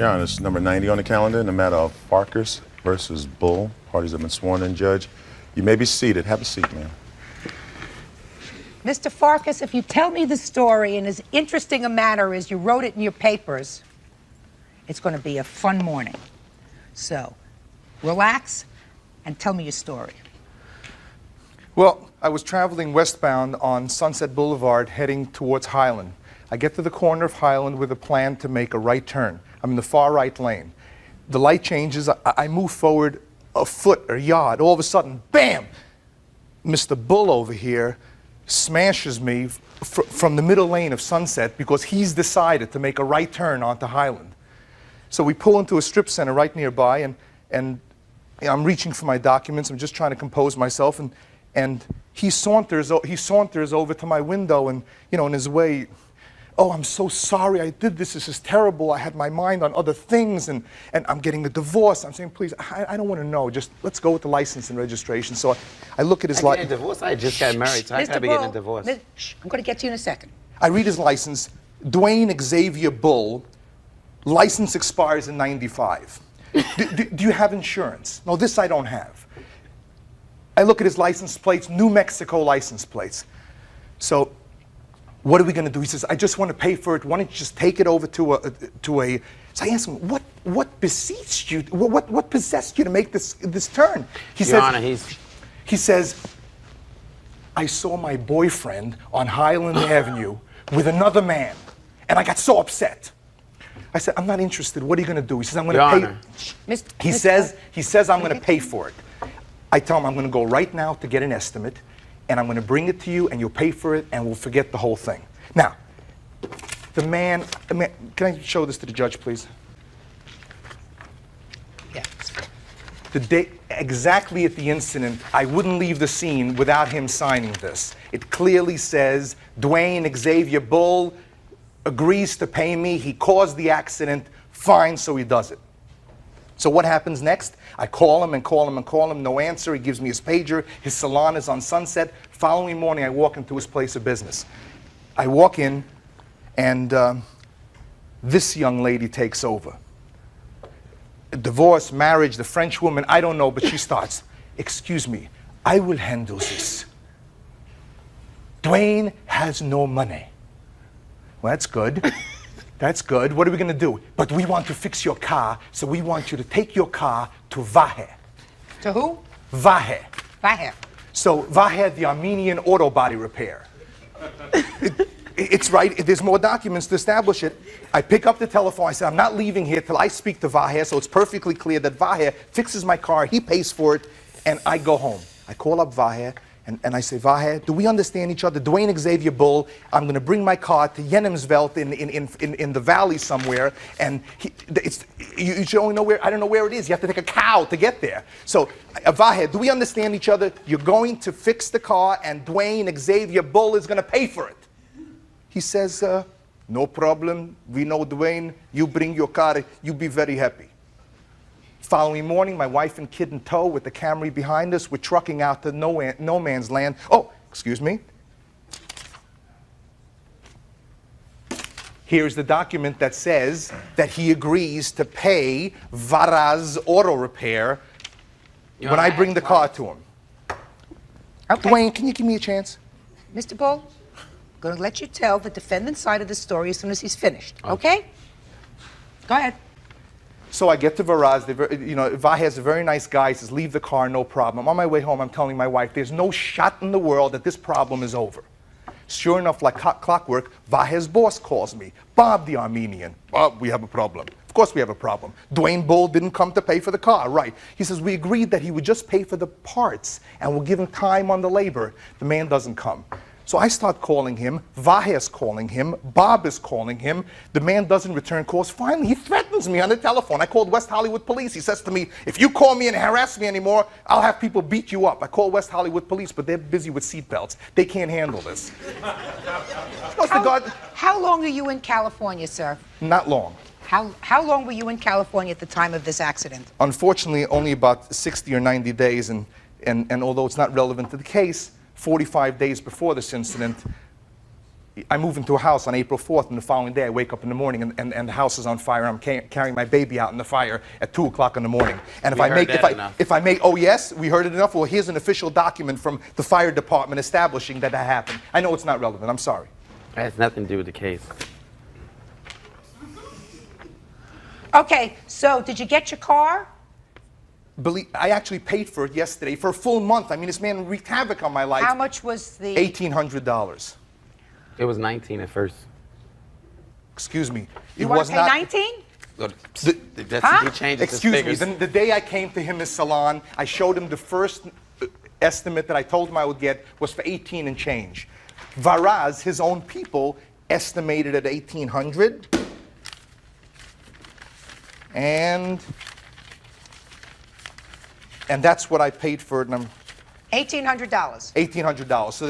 Your Honor, it's number 90 on the calendar in the matter of Farkas versus Bull. Parties have been sworn in, Judge. You may be seated. Have a seat, ma'am. Mr. Farkas, if you tell me the story in as interesting a manner as you wrote it in your papers, it's going to be a fun morning. So, relax and tell me your story. Well, I was traveling westbound on Sunset Boulevard heading towards Highland. I get to the corner of Highland with a plan to make a right turn. I'm in the far right lane. The light changes. I move forward a foot or a yard. All of a sudden, bam! Mr. Bull over here smashes me from the middle lane of Sunset because he's decided to make a right turn onto Highland. So we pull into a strip center right nearby, and I'm reaching for my documents. I'm just trying to compose myself, and he saunters over to my window, and in his way, "Oh, I'm so sorry I did this. This is terrible. I had my mind on other things, and I'm getting a divorce." I'm saying, "Please, I don't want to know. Just let's go with the license and registration." So I look at his license. Getting a divorce? I just got married, so I gotta be getting a divorce. I'm going to get to you in a second. I read his license. Dwayne Xavier Bull. License expires in '95. Do you have insurance? No, this I don't have. I look at his license plates, New Mexico license plates. So what are we going to do? He says, "I just want to pay for it. Why don't you just take it over to a So I asked him, what beseeched you? What possessed you to make this turn? Your Honor, he says, "I saw my boyfriend on Highland Avenue with another man, and I got so upset." I said, "I'm not interested. What are you going to do?" He says, "I'm going to pay." He says, "I'm going to pay for it." I tell him, "I'm going to go right now to get an estimate, and I'm going to bring it to you, and you'll pay for it, and we'll forget the whole thing." Now, the man, can I show this to the judge, please? Yeah. The day, exactly at the incident, I wouldn't leave the scene without him signing this. It clearly says, "Dwayne Xavier Bull agrees to pay me. He caused the accident. Fine," so he does it. So what happens next? I call him and call him and call him. No answer. He gives me his pager. His salon is on Sunset. Following morning, I walk into his place of business. I walk in, and this young lady takes over. Divorce, marriage, the French woman, I don't know, but she starts, "Excuse me, I will handle this. Dwayne has no money." Well, that's good. That's good. What are we going to do? "But we want to fix your car, so we want you to take your car to Vahe." To who? Vahe. Vahe. So Vahe, the Armenian auto body repair. It's right. There's more documents to establish it. I pick up the telephone. I say, "I'm not leaving here till I speak to Vahe," so it's perfectly clear that Vahe fixes my car. He pays for it, and I go home. I call up Vahe. And I say, "Vahe, do we understand each other? Dwayne Xavier Bull, I'm going to bring my car to Jenemsveld in the valley somewhere, and you should only know where, I don't know where it is. You have to take a cow to get there. So, Vahe, do we understand each other? You're going to fix the car, and Dwayne Xavier Bull is going to pay for it." He says, "No problem. We know Dwayne. You bring your car. You'll be very happy." Following morning, my wife and kid in tow with the Camry behind us. We're trucking out to no man's land. Oh, excuse me. Here's the document that says that he agrees to pay Varaz Auto Repair when I bring the car to him. Okay. Dwayne, can you give me a chance? Mr. Bull, I'm going to let you tell the defendant's side of the story as soon as he's finished, okay? Go ahead. So I get to Varaz. Vahe is a very nice guy. He says, "Leave the car, no problem." On my way home, I'm telling my wife, there's no shot in the world that this problem is over. Sure enough, like clockwork, Vahe's boss calls me. "Bob the Armenian." "Bob, we have a problem." "Of course we have a problem. Dwayne Bull didn't come to pay for the car." "Right." He says, "We agreed that he would just pay for the parts, and we'll give him time on the labor." The man doesn't come. So I start calling him. Vahe is calling him. Bob is calling him. The man doesn't return calls. Finally, he threatens me on the telephone. I called West Hollywood Police. He says to me, "If you call me and harass me anymore, I'll have people beat you up." I call West Hollywood Police, but they're busy with seatbelts. They can't handle this. How long are you in California, sir? Not long. How long were you in California at the time of this accident? Unfortunately, only about 60 or 90 days, and although it's not relevant to the case, 45 days before this incident, I move into a house on April 4th, and the following day I wake up in the morning and the house is on fire. I'm carrying my baby out in the fire at 2 o'clock in the morning. And if I make, oh yes, we heard it enough. Well, here's an official document from the fire department establishing that happened. I know it's not relevant. I'm sorry. It has nothing to do with the case. Okay, so did you get your car? I actually paid for it yesterday for a full month. I mean, this man wreaked havoc on my life. How much was the... $1,800. It was 19 at first. Excuse me. You want to pay 19? He changes Excuse his me. figures. The day I came to him in his salon, I showed him the first estimate that I told him I would get was for 18 and change. Varaz, his own people, estimated at 1,800. And that's what I paid for it. And $1,800. $1,800. So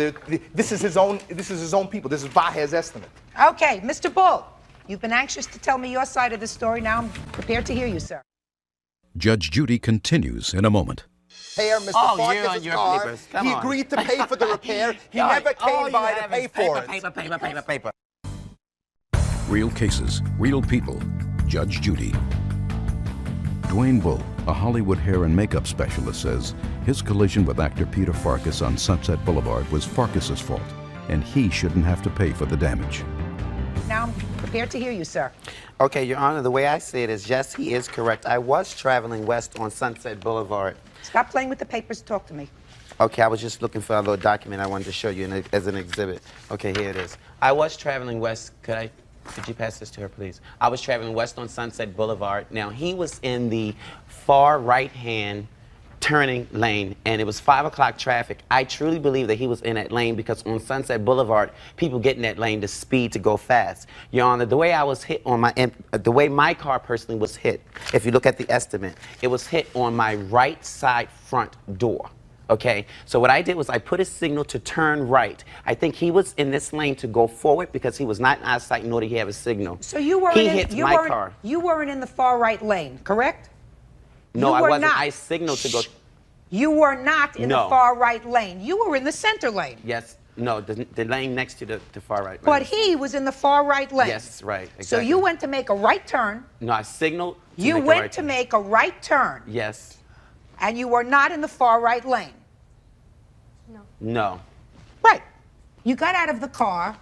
this is his own people. This is Vahez estimate. Okay, Mr. Bull, you've been anxious to tell me your side of the story. Now I'm prepared to hear you, sir. Judge Judy continues in a moment. Mr. Oh, you Farkas' and your car. papers. Come He on. agreed to pay for the repair. He never came by to pay for it. Paper. Real cases, real people. Judge Judy. Dwayne Bull, a Hollywood hair and makeup specialist, says his collision with actor Peter Farkas on Sunset Boulevard was Farkas's fault, and he shouldn't have to pay for the damage. Now I'm prepared to hear you, sir. Okay, Your Honor, the way I see it is, yes, he is correct. I was traveling west on Sunset Boulevard. Stop playing with the papers. Talk to me. Okay, I was just looking for a little document I wanted to show you as an exhibit. Okay, here it is. I was traveling west. Could you pass this to her, please? I was traveling west on Sunset Boulevard. Now, he was in the far right-hand turning lane, and it was 5 o'clock traffic. I truly believe that he was in that lane because on Sunset Boulevard, people get in that lane to speed to go fast. Your Honor, the way I was hit on the way my car personally was hit, if you look at the estimate, it was hit on my right side front door. Okay, so what I did was I put a signal to turn right. I think he was in this lane to go forward because he was not in our sight, nor did he have a signal. So you weren't He hit my car. You weren't in the far right lane, correct? No, I wasn't. Not. I signaled to go. You were not in the far right lane. You were in the center lane. Yes. No, the lane next to the far right lane. But he was in the far right lane. Yes, right. Exactly. So you went to make a right turn. No, I signaled to You make a went right to turn. make a right turn. Yes. And you were not in the far right lane. No. Right. You got out of the car.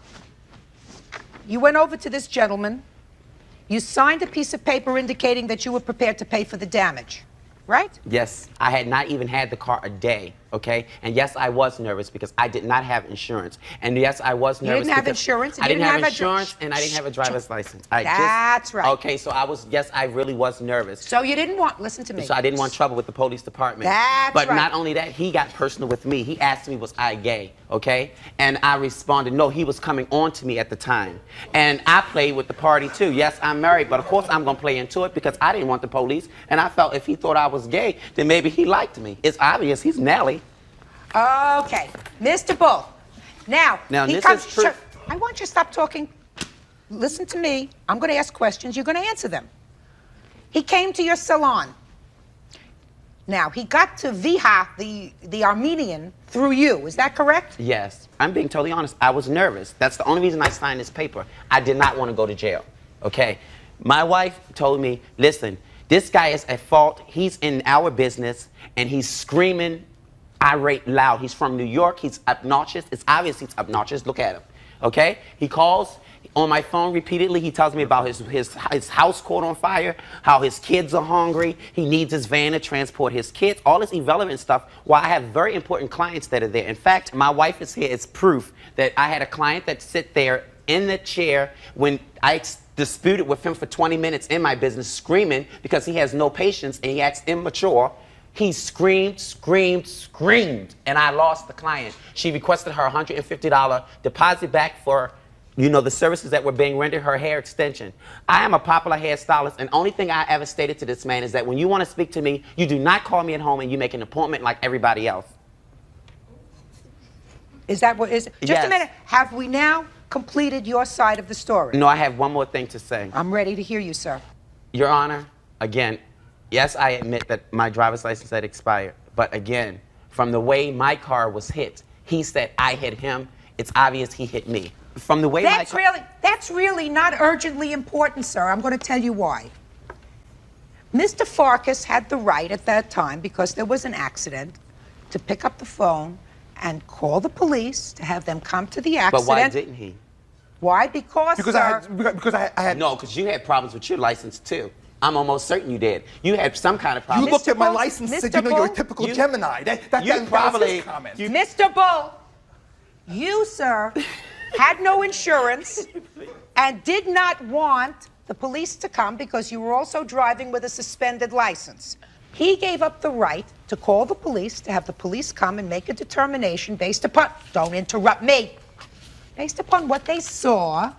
You went over to this gentleman. You signed a piece of paper indicating that you were prepared to pay for the damage. Right? Yes, I had not even had the car a day, okay? And yes, I was nervous because I did not have insurance. And yes, I was nervous. You didn't have because insurance. I didn't have insurance, and I didn't have a driver's license. That's right. Okay, so yes, I really was nervous. So you didn't want, listen to me. So I didn't want trouble with the police department. That's but right. not only that, he got personal with me. He asked me, was I gay, okay? And I responded, no, he was coming on to me at the time. And I played with the party too. Yes, I'm married, but of course I'm gonna play into it because I didn't want the police. And I felt if he thought I was gay, then maybe he liked me. It's obvious, he's Nelly. Okay, Mr. Bull. Now he this comes. is true. I want you to stop talking. Listen to me. I'm going to ask questions. You're going to answer them. He came to your salon. Now he got to Viha, the Armenian, through you. Is that correct? Yes. I'm being totally honest. I was nervous. That's the only reason I signed this paper. I did not want to go to jail. Okay. My wife told me, listen, this guy is at fault. He's in our business, and he's screaming, irate, loud. He's from New York. He's obnoxious. It's obvious he's obnoxious. Look at him. Okay? He calls on my phone repeatedly. He tells me about his house caught on fire, how his kids are hungry. He needs his van to transport his kids. All this irrelevant stuff while I have very important clients that are there. In fact, my wife is here as proof that I had a client that sit there in the chair when I disputed with him for 20 minutes in my business, screaming because he has no patience and he acts immature. He screamed, and I lost the client. She requested her $150 deposit back for, the services that were being rendered, her hair extension. I am a popular hairstylist, and only thing I ever stated to this man is that when you want to speak to me, you do not call me at home and you make an appointment like everybody else. Is that what is? Just Yes. a minute. Have we now completed your side of the story? No, I have one more thing to say. I'm ready to hear you, sir. Your Honor, again, yes, I admit that my driver's license had expired. But again, from the way my car was hit, he said I hit him. It's obvious he hit me. from the way That's really not urgently important, sir. I'm going to tell you why. Mr. Farkas had the right at that time, because there was an accident, to pick up the phone and call the police to have them come to the accident. But why didn't he? Why? Because I had. No, because you had problems with your license too. I'm almost certain you did. You had some kind of problem. You looked at my Bull, license and said, Mr. you know, you're a Bull, typical Gemini. That probably was his comment. Mr. Bull, you, sir, had no insurance and did not want the police to come because you were also driving with a suspended license. He gave up the right to call the police, to have the police come and make a determination based upon, don't interrupt me, based upon what they saw,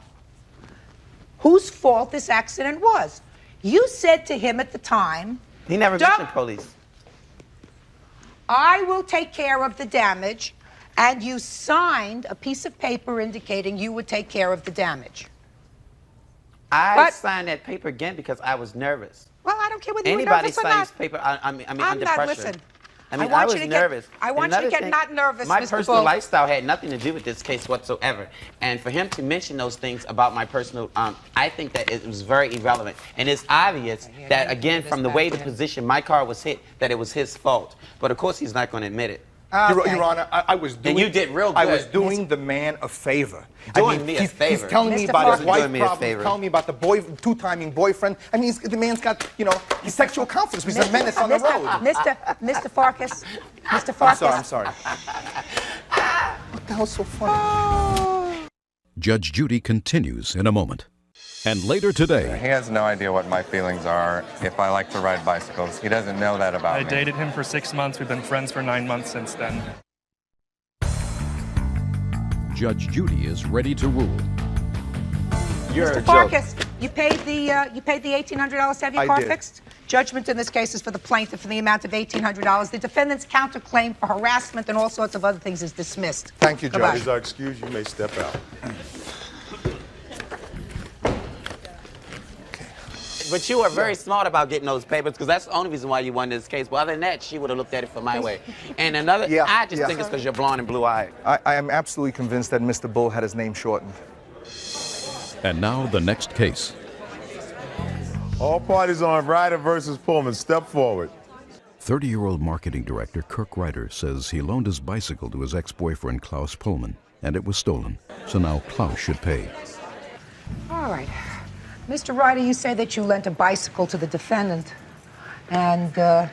whose fault this accident was. You said to him at the time, He never mentioned police. I will take care of the damage, and you signed a piece of paper indicating you would take care of the damage. I signed that paper again because I was nervous. Well, I don't care whether you're Anybody nervous or signs not. paper, I mean, I'm under not, pressure. listen. I mean, I I want was you to get- nervous. I want you to get not nervous, My Mr. personal Bull. lifestyle had nothing to do with this case whatsoever. And for him to mention those things about my personal, I think that it was very irrelevant. And it's obvious that, again, from the way the position my car was hit, that it was his fault. But of course, he's not going to admit it. Okay. Your Honor, I was doing. And you did real I good. was doing the man a favor. Doing me a favor. He's telling me Mr. about Farkas. his wife Doing me a problems. favor. Telling me about the two-timing boyfriend. I mean, the man's got, you know, his sexual confidence. He's a menace on the road. Mr. Farkas, Mr. Farkas. I'm sorry. What the hell's so funny? Judge Judy continues in a moment. And later today, He has no idea what my feelings are if I like to ride bicycles. He doesn't know that about I me. dated him for 6 months. We've been friends for 9 months since then. Judge Judy is ready to rule. You're a Mr. joke. Farkas, you paid the $1,800 to have your I car did. fixed? Judgment in this case is for the plaintiff for the amount of $1,800. The defendant's counterclaim for harassment and all sorts of other things is dismissed. Thank you, Goodbye. Judge. Please are excused. You may step out. But you were very smart about getting those papers, because that's the only reason why you won this case. But other than that, she would have looked at it for my way. And another, I just think it's because you're blonde and blue-eyed. I am absolutely convinced that Mr. Bull had his name shortened. And now the next case. All parties on Ryder versus Pullman. Step forward. 30-year-old marketing director Kirk Ryder says he loaned his bicycle to his ex-boyfriend Klaus Pullman, and it was stolen. So now Klaus should pay. All right. Mr. Ryder, you say that you lent a bicycle to the defendant, and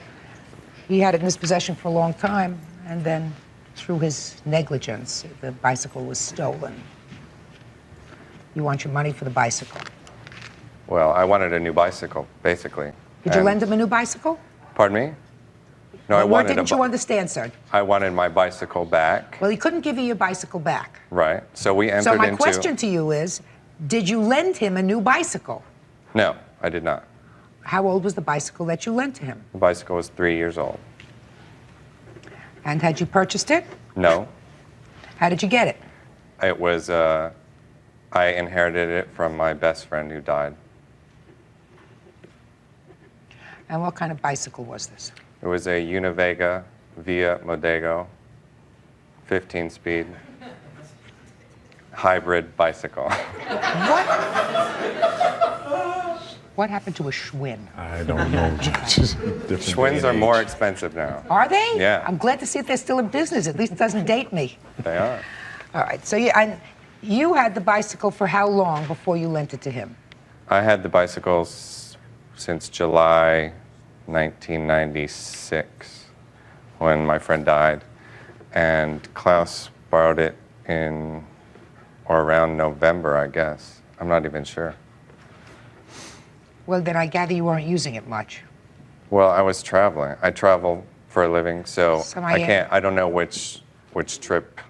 he had it in his possession for a long time, and then through his negligence, the bicycle was stolen. You want your money for the bicycle. Well, I wanted a new bicycle, basically. Did you And- lend him a new bicycle? Pardon me? No, I What wanted didn't you understand, sir? I wanted my bicycle back. Well, he couldn't give you your bicycle back. Right. So we entered So my into. question to you is, did you lend him a new bicycle? No, I did not. How old was the bicycle that you lent to him? The bicycle was 3 years old. And had you purchased it? No, How did you get it? it was. I inherited it from my best friend who died. And what kind of bicycle was this? It was a Univega Via Modego, 15-speed hybrid bicycle. What happened to a Schwinn? I don't know, Judge. Schwinns are more expensive now. Are they? Yeah. I'm glad to see if they're still in business. At least it doesn't date me. They are. All right. So you had the bicycle for how long before you lent it to him? I had the bicycles since July 1996 when my friend died, and Klaus borrowed it in or around November, I guess. I'm not even sure. Well, then I gather you weren't using it much. Well, I was traveling. I travel for a living, so So I don't know which trip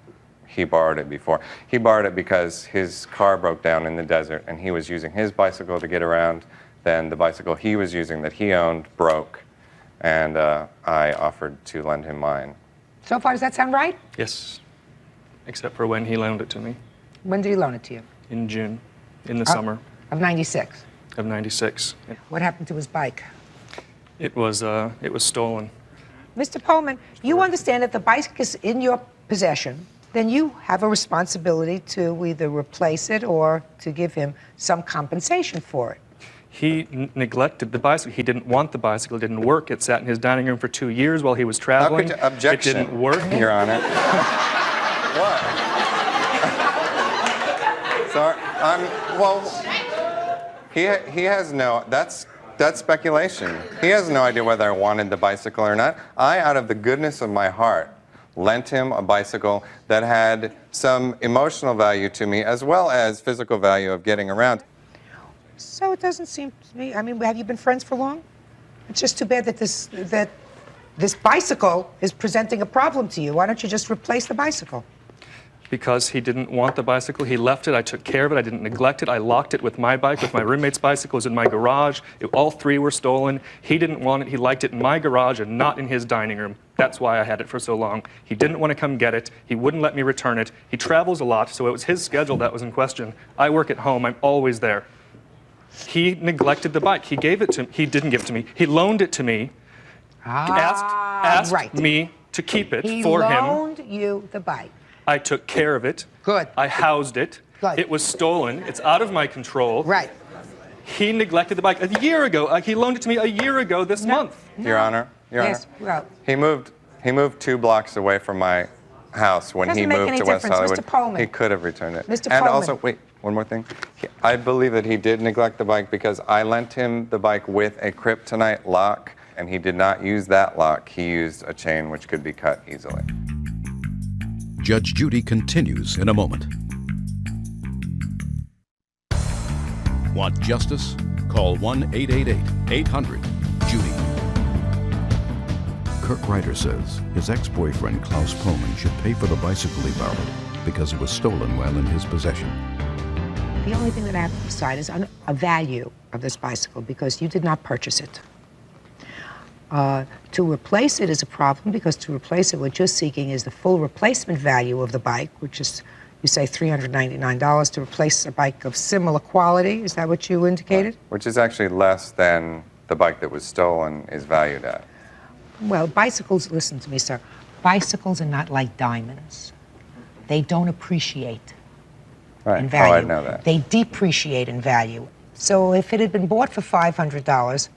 he borrowed it before. He borrowed it because his car broke down in the desert, and he was using his bicycle to get around. Then the bicycle he was using that he owned broke, and I offered to lend him mine. So far, does that sound right? Yes. Except for when he loaned it to me When did he loan it to you? in June, in the summer Of '96. of '96. What happened to his bike? It was stolen. Mr. Pullman, you understand that the bike is in your possession. then you have a responsibility to either replace it or to give him some compensation for it. He neglected the bicycle. He didn't want the bicycle. It didn't work. It sat in his dining room for 2 years while he was traveling. Objection. It didn't work. Your Honor. What? Sorry. Well, he has no, that's speculation. He has no idea whether I wanted the bicycle or not. I, out of the goodness of my heart, lent him a bicycle that had some emotional value to me as well as physical value of getting around. So it doesn't seem to me, I mean, have you been friends for long? It's just too bad that this bicycle is presenting a problem to you. Why don't you just replace the bicycle? Because he didn't want the bicycle. He left it. I took care of it. I didn't neglect it. I locked it with my bike, with my roommate's bicycle. It was in my garage. All three were stolen. He didn't want it. He liked it in my garage and not in his dining room. That's why I had it for so long. He didn't want to come get it. He wouldn't let me return it. He travels a lot, so it was his schedule that was in question. I work at home. I'm always there. He neglected the bike. He gave it to me. He didn't give it to me. He loaned it to me. Asked right. me to keep it He for him. loaned you the bike. I took care of it. Good. I housed it. Good. It was stolen. It's out of my control. Right. He neglected the bike a year ago. He loaned it to me a year ago this month. Your Honor. Your Yes, Honor. well. He moved 2 blocks away from my house when he Doesn't make moved any to West difference, Hollywood. Mr. Pullman. He could have returned it. Mr. And Pullman. also, wait, one more thing. I believe that he did neglect the bike because I lent him the bike with a kryptonite lock, and he did not use that lock. He used a chain which could be cut easily. Judge Judy continues in a moment. Want justice? Call 1-888-800-JUDY. Kirk Ryder says his ex-boyfriend Klaus Pullman should pay for the bicycle he borrowed because it was stolen while in his possession. The only thing that I have to decide is on a value of this bicycle because you did not purchase it. To replace it is a problem because to replace it, what you're seeking is the full replacement value of the bike, which is, you say, $399 to replace a bike of similar quality. Is that what you indicated? Which is actually less than the bike that was stolen is valued at. Well, bicycles, listen to me, sir. Bicycles are not like diamonds. They don't appreciate Right. in value. Oh, I know that. They depreciate in value. So if it had been bought for $500,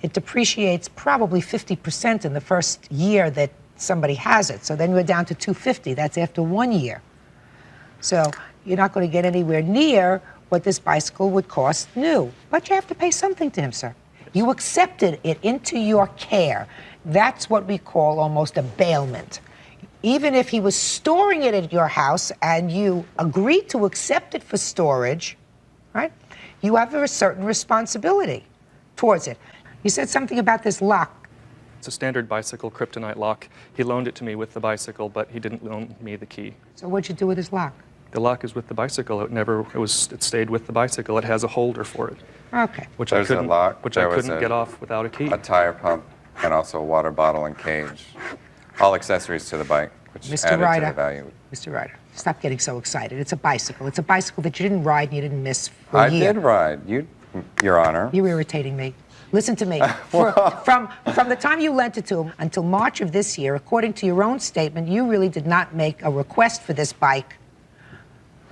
it depreciates probably 50% in the first year that somebody has it. So then we're down to $250. That's after 1 year. So you're not going to get anywhere near what this bicycle would cost new. But you have to pay something to him, sir. You accepted it into your care. That's what we call almost a bailment. Even if he was storing it at your house and you agreed to accept it for storage, right, you have a certain responsibility towards it. You said something about this lock. It's a standard bicycle kryptonite lock. He loaned it to me with the bicycle, but he didn't loan me the key. So what'd you do with his lock? The lock is with the bicycle. It stayed with the bicycle. It has a holder for it. Okay. Which There's I a couldn't, lock. which There I was couldn't get off without a key. A tire pump and also a water bottle and cage. All accessories to the bike, which Mr. added Ryder, to the value. Mr. Ryder, stop getting so excited. It's a bicycle. It's a bicycle that you didn't ride and you didn't miss for a I year. did ride, Your Honor. You're irritating me. Listen to me. From the time you lent it to him until March of this year, according to your own statement, you really did not make a request for this bike.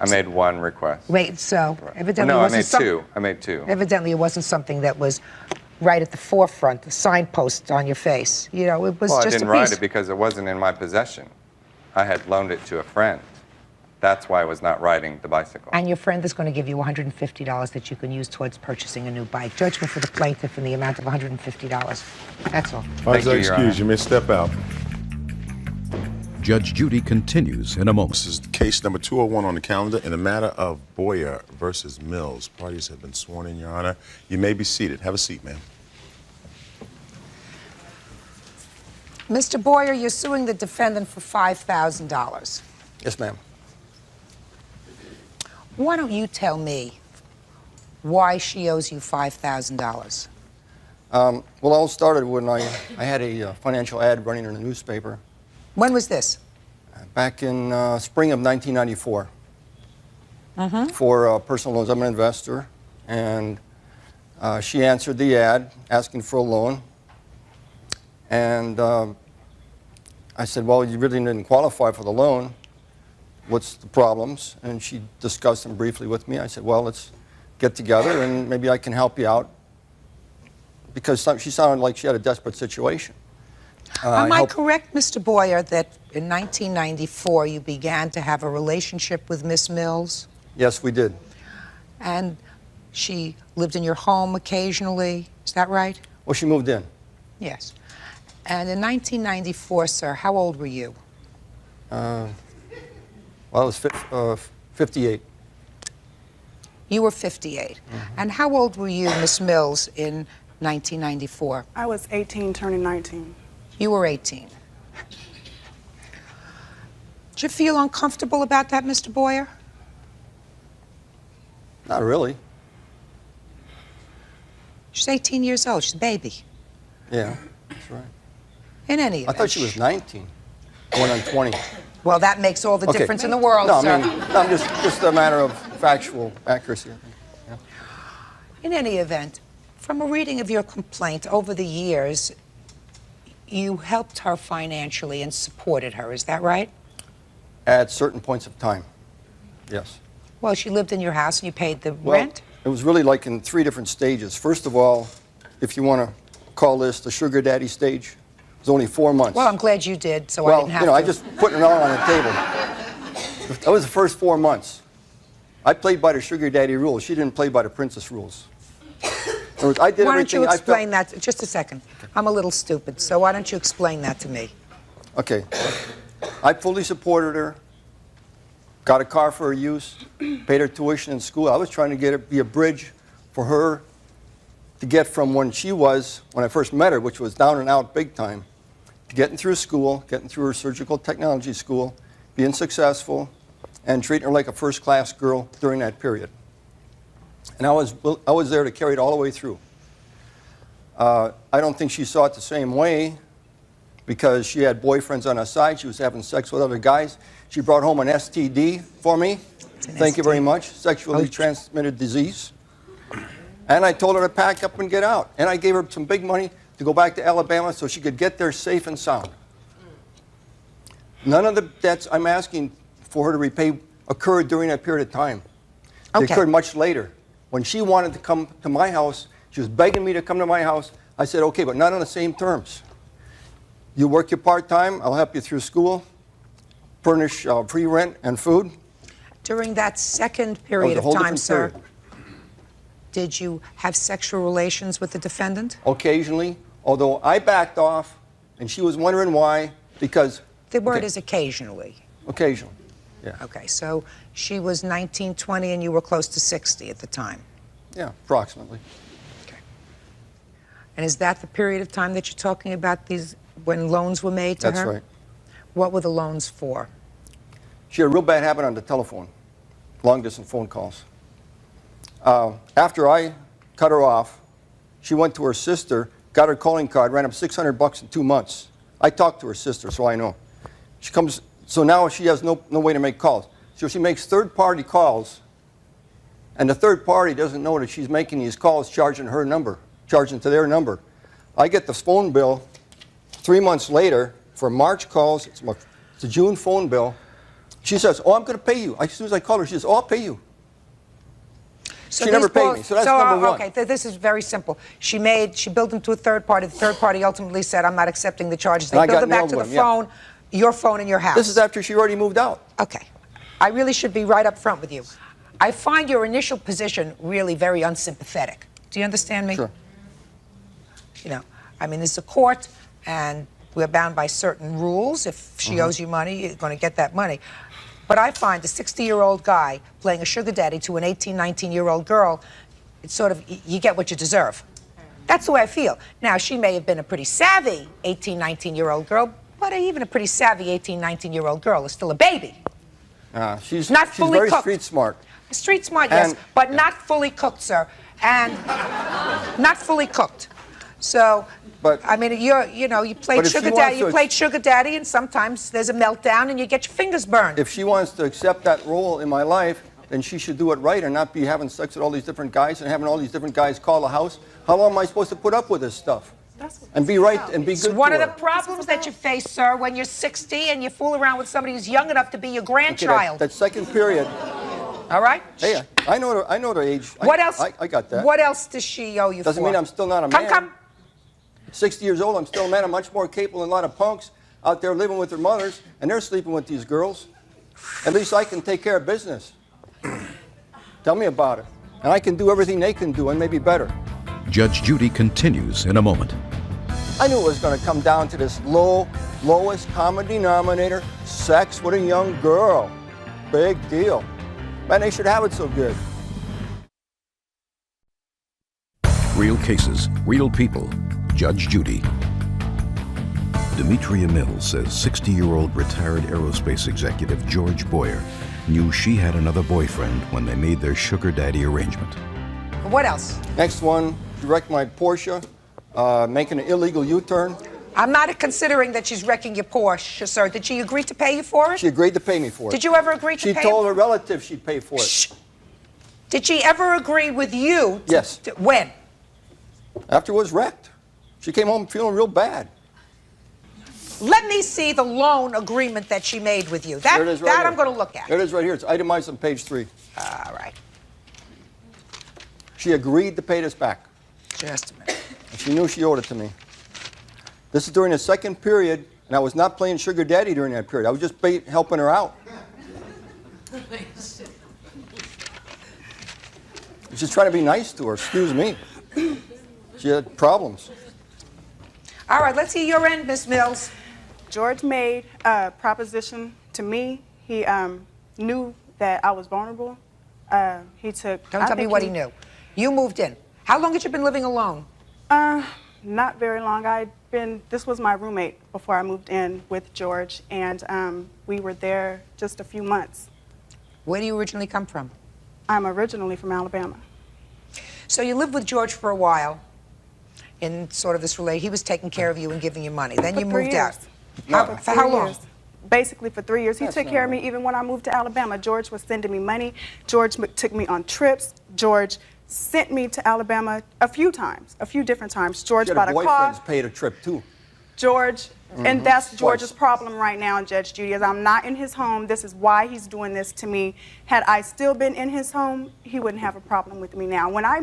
I made one request. Wait, so evidently No, it I wasn't made two. I made two. Evidently it wasn't something that was right at the forefront, the signpost on your face. You know, it was Well, I just didn't a ride piece. it because it wasn't in my possession. I had loaned it to a friend. That's why I was not riding the bicycle. And your friend is going to give you $150 that you can use towards purchasing a new bike. Judgment for the plaintiff in the amount of $150. That's all. Thank you, Your Honor. Excuse, you may step out. Judge Judy continues in a moment. This is case number 201 on the calendar in the matter of Boyer versus Mills. Parties have been sworn in, Your Honor. You may be seated. Have a seat, ma'am. Mr. Boyer, you're suing the defendant for $5,000. Yes, ma'am. Why don't you tell me why she owes you $5,000? Well, it all started when I had a financial ad running in the newspaper When was this? back in spring of 1994 for personal loans. I'm an investor, and she answered the ad asking for a loan. And I said, well, you really didn't qualify for the loan. what's the problems, and she discussed them briefly with me. I said, well, let's get together and maybe I can help you out, because she sounded like she had a desperate situation. Am I correct, Mr. Boyer, that in 1994 you began to have a relationship with Miss Mills? Yes, we did. And she lived in your home occasionally, is that right? Well, she moved in. Yes. And in 1994, sir, how old were you? Well, I was 58. You were 58. And how old were you, Miss Mills, in 1994? I was 18, turning 19. You were 18. Did you feel uncomfortable about that, Mr. Boyer? Not really. She's 18 years old. She's a baby. Yeah, that's right. In any I event. thought she was 19, going on 20. Well, that makes all the Okay. difference in the world, no, sir. I mean, no, just a matter of factual accuracy, I think. Yeah. In any event, from a reading of your complaint over the years, you helped her financially and supported her, is that right? At certain points of time, yes. Well, she lived in your house and you paid the Well, rent? it was really like in 3 different stages. First of all, if you want to call this the sugar daddy stage, it was only 4 months. Well, I'm glad you did, so I Well, didn't have you know, to. I just put it all on the table. That was the first 4 months. I played by the sugar daddy rules. She didn't play by the princess rules. In other words, I did Why don't you everything I explain felt. that? Just a second. I'm a little stupid, so why don't you explain that to me? Okay. I fully supported her, got a car for her use, paid her tuition in school. I was trying to get her, be a bridge for her to get from when she was, when I first met her, which was down and out big time, to getting through school, getting through her surgical technology school, being successful, and treating her like a first-class girl during that period. And I was there to carry it all the way through. I don't think she saw it the same way, because she had boyfriends on her side. She was having sex with other guys. She brought home an STD for me. Thank you very much. Sexually transmitted disease. And I told her to pack up and get out. And I gave her some big money to go back to Alabama so she could get there safe and sound. None of the debts I'm asking for her to repay occurred during that period of time. They occurred much later. When she wanted to come to my house, she was begging me to come to my house. I said, okay, but not on the same terms. You work your part-time, I'll help you through school, furnish free rent and food. During that second period of time, sir, did you have sexual relations with the defendant? Occasionally, although I backed off, and she was wondering why, because... The word is occasionally. Occasionally, yeah. Okay, so she was 19, 20, and you were close to 60 at the time. Yeah, approximately. Okay. And is that the period of time that you're talking about, these when loans were made to her? That's right. What were the loans for? She had a real bad habit on the telephone, long-distance phone calls. After I cut her off, she went to her sister, got her calling card, ran up $600 in 2 months. I talked to her sister, so I know. She comes, so now she has no way to make calls. So she makes third-party calls, and the third party doesn't know that she's making these calls, charging her number, charging to their number. I get the phone bill 3 months later for March calls. It's a June phone bill. She says, oh, I'm going to pay you. As soon as I call her, she says, oh, I'll pay you. So she never paid me, so that's number one. Okay, this is very simple. She billed them to a third party. The third party ultimately said, I'm not accepting the charges. They billed them back to the phone, your phone in your house. This is after she already moved out. Okay. I really should be right up front with you. I find your initial position really very unsympathetic. Do you understand me? Sure. You know, I mean, it's a court, and we're bound by certain rules. If she owes you money, you're going to get that money. But I find a 60-year-old guy playing a sugar daddy to an 18, 19-year-old girl, it's sort of, you get what you deserve. That's the way I feel. Now, she may have been a pretty savvy 18, 19-year-old girl, but even a pretty savvy 18, 19-year-old girl is still a baby. She's fully very cooked. street smart. Street smart, yes, And- but not fully cooked, sir. And not fully cooked. So, But- I mean, you played But if she sugar wants daddy. to You played sugar daddy, and sometimes there's a meltdown, and you get your fingers burned. If she wants to accept that role in my life, then she should do it right and not be having sex with all these different guys and having all these different guys call the house. How long am I supposed to put up with this stuff? and be right and be It's good one to of the her. problems that you face, sir, when you're 60 and you fool around with somebody who's young enough to be your Okay, grandchild. that second period. All right? Hey, I know their age. What else? I got that. What else does she owe you Doesn't for? mean I'm still not a man. Come. 60 years old, I'm still a man. I'm much more capable than a lot of punks out there living with their mothers, and they're sleeping with these girls. At least I can take care of business. Tell me about it. And I can do everything they can do, and maybe better. Judge Judy continues in a moment. I knew it was going to come down to this lowest common denominator, sex with a young girl. Big deal. Man, they should have it so good. Real cases, real people. Judge Judy. Demetria Mills says 60-year-old retired aerospace executive George Boyer knew she had another boyfriend when they made their sugar daddy arrangement. What else? Next one, she wrecked my Porsche, making an illegal U-turn. I'm not considering that she's wrecking your Porsche, sir. Did she agree to pay you for it? She agreed to pay me for it. Did you ever agree to She pay told her relative she'd pay for it. Shh. Did she ever agree with you? Yes. When? After it was wrecked. She came home feeling real bad. Let me see the loan agreement that she made with you. There it is right that here. I'm going to look at. There it is right here. It's itemized on page 3. All right. She agreed to pay this back. Just a minute. And she knew she owed it to me. This is during the second period, and I was not playing sugar daddy during that period. I was just helping her out. I was just trying to be nice to her. Excuse me. She had problems. All right, let's hear your end, Miss Mills. George made a proposition to me. He knew that I was vulnerable. He took. Don't tell me what he knew. You moved in. How long had you been living alone? Not very long. This was my roommate before I moved in with George, and we were there just a few months. Where do you originally come from? I'm originally from Alabama. So you lived with George for a while in sort of this relation. He was taking care of you and giving you money. Then you moved out. For how long? Basically for 3 years. He took care of me even when I moved to Alabama. George was sending me money. George took me on trips. George sent me to Alabama a few different times. George bought a car. Boyfriend's paid a trip too. George, and that's George's problem right now, Judge Judy, is I'm not in his home. This is why he's doing this to me. Had I still been in his home, he wouldn't have a problem with me now. When I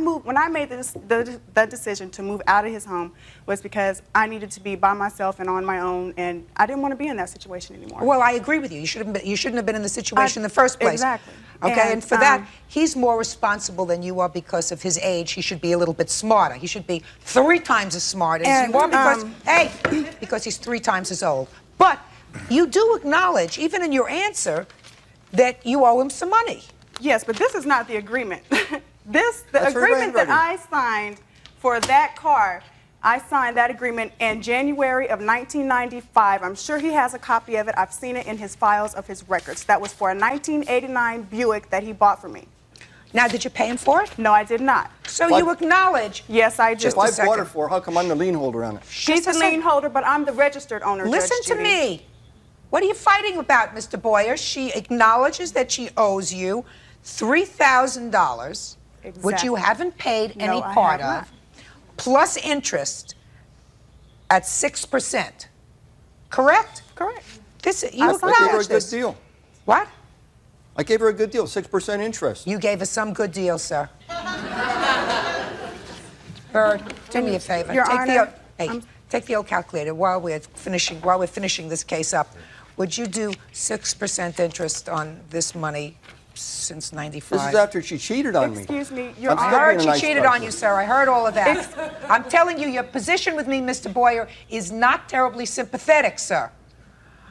made the decision to move out of his home was because I needed to be by myself and on my own, and I didn't want to be in that situation anymore. Well, I agree with you. You shouldn't have been in the situation in the first place. Exactly. Okay, and for that, he's more responsible than you are because of his age. He should be a little bit smarter. He should be 3 times as smart as you are because he's 3 times as old. But you do acknowledge, even in your answer, that you owe him some money. Yes, but this is not the agreement. The agreement that I signed for that car, I signed that agreement in January of 1995. I'm sure he has a copy of it. I've seen it in his files of his records. That was for a 1989 Buick that he bought for me. Now, did you pay him for it? No, I did not. So you acknowledge. Yes, I do. If I bought it for her, how come I'm the lien holder on it? She's the lien holder, but I'm the registered owner, Listen Judge to Judy. me. What are you fighting about, Mr. Boyer? She acknowledges that she owes you $3,000, which you haven't paid any part of, plus interest at 6%. Correct? Correct. You I gave her a acknowledge good this. deal. What? I gave her a good deal, 6% interest. You gave us some good deal, sir. Byrd, do me a favor. Your Honor, Take the old calculator while we're finishing this case up. Would you do 6% interest on this money since '95? This is after she cheated on me. Excuse me, Your I Honor. heard she cheated on you, sir. I heard all of that. I'm telling you, your position with me, Mr. Boyer, is not terribly sympathetic, sir.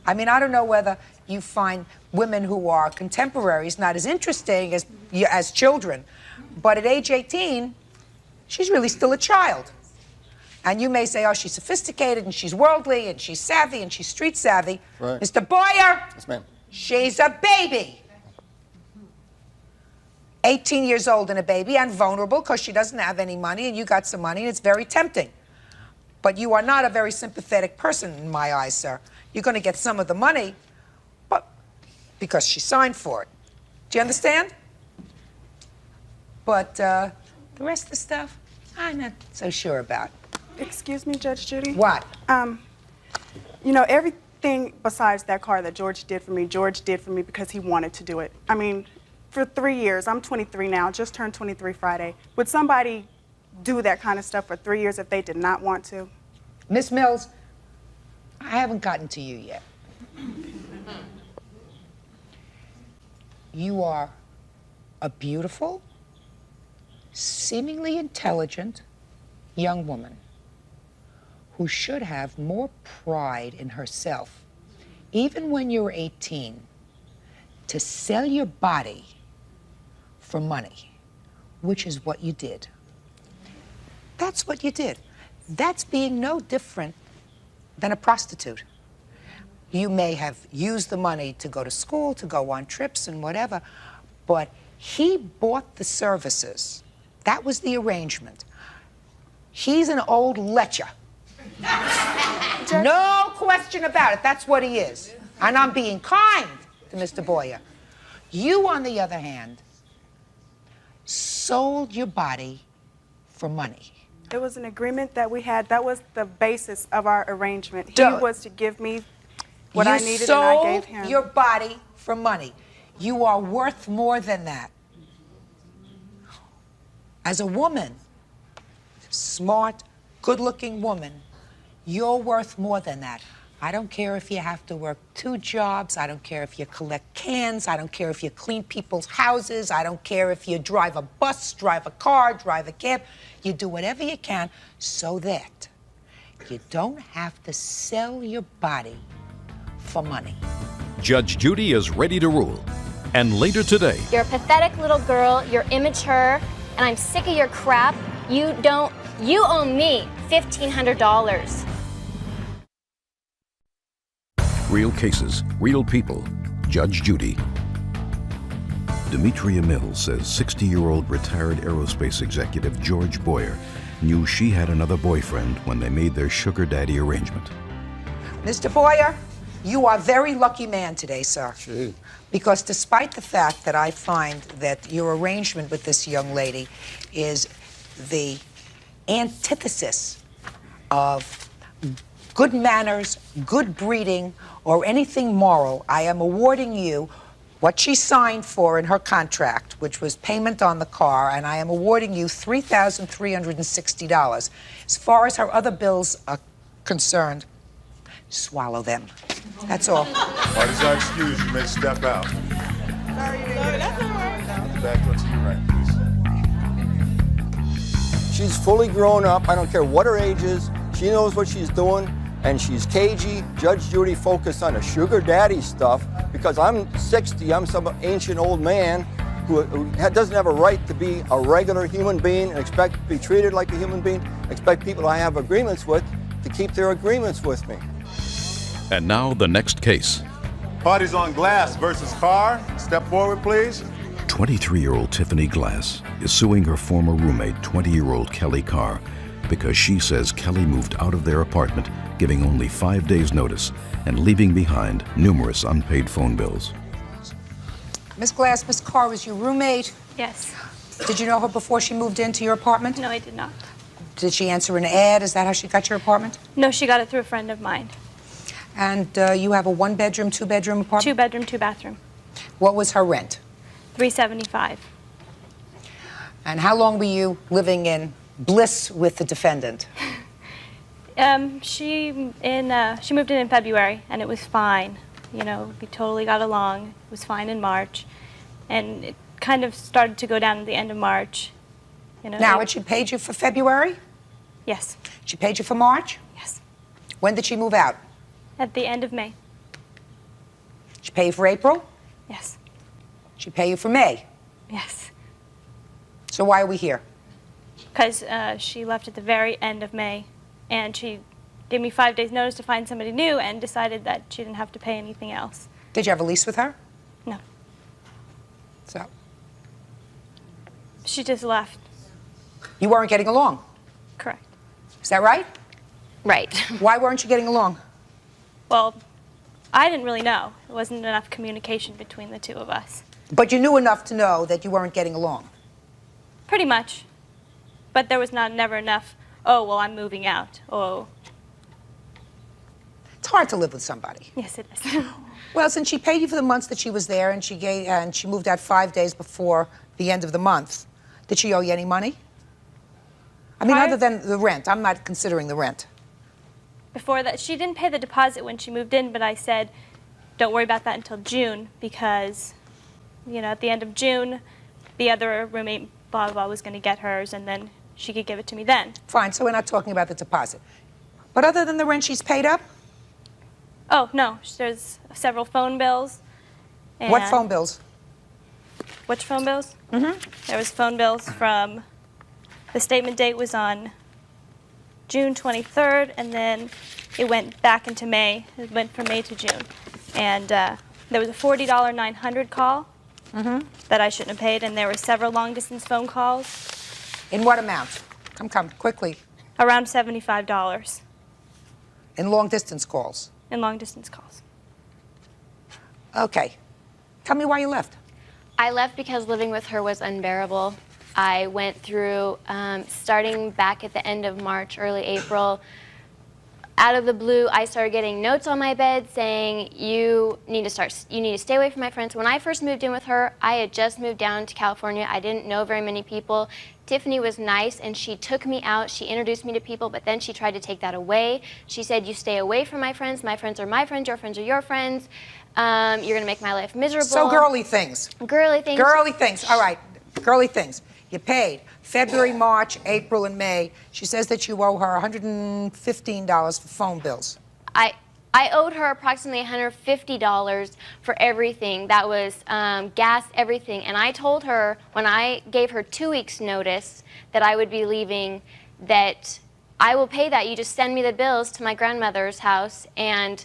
I mean, I don't know whether you find women who are contemporaries not as interesting as children, but at age 18, she's really still a child. And you may say, oh, she's sophisticated, and she's worldly, and she's savvy, and she's street savvy. Right. Mr. Boyer, Yes, ma'am. she's a baby. 18 years old and a baby, and vulnerable because she doesn't have any money, and you got some money, and it's very tempting. But you are not a very sympathetic person in my eyes, sir. You're going to get some of the money, but because she signed for it. Do you understand? But the rest of the stuff, I'm not so sure about. Excuse me, Judge Judy? What? You know, everything besides that car that George did for me because he wanted to do it. I mean, for 3 years, I'm 23 now, just turned 23 Friday. Would somebody do that kind of stuff for 3 years if they did not want to? Miss Mills, I haven't gotten to you yet. You are a beautiful, seemingly intelligent young woman who should have more pride in herself, even when you're 18, to sell your body for money, which is what you did. That's what you did. That's being no different than a prostitute. You may have used the money to go to school, to go on trips and whatever, but he bought the services. That was the arrangement. He's an old lecher. No question about it. That's what he is. And I'm being kind to Mr. Boyer. You, on the other hand, sold your body for money. It was an agreement that we had. That was the basis of our arrangement. He Duh. was to give me what I needed and I gave him. You sold your body for money. You are worth more than that. As a woman, smart, good-looking woman, you're worth more than that. I don't care if you have to work 2 jobs. I don't care if you collect cans. I don't care if you clean people's houses. I don't care if you drive a bus, drive a car, drive a cab. You do whatever you can so that you don't have to sell your body for money. Judge Judy is ready to rule. And later today, You're a pathetic little girl, you're immature, and I'm sick of your crap. You owe me $1,500. Real cases, real people. Judge Judy. Demetria Mills says 60-year-old retired aerospace executive George Boyer knew she had another boyfriend when they made their sugar daddy arrangement. Mr. Boyer, you are a very lucky man today, sir. Gee. Because despite the fact that I find that your arrangement with this young lady is the antithesis of good manners, good breeding, or anything moral, I am awarding you what she signed for in her contract, which was payment on the car, and I am awarding you $3,360. As far as her other bills are concerned, swallow them. That's all. Party's not excused. You may step out. Sorry, that's all right. Back to your right, please. She's fully grown up. I don't care what her age is. She knows what she's doing, and she's cagey. Judge Judy focused on the sugar daddy stuff because I'm 60. I'm some ancient old man who doesn't have a right to be a regular human being and expect to be treated like a human being, expect people I have agreements with to keep their agreements with me. And now the next case. Party's on Glass versus Carr. Step forward, please. 23-year-old Tiffany Glass is suing her former roommate, 20-year-old Kelly Carr, because she says Kelly moved out of their apartment, giving only 5 days' notice and leaving behind numerous unpaid phone bills. Miss Glass, Miss Carr was your roommate. Yes. Did you know her before she moved into your apartment? No, I did not. Did she answer an ad? Is that how she got your apartment? No, she got it through a friend of mine. And you have a 1-bedroom, 2-bedroom apartment? 2-bedroom, 2-bathroom. What was her rent? $375. And how long were you living in bliss with the defendant? She moved in February, and it was fine. You know, we totally got along. It was fine in March, and it kind of started to go down at the end of March. You know. Now, had she paid you for February? Yes. She paid you for March? Yes. When did she move out? At the end of May. She pay you for April? Yes. She pay you for May? Yes. So why are we here? Because she left at the very end of May, and she gave me 5 days' notice to find somebody new and decided that she didn't have to pay anything else. Did you have a lease with her? No. So? She just left. You weren't getting along? Correct. Is that right? Right. Why weren't you getting along? Well, I didn't really know. There wasn't enough communication between the two of us. But you knew enough to know that you weren't getting along? Pretty much. But there was never enough oh, well, I'm moving out. Oh, It's hard to live with somebody. yes, it is. Well, since she paid you for the months that she was there and she moved out 5 days before the end of the month, did she owe you any money? I mean, other than the rent. I'm not considering the rent. Before that, she didn't pay the deposit when she moved in, but I said, don't worry about that until June because, you know, at the end of June, the other roommate, blah, blah, blah, was going to get hers, and then she could give it to me then. Fine, so we're not talking about the deposit. But other than the rent she's paid up? Oh, no, there's several phone bills. What phone bills? Which phone bills? There was phone bills from, the statement date was on June 23rd, and then it went back into May. It went from May to June. And there was a $40 900 call that I shouldn't have paid, and there were several long-distance phone calls. In what amount? Come, quickly. Around $75 In long-distance calls? in long-distance calls. Okay. Tell me why you left. I left because living with her was unbearable. I went through, starting back at the end of March, early April, out of the blue, I started getting notes on my bed saying, you need to stay away from my friends. When I first moved in with her, I had just moved down to California. I didn't know very many people. Tiffany was nice, and she took me out. She introduced me to people, but then she tried to take that away. She said, you stay away from my friends. My friends are my friends. Your friends are your friends. You're going to make my life miserable. So girly things. Girly things. Girly things. All right. Girly things. You paid February, March, April, and May. She says that you owe her $115 for phone bills. I owed her approximately $150 for everything. That was gas, everything. And I told her when I gave her 2 weeks' notice that I would be leaving, that I will pay that. You just send me the bills to my grandmother's house, and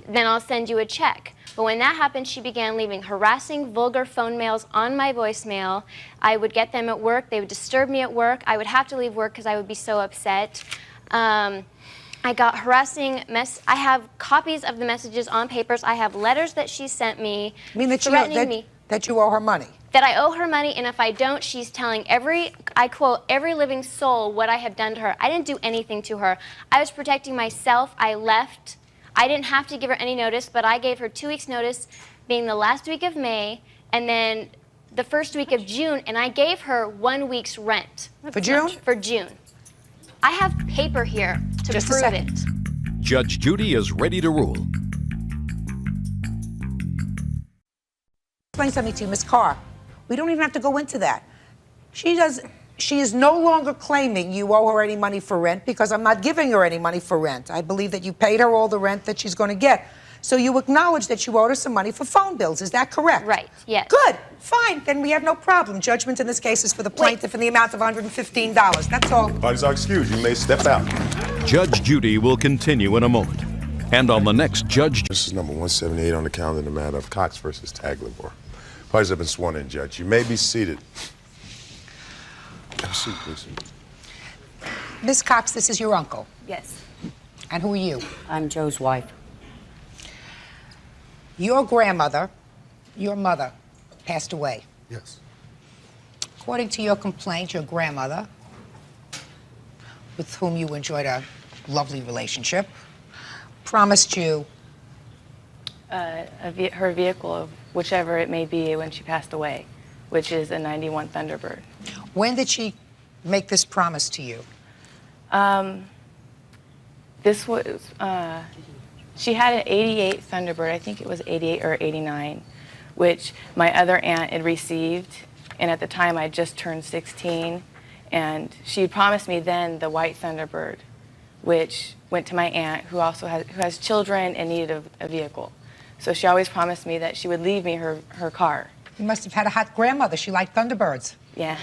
then I'll send you a check. But when that happened, she began leaving harassing, vulgar phone mails on my voicemail. I would get them at work. They would disturb me at work. I would have to leave work because I would be so upset. I got harassing I have copies of the messages on papers. I have letters that she sent me threatening me. That you owe her money? That I owe her money, and if I don't, she's telling I quote, every living soul what I have done to her. I didn't do anything to her. I was protecting myself. I left. I didn't have to give her any notice, but I gave her 2 weeks' notice, being the last week of May, and then the first week of June, and I gave her 1 week's rent. For June? For June. I have paper here to prove it. Judge Judy is ready to rule. Explain something to you, Ms. Carr. We don't even have to go into that. She is no longer claiming you owe her any money for rent because I'm not giving her any money for rent. I believe that you paid her all the rent that she's going to get. So you acknowledge that you owed her some money for phone bills. Is that correct? Right, yes. Good. Fine. Then we have no problem. Judgment in this case is for the plaintiff in the amount of $115. That's all. Parties are excused. You may step out. Judge Judy will continue in a moment. And on the next Judge... This is number 178 on the calendar in the matter of Cox versus Tagliabue. Parties have been sworn in, Judge. You may be seated. Have a seat, please. Ms. Cox, this is your uncle. Yes. And who are you? I'm Joe's wife. Your grandmother, your mother, passed away. Yes. According to your complaint, your grandmother, with whom you enjoyed a lovely relationship, promised you Her vehicle, of whichever it may be, when she passed away, which is a 91 Thunderbird. When did she make this promise to you? This was, she had an 88 Thunderbird, I think it was 88 or 89, which my other aunt had received, and at the time I just turned 16, and she had promised me then the white Thunderbird, which went to my aunt, who has children and needed a vehicle. So she always promised me that she would leave me her car. You must have had a hot grandmother. She liked Thunderbirds. Yeah.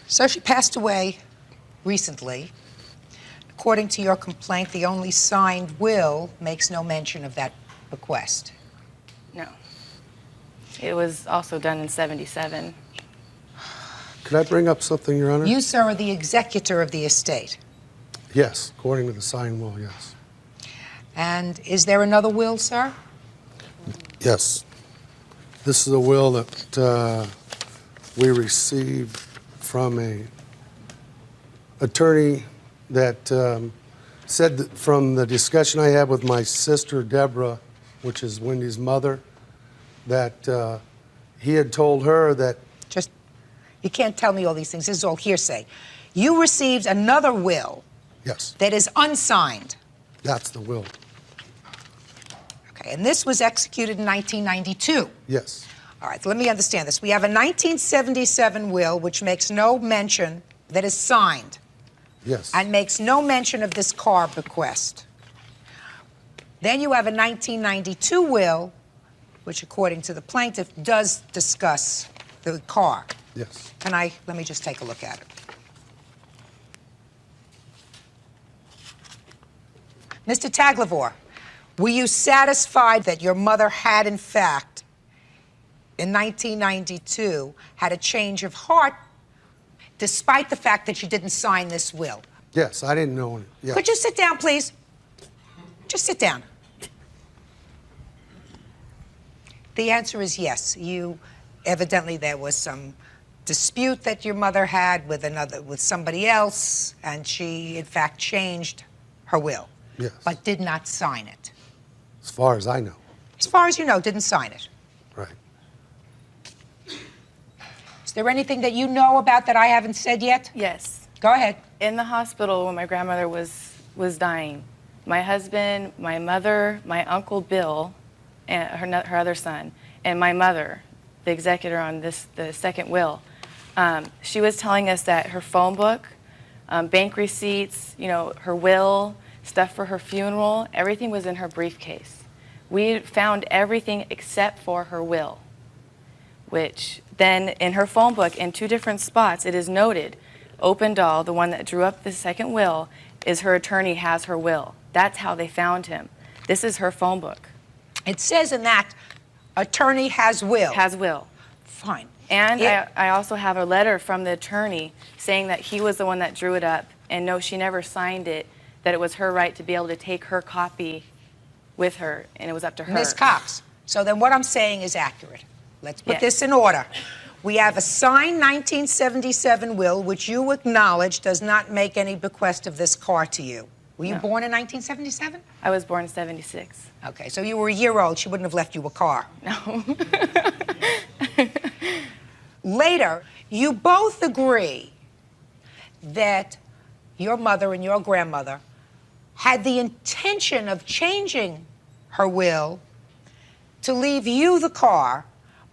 So she passed away recently. According to your complaint, the only signed will makes no mention of that bequest. No. It was also done in '77. Could I bring up something, Your Honor? You, sir, are the executor of the estate. Yes, according to the signed will, yes. And is there another will, sir? Yes. This is a will that we received from a attorney that said that from the discussion I had with my sister, Deborah, which is Wendy's mother, that he had told her that... Just, you can't tell me all these things. This is all hearsay. You received another will. Yes. That is unsigned. That's the will. Okay, and this was executed in 1992. Yes. All right, so let me understand this. We have a 1977 will which makes no mention, that is signed. Yes. And makes no mention of this car bequest. Then you have a 1992 will, which according to the plaintiff does discuss the car. Yes. Let me just take a look at it. Mr. Taglavor, were you satisfied that your mother had, in fact, in 1992, had a change of heart, despite the fact that you didn't sign this will? Yes, I didn't know it. Yes. Could you sit down, please? Just sit down. The answer is yes. Evidently there was some dispute that your mother had with somebody else, and she, in fact, changed her will. Yes. But did not sign it. As far as I know. As far as you know, didn't sign it. Right. Is there anything that you know about that I haven't said yet? Yes. Go ahead. In the hospital when my grandmother was dying, my husband, my mother, my uncle Bill, and her other son, and my mother, the executor on the second will, she was telling us that her phone book, bank receipts, her will, stuff for her funeral, everything was in her briefcase. We found everything except for her will, which then in her phone book, in 2 different spots, it is noted, Opendahl, the one that drew up the second will, is her attorney has her will. That's how they found him. This is her phone book. It says in that, attorney has will. Has will. Fine. And I also have a letter from the attorney saying that he was the one that drew it up, and no, she never signed it, that it was her right to be able to take her copy with her, and it was up to her. Ms. Cox, so then what I'm saying is accurate. Let's put Yes. this in order. We have a signed 1977 will, which you acknowledge does not make any bequest of this car to you. Were you born in 1977? I was born in 76. Okay, so you were a year old. She wouldn't have left you a car. No. Later, you both agree that your mother and your grandmother had the intention of changing her will to leave you the car,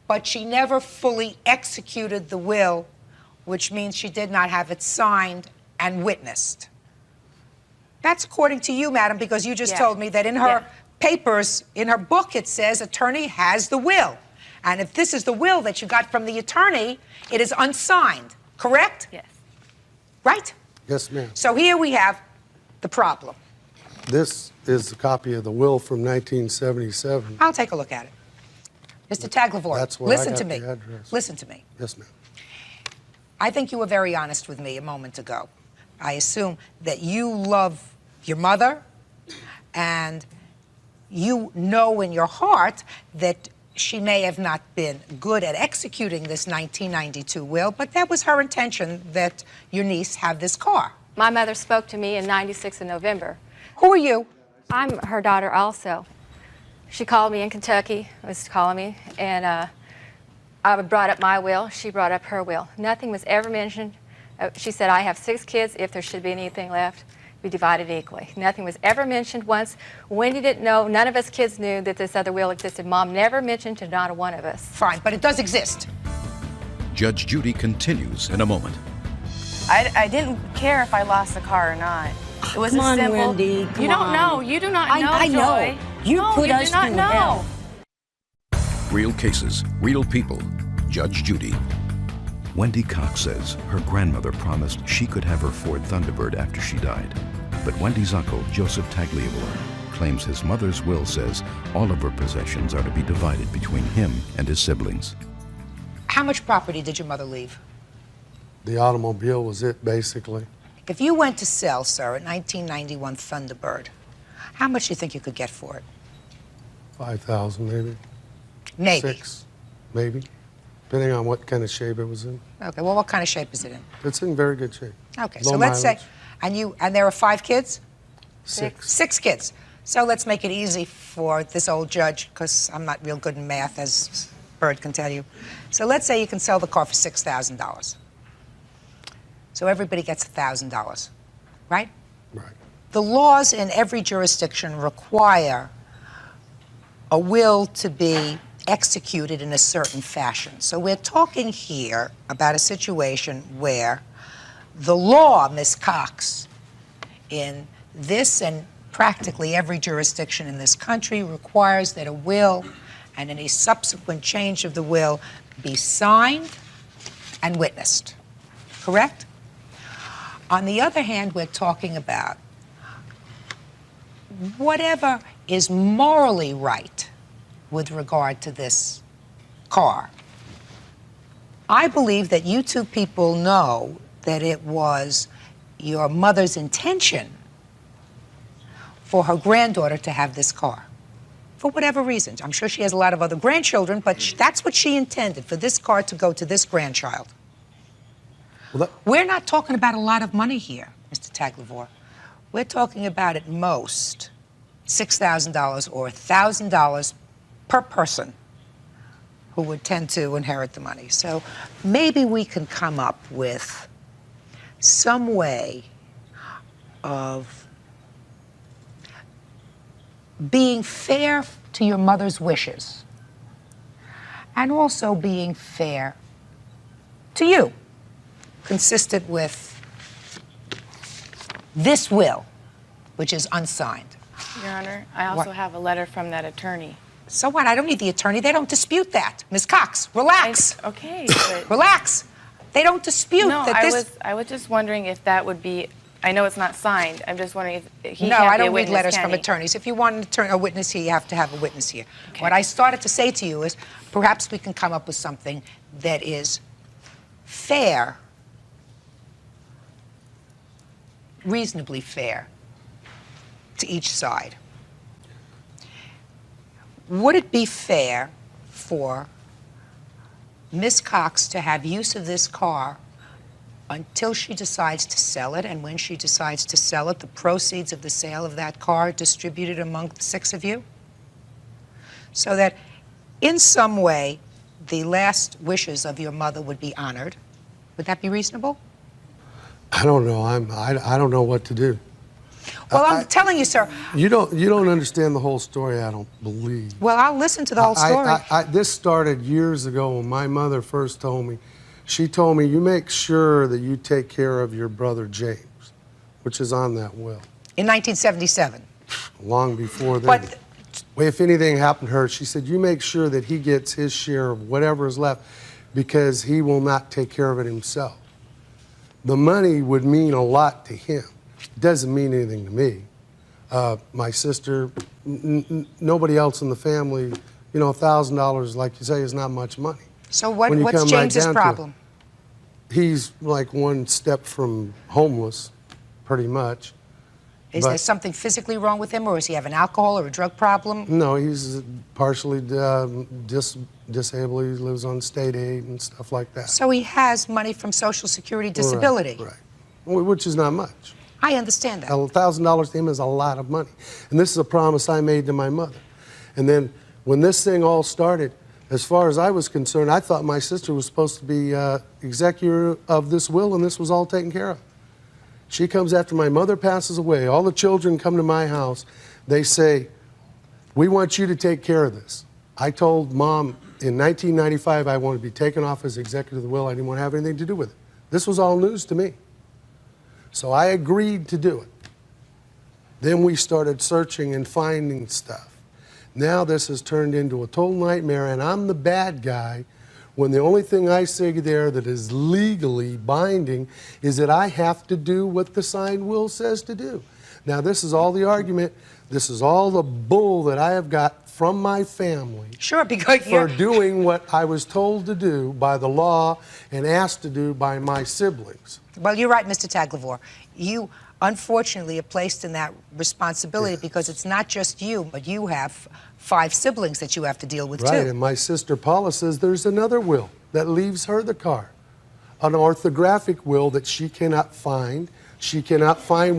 but she never fully executed the will, which means she did not have it signed and witnessed. That's according to you, madam, because you just told me that in her papers, in her book, it says attorney has the will. And if this is the will that you got from the attorney, it is unsigned, correct? Yes. Right? Yes, ma'am. So here we have the problem. This is a copy of the will from 1977. I'll take a look at it. Mr. Taglavor, That's where listen I got to me. the address. Listen to me. Yes, ma'am. I think you were very honest with me a moment ago. I assume that you love your mother and you know in your heart that she may have not been good at executing this 1992 will, but that was her intention, that your niece have this car. My mother spoke to me in '96 in November. Who are you? I'm her daughter also. She called me in Kentucky, was calling me, and I brought up my will, she brought up her will. Nothing was ever mentioned. She said, I have 6 kids, if there should be anything left, we divide it equally. Nothing was ever mentioned once. Wendy didn't know, none of us kids knew that this other will existed. Mom never mentioned to not a one of us. Fine, but it does exist. Judge Judy continues in a moment. I didn't care if I lost the car or not. It was Come a on, simple. Wendy, come you don't on. know. You do not know. I know. Joy. You no, put you us do not through know. hell. Real cases, real people. Judge Judy. Wendy Cox says her grandmother promised she could have her Ford Thunderbird after she died. But Wendy's uncle, Joseph Tagliavore, claims his mother's will says all of her possessions are to be divided between him and his siblings. How much property did your mother leave? The automobile was it, basically. If you went to sell, sir, a 1991 Thunderbird, how much do you think you could get for it? 5,000 maybe. Maybe. 6, maybe. depending on what kind of shape it was in. Okay, well, what kind of shape is it in? It's in very good shape. Okay, Low so let's say, mileage. and there are 5 kids? 6. 6 kids. So let's make it easy for this old judge, because I'm not real good in math, as Byrd can tell you. So let's say you can sell the car for $6,000. So everybody gets $1,000, right? Right. The laws in every jurisdiction require a will to be executed in a certain fashion. So we're talking here about a situation where the law, Ms. Cox, in this and practically every jurisdiction in this country requires that a will and any subsequent change of the will be signed and witnessed. Correct? On the other hand, we're talking about whatever is morally right with regard to this car. I believe that you two people know that it was your mother's intention for her granddaughter to have this car, for whatever reasons. I'm sure she has a lot of other grandchildren, but that's what she intended, for this car to go to this grandchild. Well, We're not talking about a lot of money here, Mr. Taglavor. We're talking about at most $6,000 or $1,000 per person who would tend to inherit the money. So maybe we can come up with some way of being fair to your mother's wishes and also being fair to you, consistent with this will, which is unsigned. Your Honor, I also have a letter from that attorney. So what? I don't need the attorney. They don't dispute that. Ms. Cox, relax. Okay, but... Relax. They don't dispute no, that this... I was just wondering if that would be... I know it's not signed. I'm just wondering if he No, can't I be a don't read witness, letters can from he? attorneys. If you want a witness here, you have to have a witness here. Okay. What I started to say to you is perhaps we can come up with something that is fair, reasonably fair to each side. Would it be fair for Ms. Cox to have use of this car until she decides to sell it, and when she decides to sell it, the proceeds of the sale of that car are distributed among the 6 of you? So that in some way, the last wishes of your mother would be honored. Would that be reasonable? I don't know. I don't know what to do. Well, I'm telling you, sir. You don't understand the whole story, I don't believe. Well, I'll listen to the whole story. This started years ago when my mother first told me. She told me, you make sure that you take care of your brother James, which is on that will. In 1977. Long before then. But if anything happened to her, she said, you make sure that he gets his share of whatever is left because he will not take care of it himself. The money would mean a lot to him. It doesn't mean anything to me. My sister, nobody else in the family, you know, $1,000, like you say, is not much money. so what's James's problem? He's like one step from homeless, pretty much. Is there something physically wrong with him, or does he have an alcohol or a drug problem? No, he's partially disabled. He lives on state aid and stuff like that. So he has money from Social Security disability. Right. Which is not much. I understand that. $1,000 to him is a lot of money. And this is a promise I made to my mother. And then when this thing all started, as far as I was concerned, I thought my sister was supposed to be executor of this will, and this was all taken care of. She comes after my mother passes away. All the children come to my house. They say, we want you to take care of this. I told Mom in 1995 I wanted to be taken off as executor of the will. I didn't want to have anything to do with it. This was all news to me. So I agreed to do it. Then we started searching and finding stuff. Now this has turned into a total nightmare, and I'm the bad guy when the only thing I say there that is legally binding is that I have to do what the signed will says to do. Now this is all the argument. This is all the bull that I have got from my family. Sure, because for doing what I was told to do by the law and asked to do by my siblings. Well, you're right, Mr. Taglavor. You, unfortunately, are placed in that responsibility because it's not just you, but you have 5 siblings that you have to deal with, too. Right, and my sister Paula says there's another will that leaves her the car. An orthographic will that she cannot find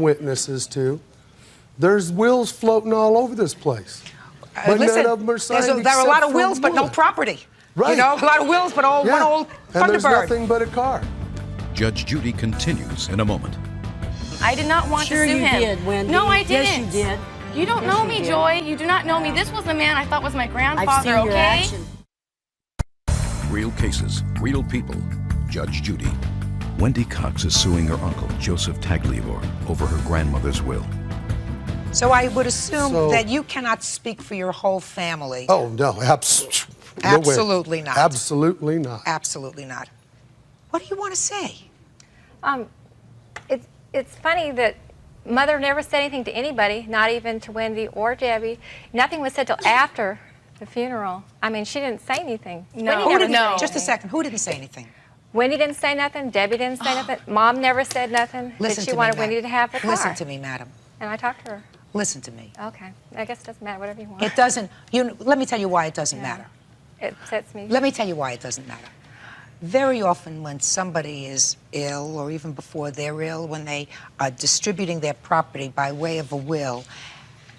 witnesses to. There's wills floating all over this place. But Listen, none of them are signed there are a lot except of for wills, but no one. property. Right. You know, a lot of wills, but one old And there's Thunderbird. nothing but a car. Judge Judy continues in a moment. I did not want Sure to sue you him. did, Wendy. No, I Yes, didn't. you did. You don't Yes, know you me, did. Joy. You do not know me. This was the man I thought was my I've grandfather, seen your okay? action. Real cases, real people. Judge Judy. Wendy Cox is suing her uncle, Joseph Tagliavore, over her grandmother's will. So I would assume So- that you cannot speak for your whole family. Oh, no, absolutely Absolutely not. Absolutely not. Absolutely not. What do you want to say? It's funny that Mother never said anything to anybody, not even to Wendy or Debbie. Nothing was said till after the funeral. I mean, she didn't say anything. No. Wendy Who never didn't, said anything. Just a second. Who didn't say anything? Wendy didn't say nothing. Debbie didn't say nothing. Mom never said nothing. Listen that she to wanted me, Wendy to have the car. Listen to me, madam. And I talked to her. Listen to me. Okay. I guess it doesn't matter. Whatever you want. It doesn't. Let me tell you why it doesn't Yeah. matter. It upsets me. Let me tell you why it doesn't matter. Very often when somebody is ill, or even before they're ill, when they are distributing their property by way of a will,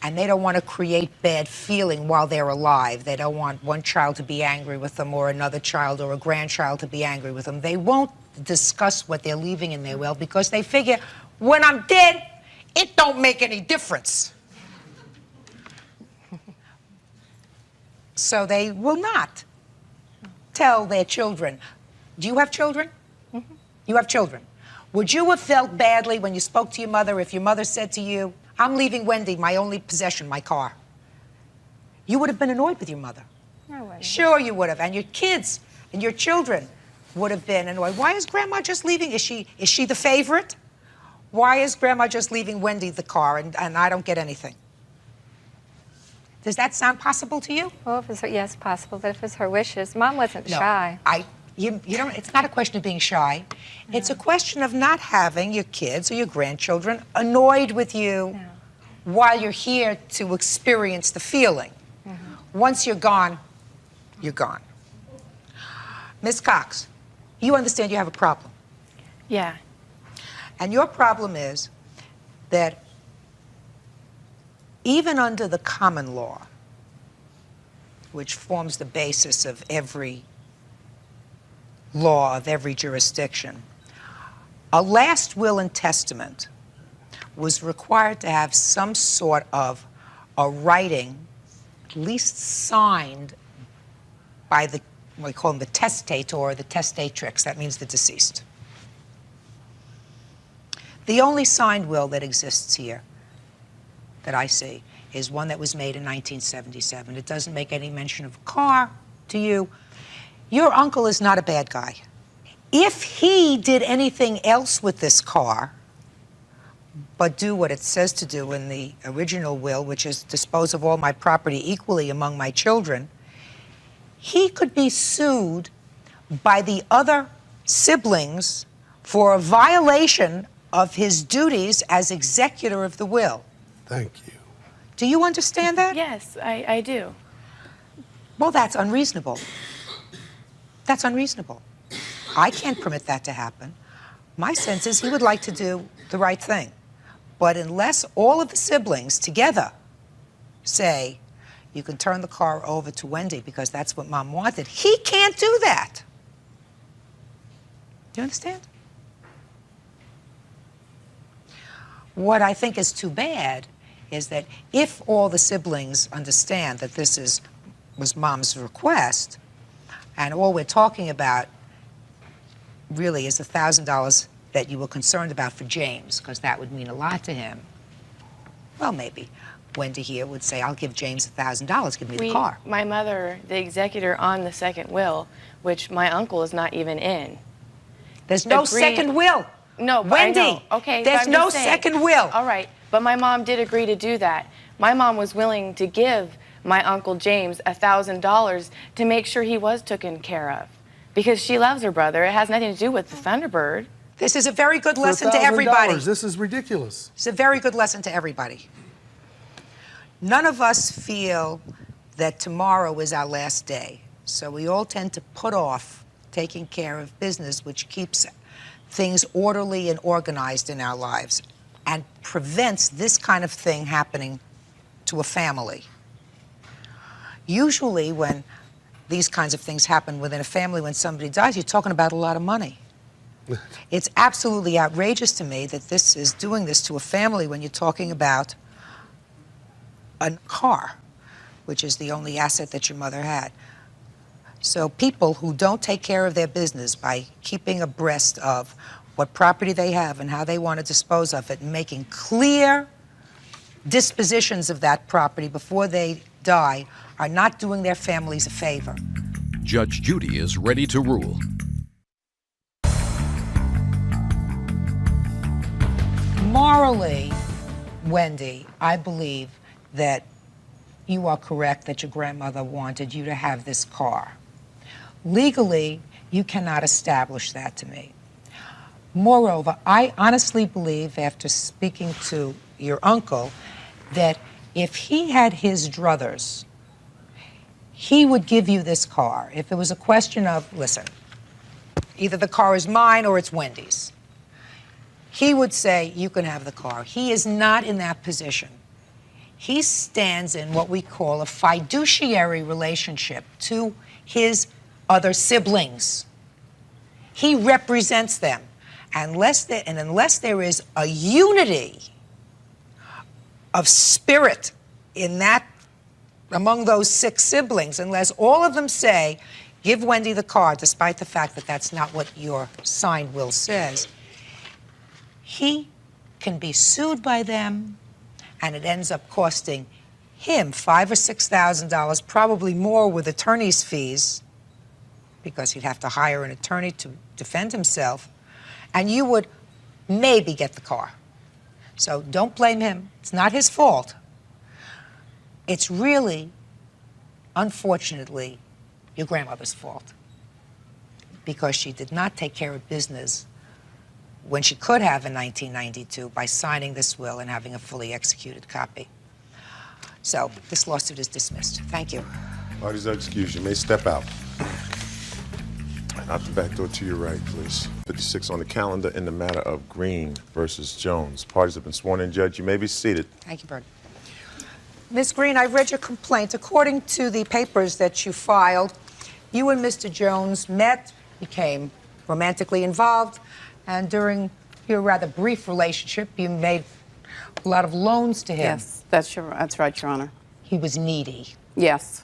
and they don't want to create bad feeling while they're alive, they don't want one child to be angry with them or another child or a grandchild to be angry with them, they won't discuss what they're leaving in their will because they figure, when I'm dead, it don't make any difference. So they will not tell their children. Do you have children? Mm-hmm. You have children. Would you have felt badly when you spoke to your mother if your mother said to you, I'm leaving Wendy my only possession, my car? You would have been annoyed with your mother. I wouldn't. Sure you would have. And your kids and your children would have been annoyed. Why is Grandma just leaving? Is she the favorite? Why is Grandma just leaving Wendy the car and I don't get anything? Does that sound possible to you? Well, if it's her, yes, possible. But if it was her wishes, Mom wasn't No, shy. You don't. It's not a question of being shy. No. It's a question of not having your kids or your grandchildren annoyed with you while you're here to experience the feeling. Mm-hmm. Once you're gone, you're gone. Miss Cox, you understand you have a problem. Yeah. And your problem is that even under the common law, which forms the basis of every law of every jurisdiction, a last will and testament was required to have some sort of a writing, at least signed by the, what we call them, the testator or the testatrix. That means the deceased. The only signed will that exists here that I see is one that was made in 1977. It doesn't make any mention of a car to you. Your uncle is not a bad guy. If he did anything else with this car, but do what it says to do in the original will, which is dispose of all my property equally among my children, he could be sued by the other siblings for a violation of his duties as executor of the will. Thank you. Do you understand that? Yes, I do. Well, that's unreasonable. That's unreasonable. I can't permit that to happen. My sense is he would like to do the right thing. But unless all of the siblings together say, you can turn the car over to Wendy because that's what Mom wanted, he can't do that. Do you understand? What I think is too bad is that if all the siblings understand that this was Mom's request, and all we're talking about really is $1,000 that you were concerned about for James, because that would mean a lot to him, well, maybe Wendy here would say, I'll give James $1,000, give me the car. My mother, the executor on the second will, which my uncle is not even in. There's no second will. No, but Wendy, I know. Okay, there's I'm no just saying. second will. All right, but my mom did agree to do that. My mom was willing to give my Uncle James $1,000 to make sure he was taken care of, because she loves her brother. It has nothing to do with the Thunderbird. This is a very good lesson to $1,000, everybody. This is ridiculous. It's a very good lesson to everybody. None of us feel that tomorrow is our last day, so we all tend to put off taking care of business, which keeps things orderly and organized in our lives and prevents this kind of thing happening to a family. Usually when these kinds of things happen within a family, when somebody dies, you're talking about a lot of money. It's absolutely outrageous to me that this is doing this to a family when you're talking about a car, which is the only asset that your mother had. So people who don't take care of their business by keeping abreast of what property they have and how they want to dispose of it and making clear dispositions of that property before they die are not doing their families a favor. Judge Judy is ready to rule. Morally, Wendy, I believe that you are correct that your grandmother wanted you to have this car. Legally, you cannot establish that to me. Moreover, I honestly believe, after speaking to your uncle, that if he had his druthers, he would give you this car. If it was a question of, listen, either the car is mine or it's Wendy's, he would say, you can have the car. He is not in that position. He stands in what we call a fiduciary relationship to his other siblings. He represents them. Unless there is a unity of spirit in that, among those 6 siblings, unless all of them say, give Wendy the car, despite the fact that that's not what your signed will says, he can be sued by them, and it ends up costing him $5,000 or $6,000, probably more with attorney's fees, because he'd have to hire an attorney to defend himself, and you would maybe get the car. So don't blame him. It's not his fault. It's really, unfortunately, your grandmother's fault, because she did not take care of business when she could have in 1992 by signing this will and having a fully executed copy. So this lawsuit is dismissed. Thank you. Parties are excused. You may step out. Out the back door to your right, please. 56 on the calendar in the matter of Green versus Jones. Parties have been sworn in. Judge, you may be seated. Thank you, Byrd. Ms. Green, I've read your complaint. According to the papers that you filed, you and Mr. Jones met, became romantically involved, and during your rather brief relationship, you made a lot of loans to him. Yes, that's right, Your Honor. He was needy. Yes.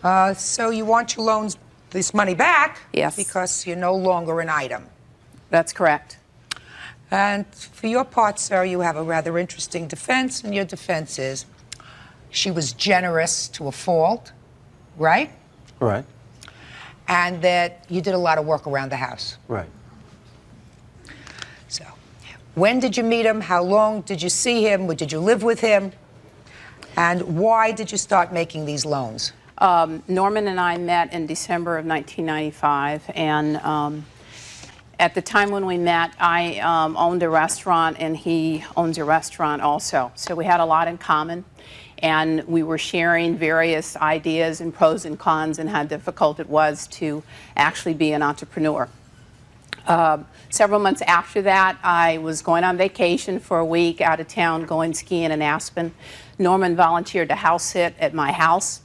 So you want your loans, this money back? Yes. Because you're no longer an item. That's correct. And for your part, sir, you have a rather interesting defense, and your defense is she was generous to a fault, right? Right. And that you did a lot of work around the house. Right. So, when did you meet him? How long did you see him? Did you live with him? And why did you start making these loans? Norman and I met in December of 1995, and at the time when we met, I owned a restaurant, and he owns a restaurant also. So we had a lot in common, and we were sharing various ideas and pros and cons and how difficult it was to actually be an entrepreneur. Several months after that, I was going on vacation for a week out of town, going skiing in Aspen. Norman volunteered to house sit at my house,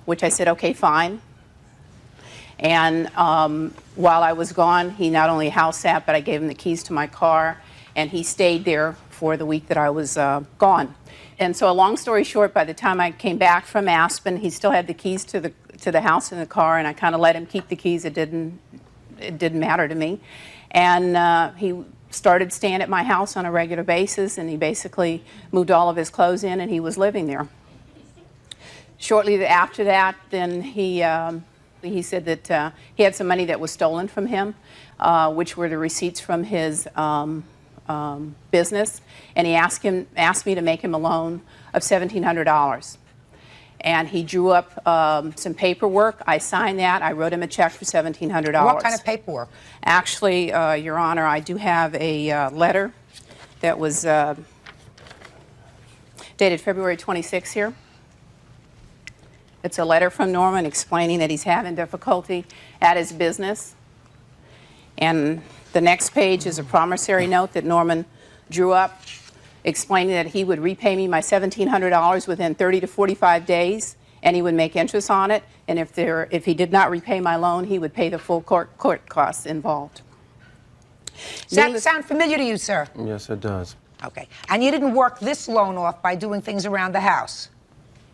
which I said, okay, fine. And while I was gone, he not only house sat, but I gave him the keys to my car, and he stayed there for the week that I was gone. And so, a long story short, by the time I came back from Aspen, he still had the keys to the house and the car, and I kind of let him keep the keys. It didn't matter to me. And he started staying at my house on a regular basis, and he basically moved all of his clothes in, and he was living there. Shortly after that, then he said that he had some money that was stolen from him, which were the receipts from his business, and he asked me to make him a loan of $1,700. And he drew up some paperwork. I signed that. I wrote him a check for $1,700. What kind of paperwork? Actually, Your Honor, I do have a letter that was dated February 26 here. It's a letter from Norman explaining that he's having difficulty at his business. And the next page is a promissory note that Norman drew up explaining that he would repay me my $1,700 within 30 to 45 days, and he would make interest on it. And if he did not repay my loan, he would pay the full court costs involved. Does that sound familiar to you, sir? Yes, it does. Okay. And you didn't work this loan off by doing things around the house?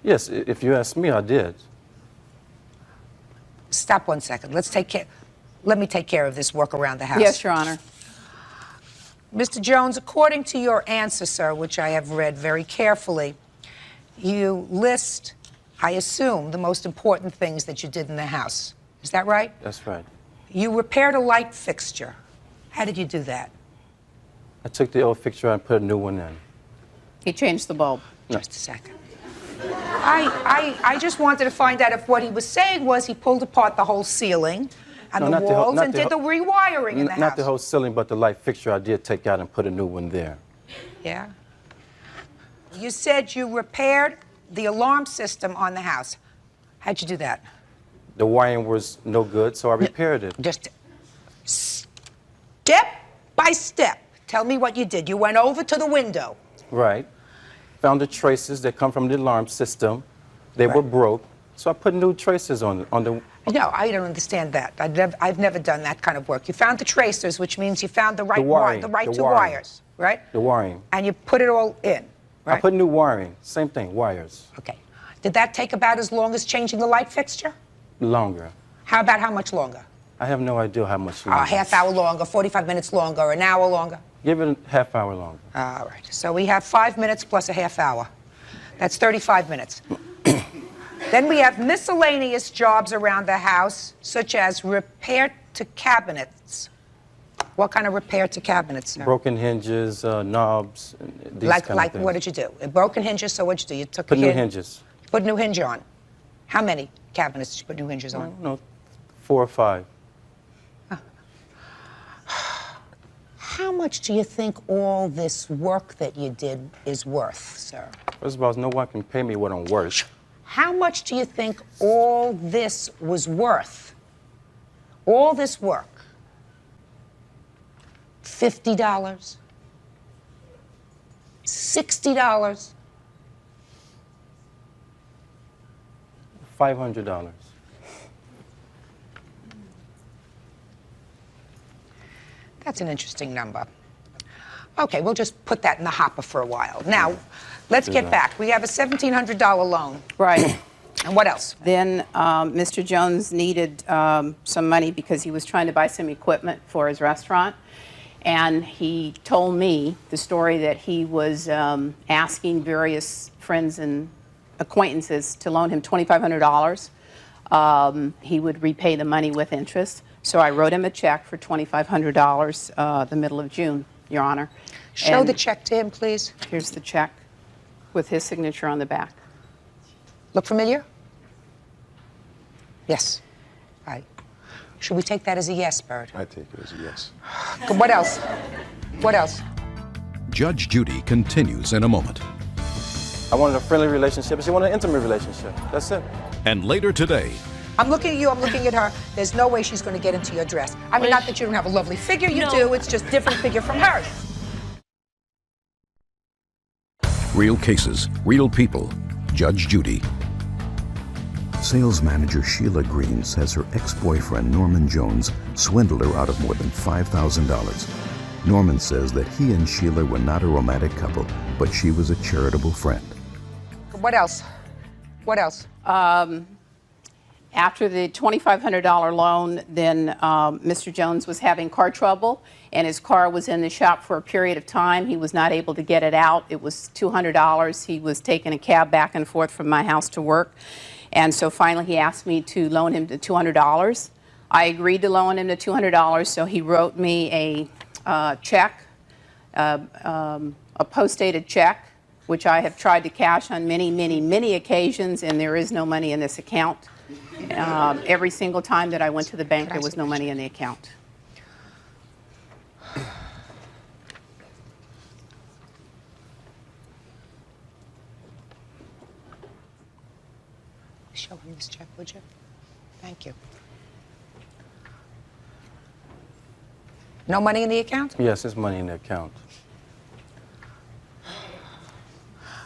Yes, if you ask me, I did. Stop 1 second. Let me take care of this work around the house. Yes, Your Honor. Mr. Jones, according to your answer, sir, which I have read very carefully, you list, I assume, the most important things that you did in the house. Is that right? That's right. You repaired a light fixture. How did you do that? I took the old fixture and put a new one in. He changed the bulb. No. Just a second. I just wanted to find out if what he was saying was he pulled apart the whole ceiling and No, the not the whole- walls not and the did the whole- rewiring in the house. Not the whole ceiling, but the light fixture I did take out and put a new one there. Yeah. You said you repaired the alarm system on the house. How'd you do that? The wiring was no good, so I repaired it. Just step by step. Tell me what you did. You went over to the window. Right. Found the traces that come from the alarm system. They were broke, so I put new traces on the. No, I don't understand that. I've never done that kind of work. You found the tracers, which means you found the right wiring, the right the two wiring. wires, right? The wiring. And you put it all in, right? I put new wiring. Same thing, wires. Okay. Did that take about as long as changing the light fixture? Longer. How about how much longer? I have no idea how much longer. A half hour longer, 45 minutes longer, an hour longer? Give it a half hour longer. All right. So we have 5 minutes plus a half hour. That's 35 minutes. Then we have miscellaneous jobs around the house, such as repair to cabinets. What kind of repair to cabinets, sir? Broken hinges, knobs, these Like kind of things. what did you do? Broken hinges, so what'd you do? You took Put a new hin- hinges. Put a new hinge on. How many cabinets did you put new hinges on? No, 4 or 5. How much do you think all this work that you did is worth, sir? First of all, no one can pay me what I'm worth. How much do you think all this was worth? All this work. $50? $60? $500. That's an interesting number. Okay, we'll just put that in the hopper for a while. Now, let's get back. We have a $1,700 loan. Right. And what else? Then Mr. Jones needed some money because he was trying to buy some equipment for his restaurant. And he told me the story that he was asking various friends and acquaintances to loan him $2,500. He would repay the money with interest. So I wrote him a check for $2,500 the middle of June, Your Honor. Show And the check to him, please. Here's the check with his signature on the back. Look familiar? Yes. All right. Should we take that as a yes, Byrd? I take it as a yes. What else? What else? Judge Judy continues in a moment. I wanted a friendly relationship. She wanted an intimate relationship. That's it. And later today, I'm looking at you, I'm looking at her. There's no way she's going to get into your dress. I mean, not that you don't have a lovely figure, you do. It's just different figure from hers. real cases, real people. Judge Judy. Sales manager Sheila Green says her ex-boyfriend Norman Jones swindled her out of more than $5,000. Norman says that he and Sheila were not a romantic couple, but she was a charitable friend. What else? What else? After the $2,500 loan, then Mr. Jones was having car trouble, and his car was in the shop for a period of time. He was not able to get it out. It was $200. He was taking a cab back and forth from my house to work. And so finally he asked me to loan him the $200. I agreed to loan him the $200, so he wrote me a check, a post-dated check, which I have tried to cash on many, many, many occasions, and there is no money in this account. Every single time that I went to the bank, there was no money in the account. show him this check, would you? Thank you. No money in the account? Yes, there's money in the account.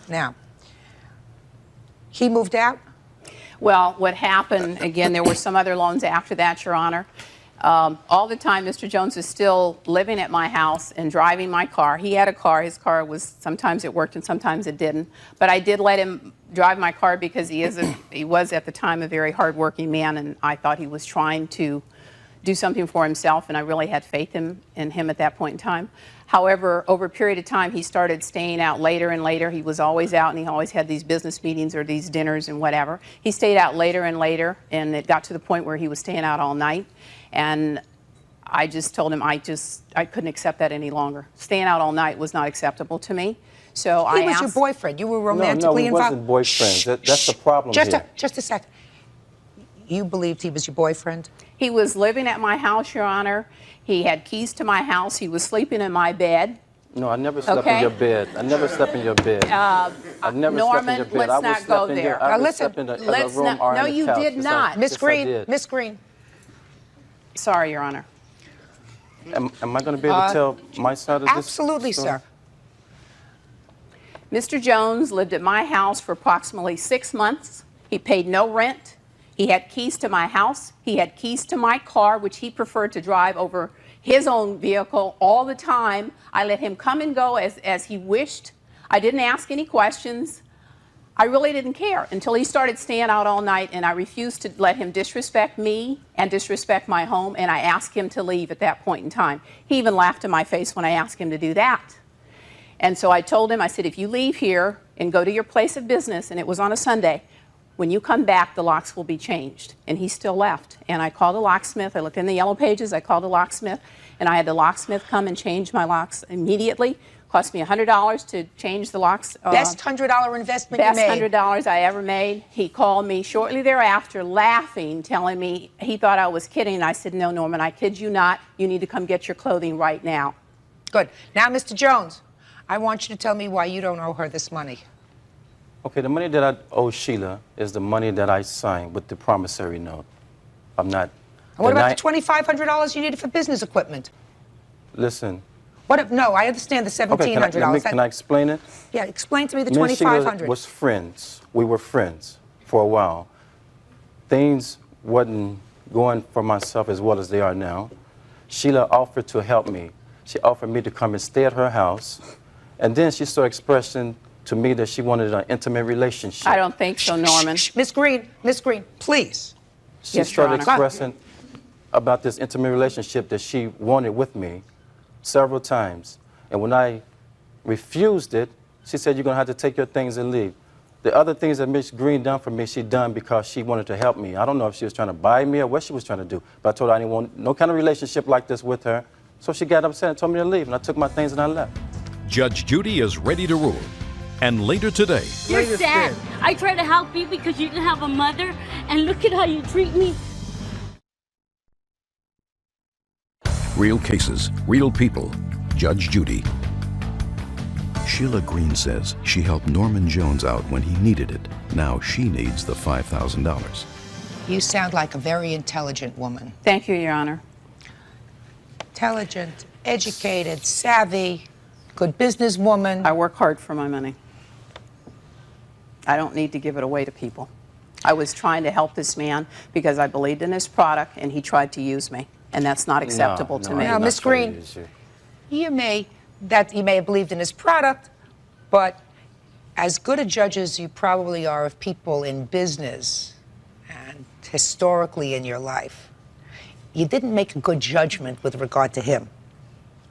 Now, he moved out? Well, what happened, again, there were some other loans after that, Your Honor. All the time, Mr. Jones is still living at my house and driving my car. He had a car. His car was, sometimes it worked and sometimes it didn't. But I did let him drive my car because he was at the time a very hardworking man, and I thought he was trying to do something for himself, and I really had faith in him at that point in time. However, over a period of time, he started staying out later and later. He was always out, and he always had these business meetings or these dinners and whatever. He stayed out later and later, and it got to the point where he was staying out all night. And I just told him I couldn't accept that any longer. Staying out all night was not acceptable to me. So He was your boyfriend. You were romantically no, we involved? wasn't boyfriends. That's the problem here. Just a second. You believed he was your boyfriend? He was living at my house, Your Honor. He had keys to my house. He was sleeping in my bed. No, I never slept in your bed. I never slept in your bed. I never Norman, slept in your bed. let's I not go there. I listen, slept in the let's room not, or no, on the you couch. did Yes, not. Miss yes, I Green, did. Miss Green. Sorry, Your Honor. Am I going to be able to tell my side of this? Absolutely, sir. Mr. Jones lived at my house for approximately 6 months. He paid no rent. He had keys to my house. He had keys to my car, which he preferred to drive over his own vehicle all the time. I let him come and go as he wished. I didn't ask any questions. I really didn't care until he started staying out all night, and I refused to let him disrespect me and disrespect my home, and I asked him to leave at that point in time. He even laughed in my face when I asked him to do that. And so I told him, I said, if you leave here and go to your place of business, and it was on a Sunday, when you come back, the locks will be changed. And he still left. And I called a locksmith. I looked in the yellow pages. I called a locksmith, and I had the locksmith come and change my locks immediately. Cost me $100 to change the locks. Best $100 investment you made. Best $100 I ever made. He called me shortly thereafter, laughing, telling me he thought I was kidding. And I said, no, Norman, I kid you not. You need to come get your clothing right now. Good. Now, Mr. Jones, I want you to tell me why you don't owe her this money. Okay, the money that I owe Sheila is the money that I signed with the promissory note. I'm not. And what about the $2,500 you needed for business equipment? Listen. What if, no, I understand the $1,700. Okay, can I explain it? Yeah, explain to me the Me and Sheila $2,500. was friends. We were friends for a while. Things wasn't going for myself as well as they are now. Sheila offered to help me. She offered me to come and stay at her house. And then she started expressing to me that she wanted an intimate relationship. I don't think so, Norman. Miss Green, please. She started expressing about this intimate relationship that she wanted with me several times. And when I refused it, she said, you're going to have to take your things and leave. The other things that Miss Green done for me, she done because she wanted to help me. I don't know if she was trying to buy me or what she was trying to do, but I told her I didn't want no kind of relationship like this with her. So she got upset and told me to leave, and I took my things and I left. Judge Judy is ready to rule. And later today, You're sad. I try to help you because you didn't have a mother, and look at how you treat me. real cases, real people. Judge Judy. Sheila Green says she helped Norman Jones out when he needed it. Now she needs the $5,000. You sound like a very intelligent woman. Thank you, Your Honor. Intelligent, educated, savvy, good businesswoman. I work hard for my money. I don't need to give it away to people. I was trying to help this man because I believed in his product, and he tried to use me, and that's not acceptable to me. Now, Miss Green, you may have believed in his product, but as good a judge as you probably are of people in business and historically in your life, you didn't make a good judgment with regard to him,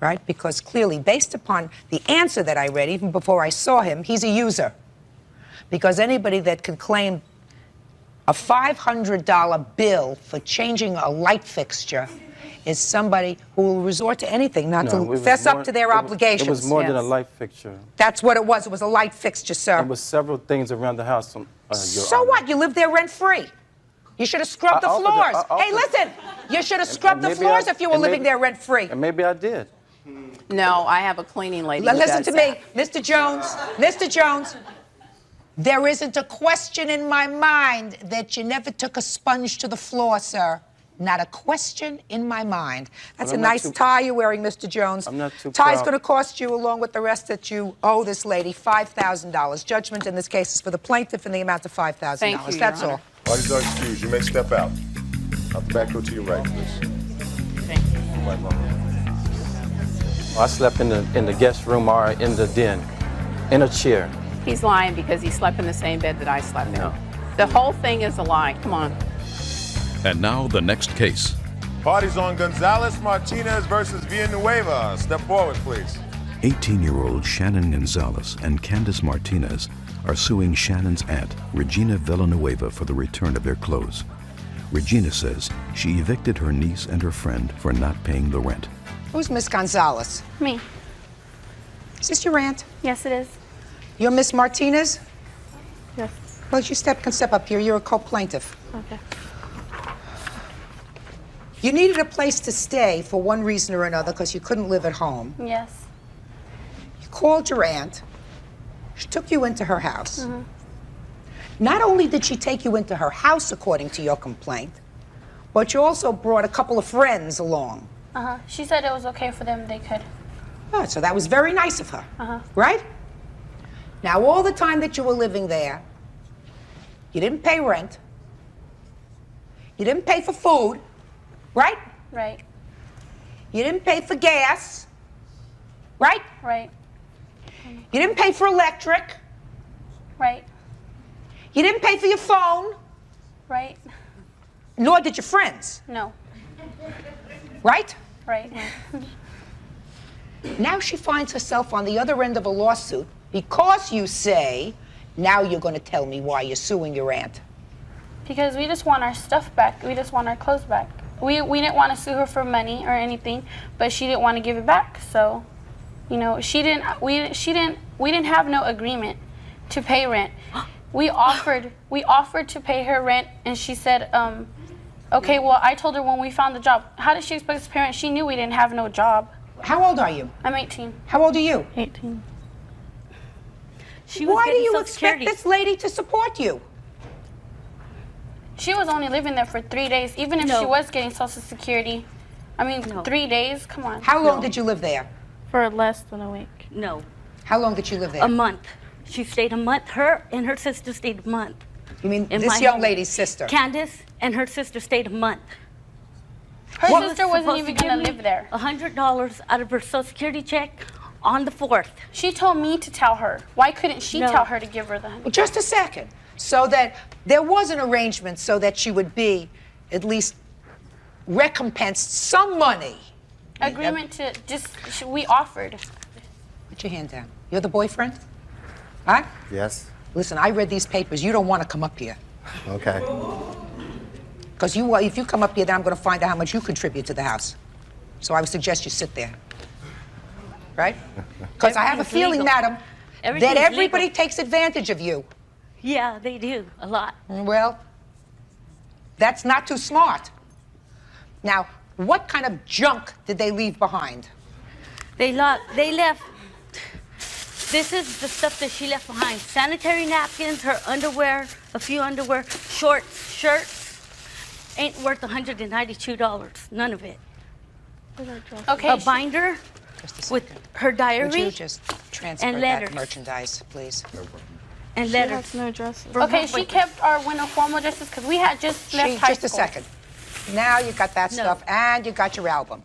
right? Because clearly, based upon the answer that I read, even before I saw him, he's a user. Because anybody that can claim a $500 bill for changing a light fixture is somebody who will resort to anything not to fess up to their obligations. It was more than a light fixture. That's what it was. It was a light fixture, sir. There was several things around the house. So what? You live there rent-free. You should have scrubbed the floors. Hey, listen, you should have scrubbed the floors if you were living there rent-free. And maybe I did. No, I have a cleaning lady. Listen to me, Mr. Jones. Mr. Jones. There isn't a question in my mind that you never took a sponge to the floor, sir. Not a question in my mind. That's a nice tie you're wearing, Mr. Jones. I'm not too Tie's proud. going to cost you, along with the rest that you owe this lady, $5,000. Judgment in this case is for the plaintiff in the amount of $5,000. Thank you, Your That's Honor. all. Parties are excused. You may step out. Out the back door to your right, please. Thank you. Right, Mom. I slept in the guest room or in the den, in a chair. He's lying because he slept in the same bed that I slept in. The whole thing is a lie. Come on. And now the next case. Parties on Gonzalez Martinez versus Villanueva. Step forward, please. 18-year-old Shannon Gonzalez and Candace Martinez are suing Shannon's aunt, Regina Villanueva, for the return of their clothes. Regina says she evicted her niece and her friend for not paying the rent. Who's Miss Gonzalez? Me. Is this your aunt? Yes, it is. You're Miss Martinez? Yes. Well, you can step up here. You're a co-plaintiff. Okay. You needed a place to stay for one reason or another because you couldn't live at home. Yes. You called your aunt. She took you into her house. Mm-hmm. Not only did she take you into her house, according to your complaint, but you also brought a couple of friends along. Uh-huh. She said it was okay for them, they could. Oh, so that was very nice of her, Uh-huh. right? Now, all the time that you were living there, you didn't pay rent. You didn't pay for food, right? Right. You didn't pay for gas, right? Right. You didn't pay for electric. Right. You didn't pay for your phone, Right. nor did your friends, No. right? Right. Now she finds herself on the other end of a lawsuit because you say, now you're going to tell me why you're suing your aunt. Because we just want our stuff back. We just want our clothes back. We didn't want to sue her for money or anything, but she didn't want to give it back. So, you know, we didn't have no agreement to pay rent. We offered to pay her rent, and she said, okay, well, I told her when we found the job. How did she expect us to pay rent? She knew we didn't have no job. How old are you? I'm 18. How old are you? 18. Why do you expect this lady to support you? She was only living there for 3 days, even if No. she was getting Social Security. I mean, 3 days, come on. How long did you live there? For less than a week. No. How long did you live there? A month. She stayed a month. Her and her sister stayed a month. You mean In this my young home. lady's sister? Candace and her sister stayed a month. Her She sister wasn't supposed even to gonna give me live there. $100 out of her Social Security check on the 4th. She told me to tell her. Why couldn't she No. tell her to give her the Well, just a second. So that there was an arrangement so that she would be at least recompensed some money. agreement to we offered. Put your hand down. You're the boyfriend? Huh? Yes. Listen, I read these papers. You don't want to come up here. Okay. Because if you come up here, then I'm going to find out how much you contribute to the house. So I would suggest you sit there. Right? Because I have a Everything's feeling, legal. madam, that Everything's everybody legal. takes advantage of you. Yeah, they do. A lot. Well, that's not too smart. Now, what kind of junk did they leave behind? They left. This is the stuff that she left behind. Sanitary napkins, her underwear, a few underwear, shorts, shirts. Ain't worth $192. None of it. Okay. A binder with her diary. Would you just transfer and that letters. merchandise, please? And She letters. has no dresses. Okay, she kept our winter formal dresses because we had just left high Just a school. second. Now you got that stuff, and you got your album.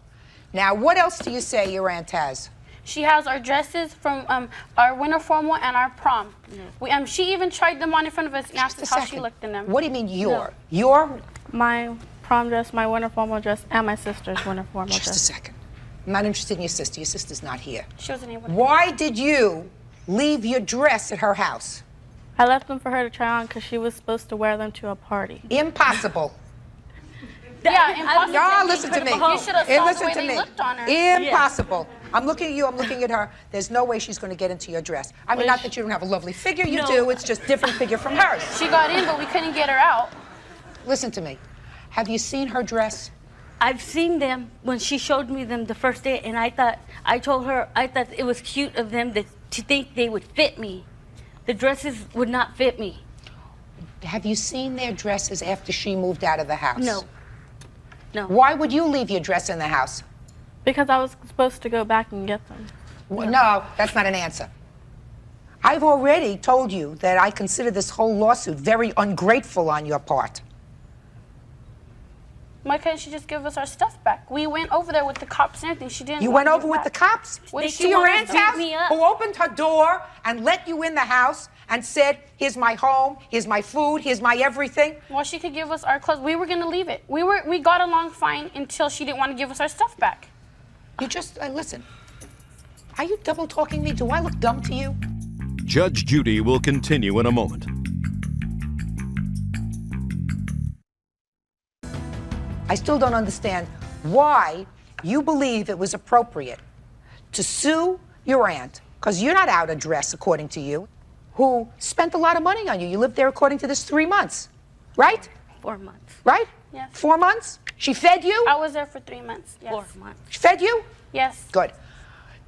Now, what else do you say your aunt has? She has our dresses from our winter formal and our prom. She even tried them on in front of us and asked us how she looked in them. What do you mean your? Your? My prom dress, my winter formal dress, and my sister's winter formal dress. Just a second. I'm not interested in your sister. Your sister's not here. She wasn't able to. Why did you leave your dress at her house? I left them for her to try on because she was supposed to wear them to a party. Impossible. Yeah, impossible. Y'all listen to me. You should have saw the Listen way to they me. looked on her. Impossible. I'm looking at you, I'm looking at her. There's no way she's going to get into your dress. I mean, not that you don't have a lovely figure, you do. It's just different figure from hers. She got in, but we couldn't get her out. Listen to me. Have you seen her dress? I've seen them when she showed me them the first day, and I told her it was cute of them to think they would fit me. The dresses would not fit me. Have you seen their dresses after she moved out of the house? No. No. Why would you leave your dress in the house? Because I was supposed to go back and get them. Well, no, that's not an answer. I've already told you that I consider this whole lawsuit very ungrateful on your part. Why couldn't she just give us our stuff back? We went over there with the cops and everything. She didn't. You want went to over give with back. the cops What, to your aunt's house, who opened her door and let you in the house and said, here's my home, here's my food, here's my everything. Well, she could give us our clothes. We were going to leave it. We got along fine until she didn't want to give us our stuff back. You just, listen, are you double talking me? Do I look dumb to you? Judge Judy will continue in a moment. I still don't understand why you believe it was appropriate to sue your aunt, because you're not out of dress, according to you, who spent a lot of money on you. You lived there, according to this, 3 months, right? 4 months. Right? Yes. 4 months? She fed you? I was there for 3 months. Yes. 4 months. She fed you? Yes. Good.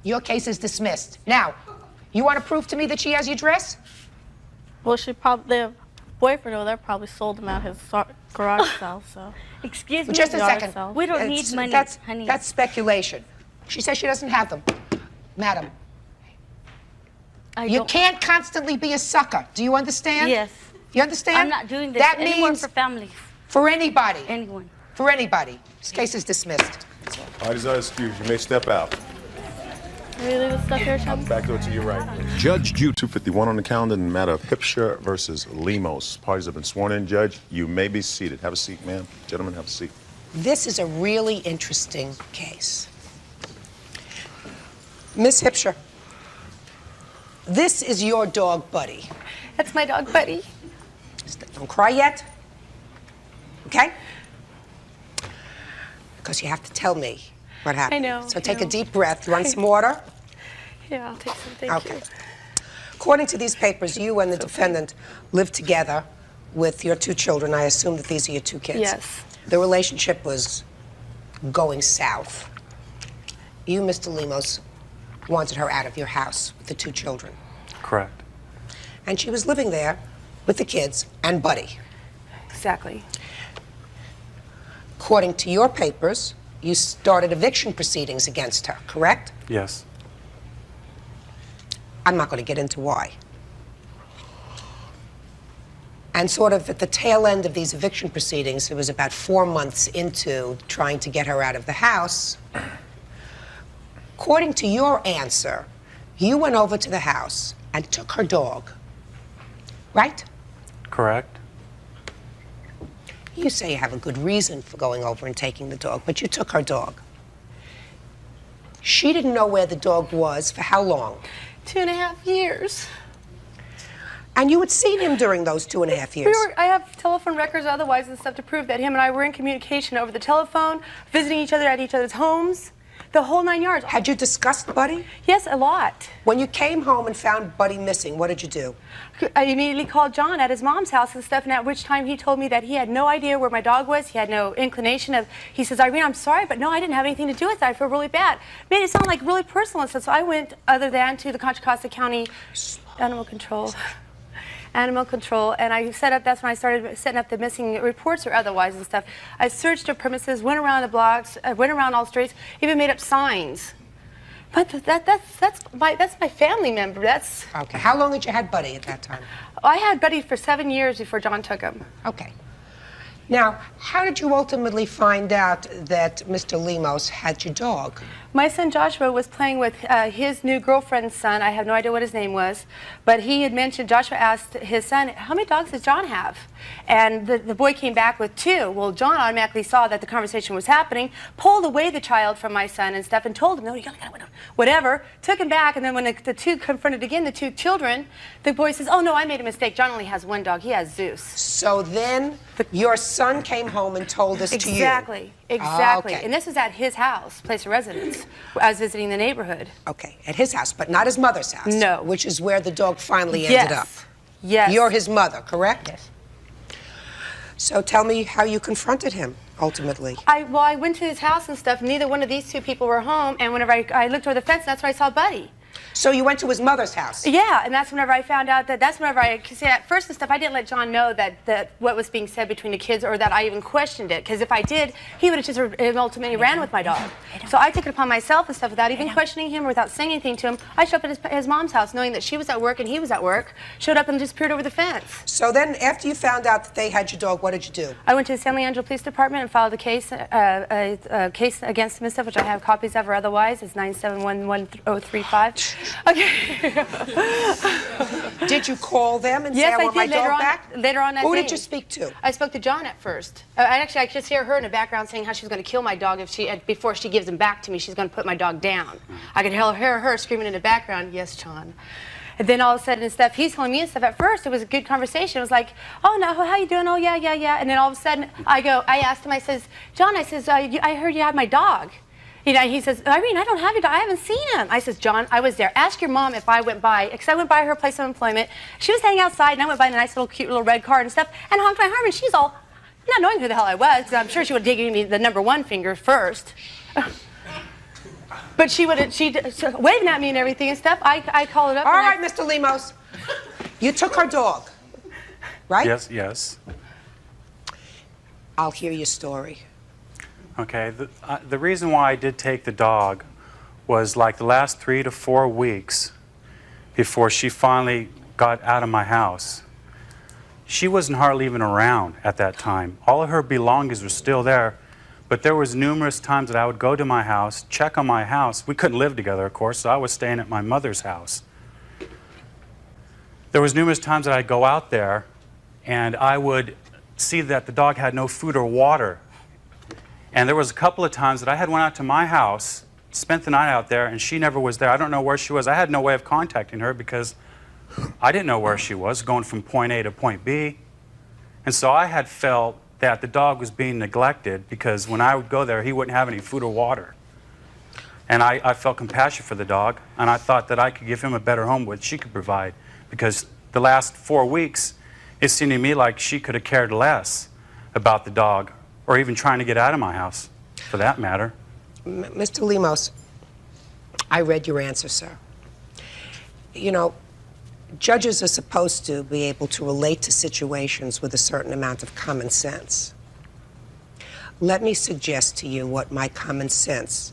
Your case is dismissed. Now, you want to prove to me that she has your dress? Well, she probably, the boyfriend over there probably sold them at his garage sale, so. Excuse me. Just a second. We don't need money, honey. That's speculation. She says she doesn't have them. Madam, you can't constantly be a sucker. Do you understand? Yes. You understand? I'm not doing this That anymore means for families. for anybody. Anyone. For anybody. This case is dismissed. Parties are excused. You may step out. Can we leave the stuff here, Chum? Back door to your right. Judge Judy. 251 on the calendar in the matter of Hipsher versus Lemos. Parties have been sworn in. Judge, you may be seated. Have a seat, ma'am. Gentlemen, have a seat. This is a really interesting case. Miss Hipsher, this is your dog, Buddy. That's my dog, Buddy. Don't cry yet, okay? Because you have to tell me what happened. I know. So take a deep breath. You want some water? Yeah, I'll take some. Thank Okay. you. According to these papers, you and the defendant lived together with your 2 children. I assume that these are your 2 kids. Yes. The relationship was going south. You, Mr. Lemos, wanted her out of your house with the 2 children. Correct. And she was living there with the kids and Buddy. Exactly. According to your papers, you started eviction proceedings against her, correct? Yes. I'm not going to get into why. And sort of at the tail end of these eviction proceedings, it was about 4 months into trying to get her out of the house. According to your answer, you went over to the house and took her dog, right? Correct. You say you have a good reason for going over and taking the dog, but you took her dog. She didn't know where the dog was for how long? 2.5 years. And you had seen him during those 2.5 years? I have telephone records otherwise and stuff to prove that him and I were in communication over the telephone, visiting each other at each other's homes, the whole 9 yards. Had you discussed Buddy? Yes, a lot. When you came home and found Buddy missing, what did you do? I immediately called John at his mom's house and stuff, and at which time he told me that he had no idea where my dog was. He had no inclination of, he says, Irene, I'm sorry, but no, I didn't have anything to do with that. I feel really bad. Made it sound like really personal and stuff. So I went, other than to the Contra Costa County Animal Control, and I set up, that's when I started setting up the missing reports or otherwise and stuff. I searched the premises, went around the blocks, went around all streets, even made up signs. But that's my family member. That's okay. How long had you had Buddy at that time? I had Buddy for 7 years before John took him. Okay. Now, how did you ultimately find out that Mr. Lemos had your dog? My son Joshua was playing with his new girlfriend's son. I have no idea what his name was, but he had mentioned, Joshua asked his son, how many dogs does John have? And the boy came back with 2. Well, John automatically saw that the conversation was happening, pulled away the child from my son and stuff and told him, no, you gotta whatever, took him back, and then when the 2 confronted again, the 2 children, the boy says, oh no, I made a mistake. John only has 1 dog. He has Zeus. So then your son came home and told this to you? Exactly. Exactly. Okay. And this was at his house, place of residence. I was visiting the neighborhood. Okay, at his house, but not his mother's house. No. Which is where the dog finally ended up. Yes. You're his mother, correct? Yes. So tell me how you confronted him, ultimately. I went to his house and stuff. Neither one of these 2 people were home, and whenever I looked over the fence, that's where I saw Buddy. So you went to his mother's house? Yeah, and that's whenever I found out that's whenever because at first and stuff, I didn't let John know that what was being said between the kids or that I even questioned it. Because if I did, he would have just ultimately ran with my dog. So I took it upon myself and stuff without even questioning him or without saying anything to him. I showed up at his mom's house knowing that she was at work and he was at work, showed up and just peered over the fence. So then after you found out that they had your dog, what did you do? I went to the San Leandro Police Department and filed a case against him and stuff, which I have copies of or otherwise. It's 9711035. Okay. Did you call them and say, yes, I want my dog back? Later on that Who day. did you speak to? I spoke to John at first. I just hear her in the background saying how she's going to kill my dog before she gives him back to me. She's going to put my dog down. I could hear her screaming in the background, yes, John. And then all of a sudden and stuff, he's telling me and stuff. At first, it was a good conversation. It was like, oh, no, how you doing? Oh, yeah, yeah, yeah. And then all of a sudden, I asked him, I says, John, I says, I heard you had my dog. He says, Irene, I don't have your dog. I haven't seen him. I says, John, I was there. Ask your mom if I went by, because I went by her place of employment. She was standing outside, and I went by in a nice little cute little red car and stuff, and honked my horn, and she's all, not knowing who the hell I was, because I'm sure she would have given me the #1 finger first. But she waving at me and everything and stuff. I called it up. All right, Mr. Lemos. You took her dog, right? Yes, yes. I'll hear your story. Okay, the reason why I did take the dog was like the last 3 to 4 weeks before she finally got out of my house. She wasn't hardly even around at that time. All of her belongings were still there, but there was numerous times that I would go to my house, check on my house. We couldn't live together, of course, so I was staying at my mother's house. There was numerous times that I'd go out there and I would see that the dog had no food or water. And there was a couple of times that I had went out to my house, spent the night out there, and she never was there. I don't know where she was. I had no way of contacting her because I didn't know where she was, going from point A to point B. And so I had felt that the dog was being neglected because when I would go there, he wouldn't have any food or water. And I felt compassion for the dog, and I thought that I could give him a better home which she could provide, because the last 4 weeks, it seemed to me like she could have cared less about the dog, or even trying to get out of my house, for that matter. Mr. Lemos, I read your answer, sir. You know, judges are supposed to be able to relate to situations with a certain amount of common sense. Let me suggest to you what my common sense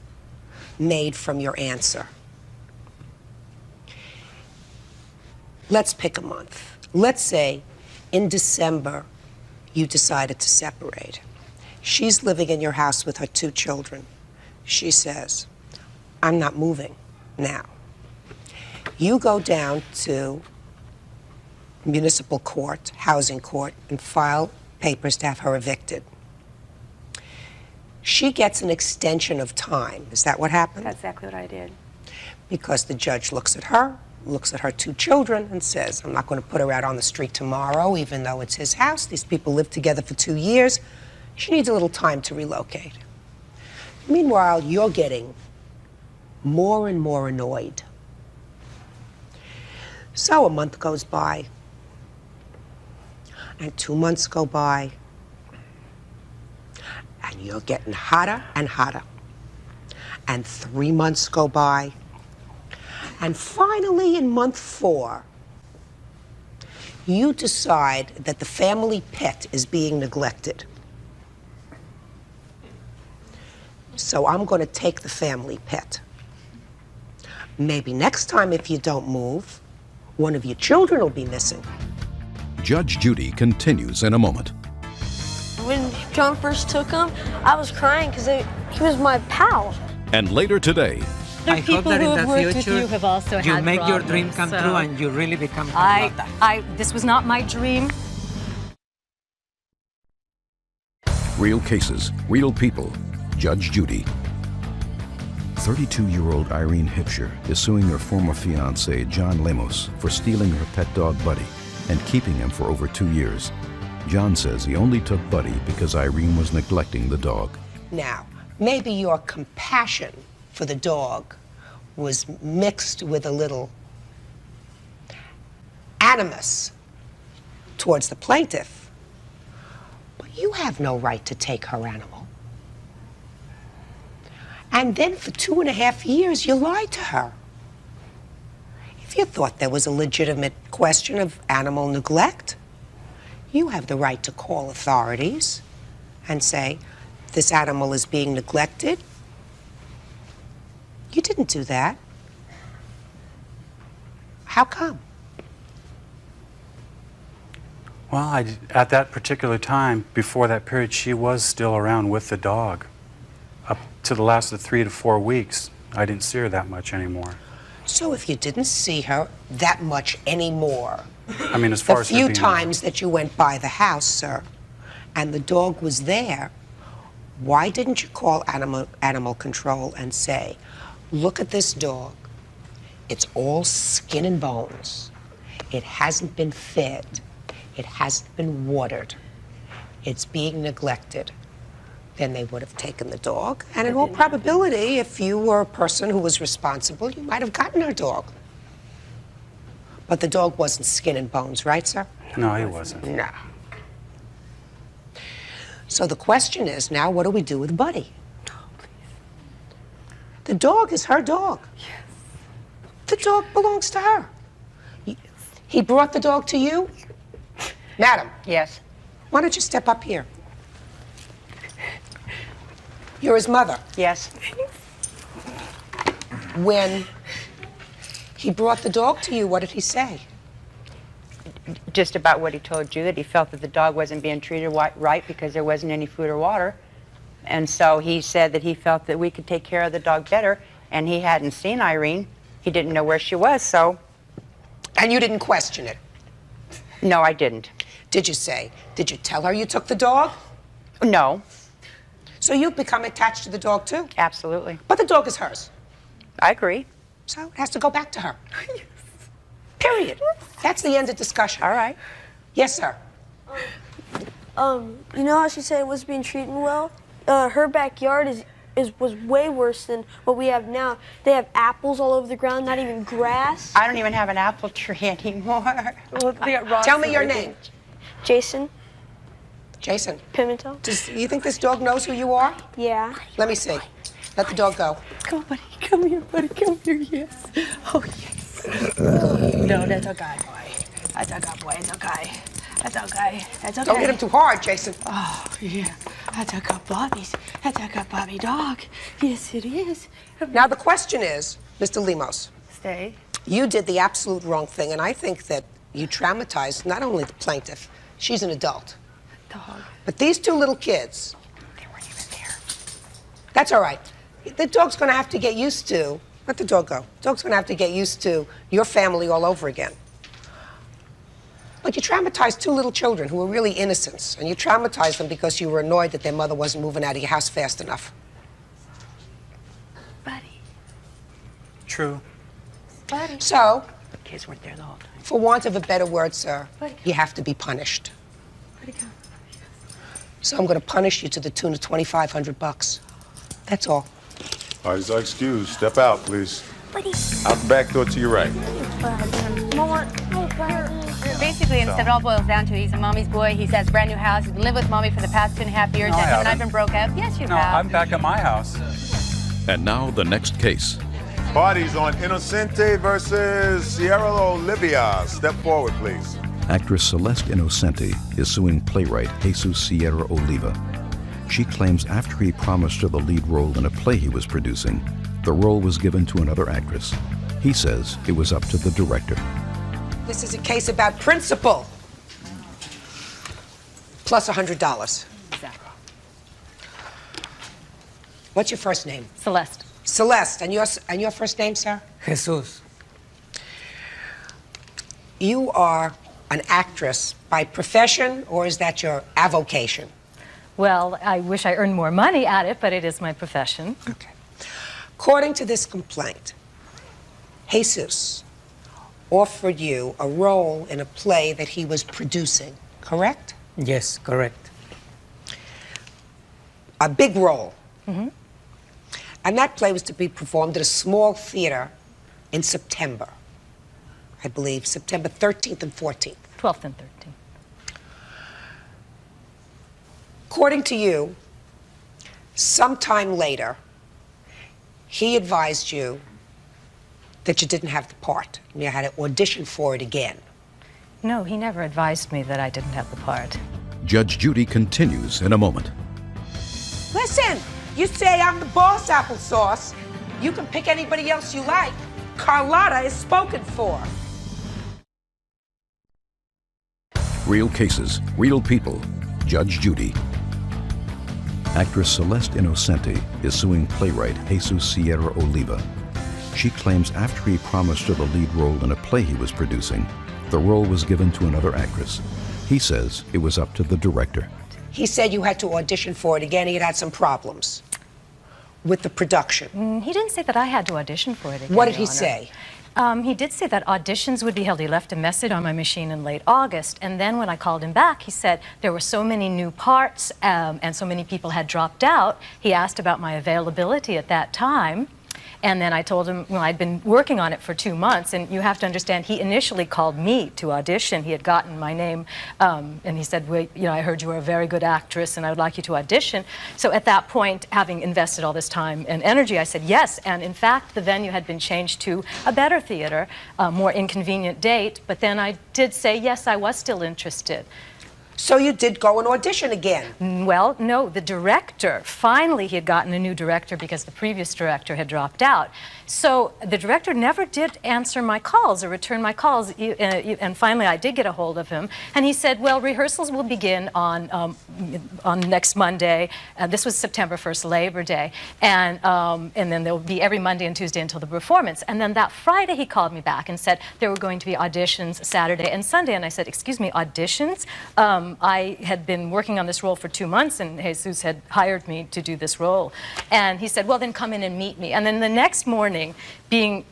made from your answer. Let's pick a month. Let's say in December you decided to separate. She's living in your house with her 2 children. She says, I'm not moving now. You go down to municipal court, housing court, and file papers to have her evicted. She gets an extension of time. Is that what happened? That's exactly what I did. Because the judge looks at her 2 children, and says, I'm not going to put her out on the street tomorrow, even though it's his house. These people lived together for 2 years. She needs a little time to relocate. Meanwhile, you're getting more and more annoyed. So a month goes by, and 2 months go by, and you're getting hotter and hotter. And 3 months go by, and finally in month 4, you decide that the family pet is being neglected. So I'm going to take the family pet. Maybe next time, if you don't move, one of your children will be missing. Judge Judy continues in a moment. When John first took him, I was crying because he was my pal. And later today, I hope that in the future you have also you had make your problems, dream come so true and you really become that. This was not my dream. real cases, real people. Judge Judy. 32-year-old Irene Hipsher is suing her former fiancé, John Lemos, for stealing her pet dog, Buddy, and keeping him for over 2 years. John says he only took Buddy because Irene was neglecting the dog. Now, maybe your compassion for the dog was mixed with a little animus towards the plaintiff, but you have no right to take her animal. And then for 2.5 years, you lied to her. If you thought there was a legitimate question of animal neglect, you have the right to call authorities and say, this animal is being neglected. You didn't do that. How come? Well, at that particular time, before that period, she was still around with the dog. Up to the last of 3 to 4 weeks, I didn't see her that much anymore. So if you didn't see her that much anymore, I mean, as far the as her few being- times that you went by the house, sir, and the dog was there, why didn't you call animal control and say, look at this dog. It's all skin and bones. It hasn't been fed. It hasn't been watered. It's being neglected. Then they would have taken the dog. And in all probability, if you were a person who was responsible, you might have gotten her dog. But the dog wasn't skin and bones, right, sir? No, he wasn't. No. So the question is, now what do we do with Buddy? The dog is her dog. Yes. The dog belongs to her. He brought the dog to you? Madam. Yes. Why don't you step up here? You're his mother. Yes. When he brought the dog to you, what did he say? Just about what he told you, that he felt that the dog wasn't being treated right because there wasn't any food or water. And so he said that he felt that we could take care of the dog better, and he hadn't seen Irene. He didn't know where she was, so... And you didn't question it? No, I didn't. Did you tell her you took the dog? No. So you've become attached to the dog, too? Absolutely. But the dog is hers. I agree. So it has to go back to her. Yes. Period. That's the end of discussion. All right. Yes, sir. You know how she said it was being treated well? Her backyard was way worse than what we have now. They have apples all over the ground, not even grass. I don't even have an apple tree anymore. Well, they got rocks Tell me and your everything. name. Jason. Jason. Pimentel. You think this dog knows who you are? Yeah. Let me see. Let the dog go. Come on, buddy. Come here, buddy. Come here. Yes. Oh, yes. No, that's okay, boy. That's okay, boy. It's okay. That's okay. That's okay. Don't hit him too hard, Jason. Oh, yeah. That's okay, Bobby's. That's okay, Bobby dog. Yes, it is. Now, the question is, Mr. Lemos. Stay. You did the absolute wrong thing, and I think that you traumatized not only the plaintiff, she's an adult. Dog. But these two little kids, they weren't even there. That's all right. The dog's going to have to get used to, let the dog go. The dog's going to have to get used to your family all over again. But you traumatized two little children who were really innocents, and you traumatized them because you were annoyed that their mother wasn't moving out of your house fast enough. Buddy. True. Buddy. So, The kids weren't there the whole time. for want of a better word, sir, Buddy. you have to be punished. Buddy, come. So I'm going to punish you to the tune of $2,500. That's all. Parties are excused. Step out, please. Buddy. Out the back door to your right. Mama. Basically, instead, it all boils down to he's a mommy's boy. He has a brand new house. He's been living with mommy for the past 2.5 years. No, I Him and I've haven't. been broke up. Yes, you No, have. I'm back at my house. And now the next case. Parties on Innocente versus Sierra Olivia. Step forward, please. Actress Celeste Innocenti is suing playwright Jesus Sierra Oliva. She claims after he promised her the lead role in a play he was producing, the role was given to another actress. He says it was up to the director. This is a case about principle. Plus $100. Exactly. What's your first name? Celeste. Celeste. And your first name, sir? Jesus. You are an actress by profession, or is that your avocation? Well, I wish I earned more money at it, but it is my profession. Okay. According to this complaint, Jesus offered you a role in a play that he was producing, correct? Yes, correct. A big role. Mm-hmm. And that play was to be performed at a small theater in September. I believe September 13th and 14th. 12th and 13th. According to you, sometime later, he advised you that you didn't have the part and you had to audition for it again? No, he never advised me that I didn't have the part. Judge Judy continues in a moment. Listen, you say I'm the boss, applesauce. You can pick anybody else you like. Carlotta is spoken for. Real cases, real people. Judge Judy. Actress Celeste Innocenti is suing playwright Jesus Sierra Oliva. She claims after he promised her the lead role in a play he was producing, the role was given to another actress. He says it was up to the director. He said you had to audition for it again. He had some problems with the production. He didn't say that I had to audition for it again. What did he Your Honor. say? He did say that auditions would be held. He left a message on my machine in late August, and then when I called him back, he said there were so many new parts and so many people had dropped out. He asked about my availability at that time. And then I told him, well, I'd been working on it for 2 months, and you have to understand, he initially called me to audition. He had gotten my name, and he said, well, you know, I heard you were a very good actress, and I would like you to audition. So at that point, having invested all this time and energy, I said yes. And in fact, the venue had been changed to a better theater, a more inconvenient date. But then I did say yes, I was still interested. So you did go and audition again? Well, no, the director, finally he had gotten a new director because the previous director had dropped out. So the director never did answer my calls or return my calls, and finally I did get a hold of him, and he said, well, rehearsals will begin on next Monday. This was September 1st, Labor Day, and then there will be every Monday and Tuesday until the performance. And then that Friday he called me back and said there were going to be auditions Saturday and Sunday, and I said, excuse me, auditions? I had been working on this role for 2 months, and Jesus had hired me to do this role. And he said, well, then come in and meet me. And then the next morning, being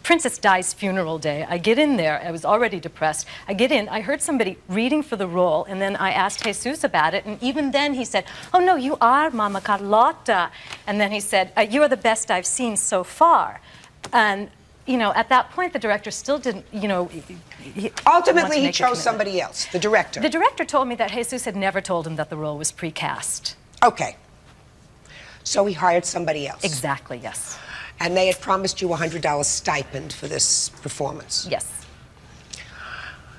Princess Di's funeral day, I get in there. I was already depressed. I get in. I heard somebody reading for the role, and then I asked Jesus about it, and even then he said, oh, no, you are Mama Carlotta. And then he said, you are the best I've seen so far. And you know, at that point, the director still didn't, you know... Ultimately, he chose somebody else, the director. The director told me that Jesus had never told him that the role was precast. Okay. So he hired somebody else. Exactly, yes. And they had promised you a $100 stipend for this performance. Yes.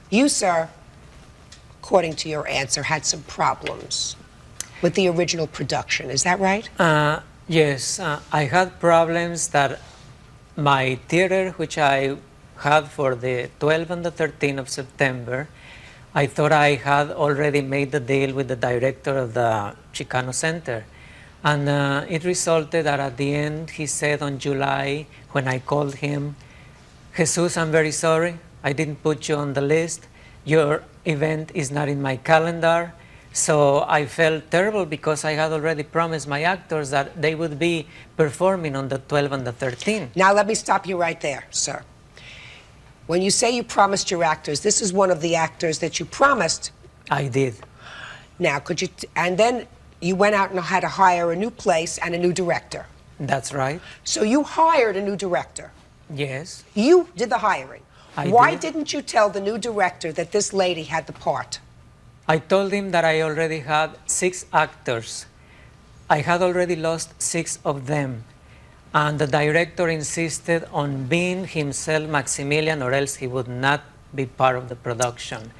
You, sir, according to your answer, had some problems with the original production. Is that right? Yes. I had problems that my theater, which I had for the 12th and the 13th of September, I thought I had already made the deal with the director of the Chicano Center. And it resulted that at the end, he said on July, when I called him, Jesus, I'm very sorry. I didn't put you on the list. Your event is not in my calendar. So I felt terrible because I had already promised my actors that they would be performing on the 12th and the 13th. Now let me stop you right there, sir. When you say you promised your actors, this is one of the actors that you promised. I did. Now, could you, and then you went out and had to hire a new place and a new director. That's right. So you hired a new director. Yes. You did the hiring. Why did. didn't you tell the new director that this lady had the part? I told him that I already had 6 actors. I had already lost 6 of them. And the director insisted on being himself Maximilian, or else he would not be part of the production.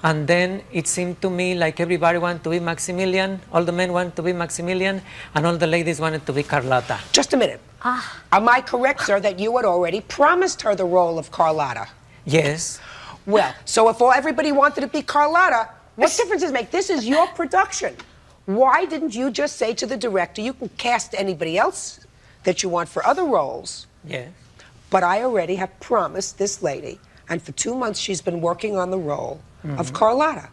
And then it seemed to me like everybody wanted to be Maximilian, all the men wanted to be Maximilian, and all the ladies wanted to be Carlotta. Just a minute. Am I correct, sir, that you had already promised her the role of Carlotta? Yes. Well, so if everybody wanted to be Carlotta, what difference does it make? This is your production. Why didn't you just say to the director, you can cast anybody else that you want for other roles? Yes. But I already have promised this lady, and for 2 months she's been working on the role of Carlotta.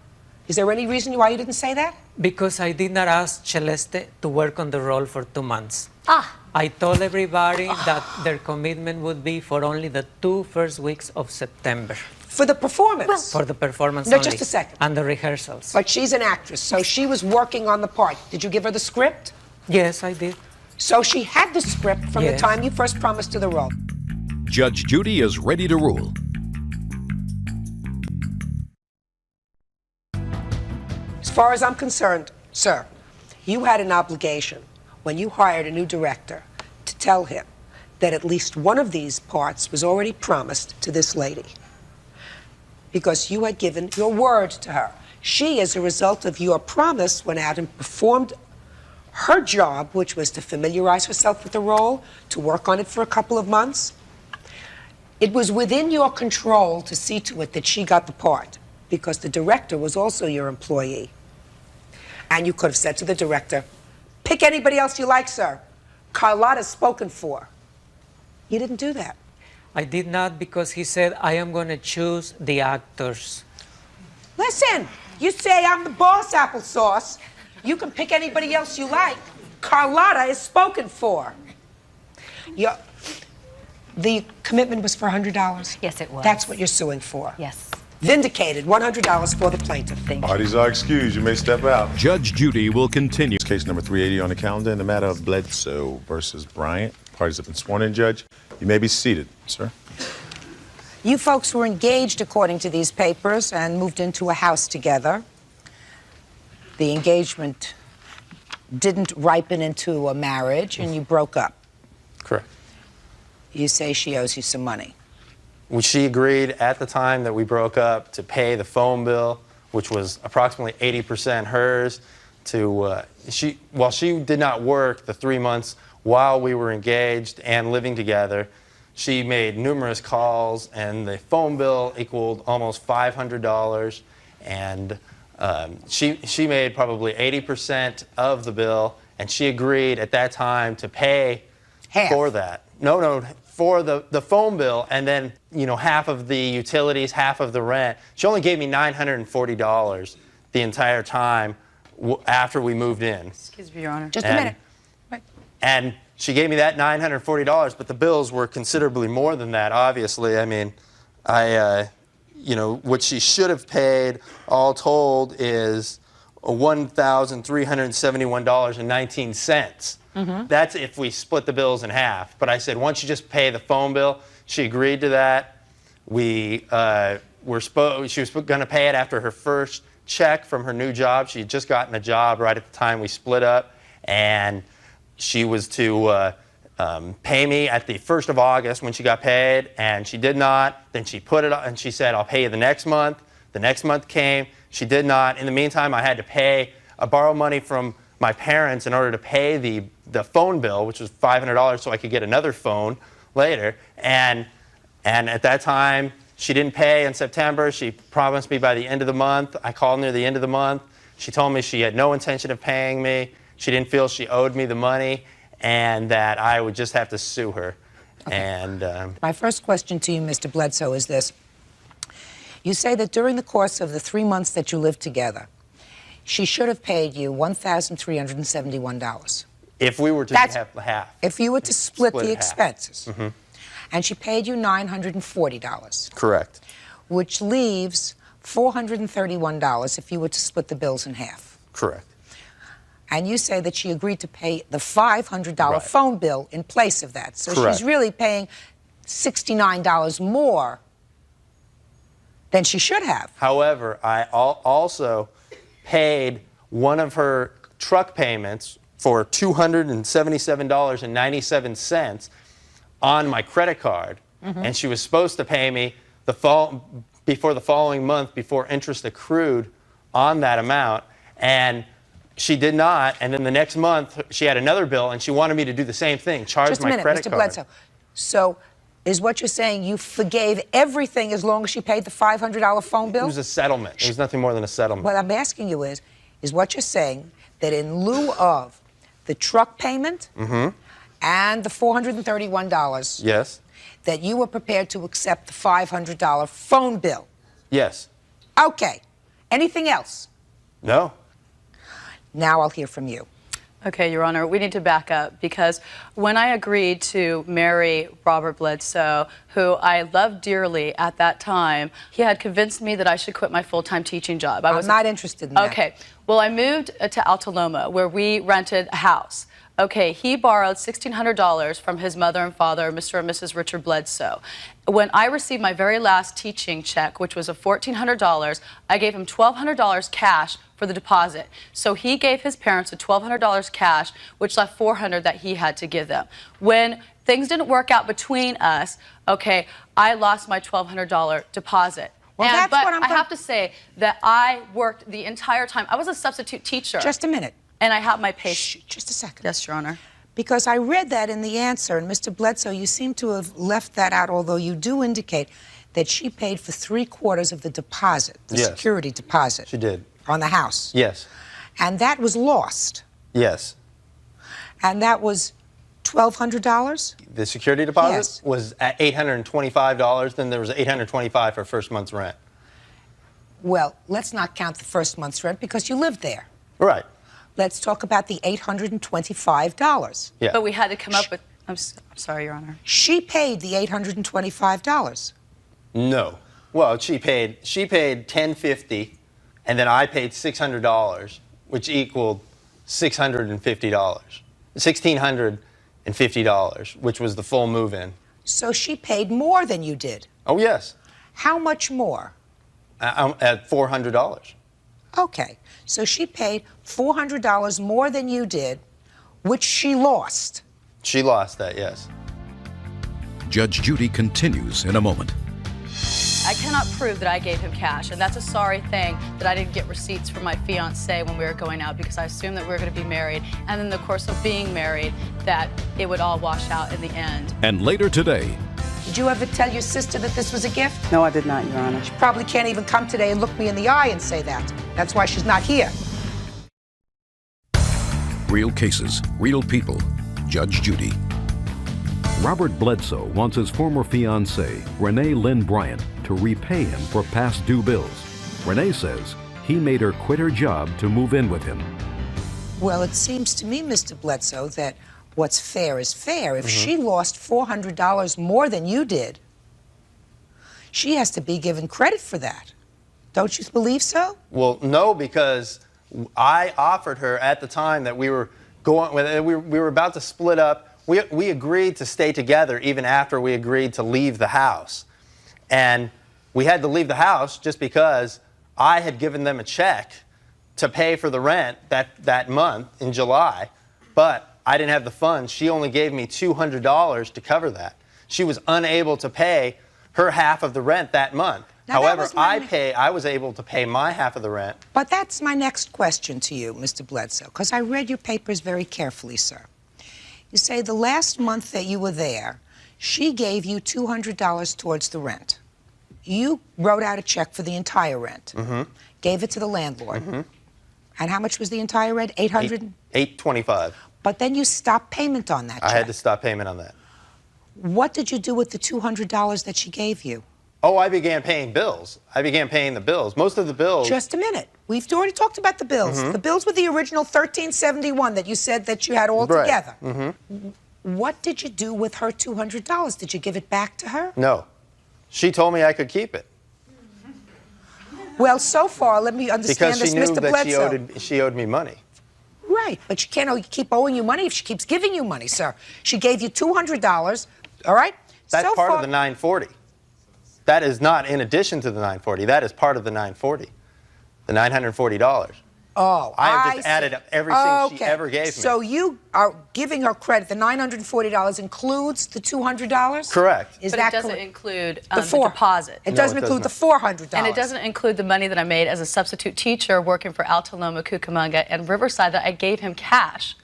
Is there any reason why you didn't say that? Because I did not ask Celeste to work on the role for 2 months. Ah. I told everybody that their commitment would be for only the 2 first weeks of September. For the performance? For the performance No, only. just a second. And the rehearsals. But she's an actress, so she was working on the part. Did you give her the script? Yes, I did. So she had the script from the Yes. time you first promised her the role. Judge Judy is ready to rule. As far as I'm concerned, sir, you had an obligation when you hired a new director to tell him that at least one of these parts was already promised to this lady because you had given your word to her. She, as a result of your promise, went out and performed her job, which was to familiarize herself with the role, to work on it for a couple of months. It was within your control to see to it that she got the part, because the director was also your employee. And you could have said to the director, pick anybody else you like, sir. Carlotta's spoken for. You didn't do that. I did not because he said, I am going to choose the actors. Listen, you say I'm the boss, applesauce. You can pick anybody else you like. Carlotta is spoken for. The commitment was for $100? Yes, it was. That's what you're suing for? Yes. Vindicated, $100 for the plaintiff. Parties are excused. You may step out. Judge Judy will continue. Case number 380 on the calendar in the matter of Bledsoe versus Bryant. Parties have been sworn in, Judge. You may be seated, sir. You folks were engaged according to these papers and moved into a house together. The engagement didn't ripen into a marriage and you broke up. Correct. You say she owes you some money. She agreed at the time that we broke up to pay the phone bill, which was approximately 80% hers, while she did not work the 3 months while we were engaged and living together, she made numerous calls, and the phone bill equaled almost $500, and she made probably 80% of the bill, and she agreed at that time to pay for that. No, for the phone bill, and then, half of the utilities, half of the rent. She only gave me $940 the entire time after we moved in. Excuse me, Your Honor. Just a minute. Right. And she gave me that $940, but the bills were considerably more than that, obviously. I mean, what she should have paid, all told, is $1,371.19. That's if we split the bills in half. But I said, once you just pay the phone bill, she agreed to that. She was going to pay it after her first check from her new job. She had just gotten a job right at the time we split up, and she was to pay me at the 1st of August when she got paid, and she did not. Then she put it on, and she said, I'll pay you the next month. The next month came. She did not. In the meantime, I had to borrow money from my parents in order to pay the phone bill, which was $500, so I could get another phone later. And at that time, she didn't pay in September. She promised me by the end of the month. I called near the end of the month. She told me she had no intention of paying me. She didn't feel she owed me the money, and that I would just have to sue her. Okay. And my first question to you, Mr. Bledsoe, is this. You say that during the course of the 3 months that you lived together, she should have paid you $1,371. If we were to have half. If you were to split the expenses. Mm-hmm. And she paid you $940. Correct. Which leaves $431 if you were to split the bills in half. Correct. And you say that she agreed to pay the $500 phone bill in place of that. So she's really paying $69 more than she should have. However, I also paid one of her truck payments for $277.97 on my credit card, and she was supposed to pay me before the following month, before interest accrued on that amount, and she did not. And then the next month, she had another bill, and she wanted me to do the same thing, charge my credit card. Mr. Bledsoe. So, is what you're saying you forgave everything as long as she paid the $500 phone bill? It was a settlement. It was nothing more than a settlement. What I'm asking you is what you're saying that in lieu of the truck payment and the $431, yes, that you were prepared to accept the $500 phone bill? Yes. Okay. Anything else? No. Now I'll hear from you. Okay, Your Honor, we need to back up because when I agreed to marry Robert Bledsoe, who I loved dearly at that time, he had convinced me that I should quit my full-time teaching job. I was not interested in that. Okay. Well, I moved to Alta Loma, where we rented a house. Okay, he borrowed $1,600 from his mother and father, Mr. and Mrs. Richard Bledsoe. When I received my very last teaching check, which was of $1,400, I gave him $1,200 cash for the deposit. So he gave his parents the $1,200 cash, which left $400 that he had to give them. When things didn't work out between us, okay, I lost my $1,200 deposit. Well, But I have to say that I worked the entire time. I was a substitute teacher. Just a minute. And I have my pay. Just a second. Yes, Your Honor. Because I read that in the answer, and Mr. Bledsoe, you seem to have left that out, although you do indicate that she paid for 3/4 of the deposit, the Yes. security deposit. She did. On the house. Yes. And that was lost. Yes. And that was $1,200? The security deposit Yes. was at $825. Then there was $825 for first month's rent. Well, let's not count the first month's rent because you lived there. Right. Let's talk about the $825. Yeah. But we had to come up with. I'm sorry, Your Honor. She paid the $825. No. Well, she paid $1,050, and then I paid $600, which equaled $650. $1,650, which was the full move-in. So she paid more than you did. Oh yes. How much more? At $400. Okay. So she paid $400 more than you did, which she lost. She lost that, yes. Judge Judy continues in a moment. I cannot prove that I gave him cash, and that's a sorry thing that I didn't get receipts from my fiancé when we were going out because I assumed that we were going to be married, and in the course of being married, that it would all wash out in the end. And later today, Did you ever tell your sister that this was a gift? No, I did not, Your Honor. She probably can't even come today and look me in the eye and say that. That's why she's not here. real cases, real people. Judge Judy. Robert Bledsoe wants his former fiancée, Renee Lynn Bryant, to repay him for past due bills. Renee says he made her quit her job to move in with him. Well, it seems to me, Mr. Bledsoe, that what's fair is fair. If she lost $400 more than you did, she has to be given credit for that. Don't you believe so? Well, no, because I offered her at the time that we were going, we were about to split up. We agreed to stay together even after we agreed to leave the house. And we had to leave the house just because I had given them a check to pay for the rent that month in July, but I didn't have the funds. She only gave me $200 to cover that. She was unable to pay her half of the rent that month. Now, however, I was able to pay my half of the rent. But that's my next question to you, Mr. Bledsoe, because I read your papers very carefully, sir. You say the last month that you were there, she gave you $200 towards the rent. You wrote out a check for the entire rent, gave it to the landlord. And how much was the entire rent? $825. But then you stopped payment on that check. I had to stop payment on that. What did you do with the $200 that she gave you? Oh, I began paying bills. I began paying the bills. Most of the bills. Just a minute. We've already talked about the bills. The bills were the original $1,371 that you said that you had all together. What did you do with her $200? Did you give it back to her? No. She told me I could keep it. Well, so far, let me understand because this, she knew Mr. that Bledsoe. she owed me money. Right, but she can't keep owing you money if she keeps giving you money, sir. She gave you $200, all right? That's so part far, of the 940. That is not in addition to the 940. That is part of the 940. The $940. Oh, I have just added up everything she ever gave me. So you are giving her credit. The $940 includes the $200? Correct. But it doesn't include the deposit. It doesn't include the $400. And it doesn't include the money that I made as a substitute teacher working for Altaloma, Cucamonga, and Riverside that I gave him cash.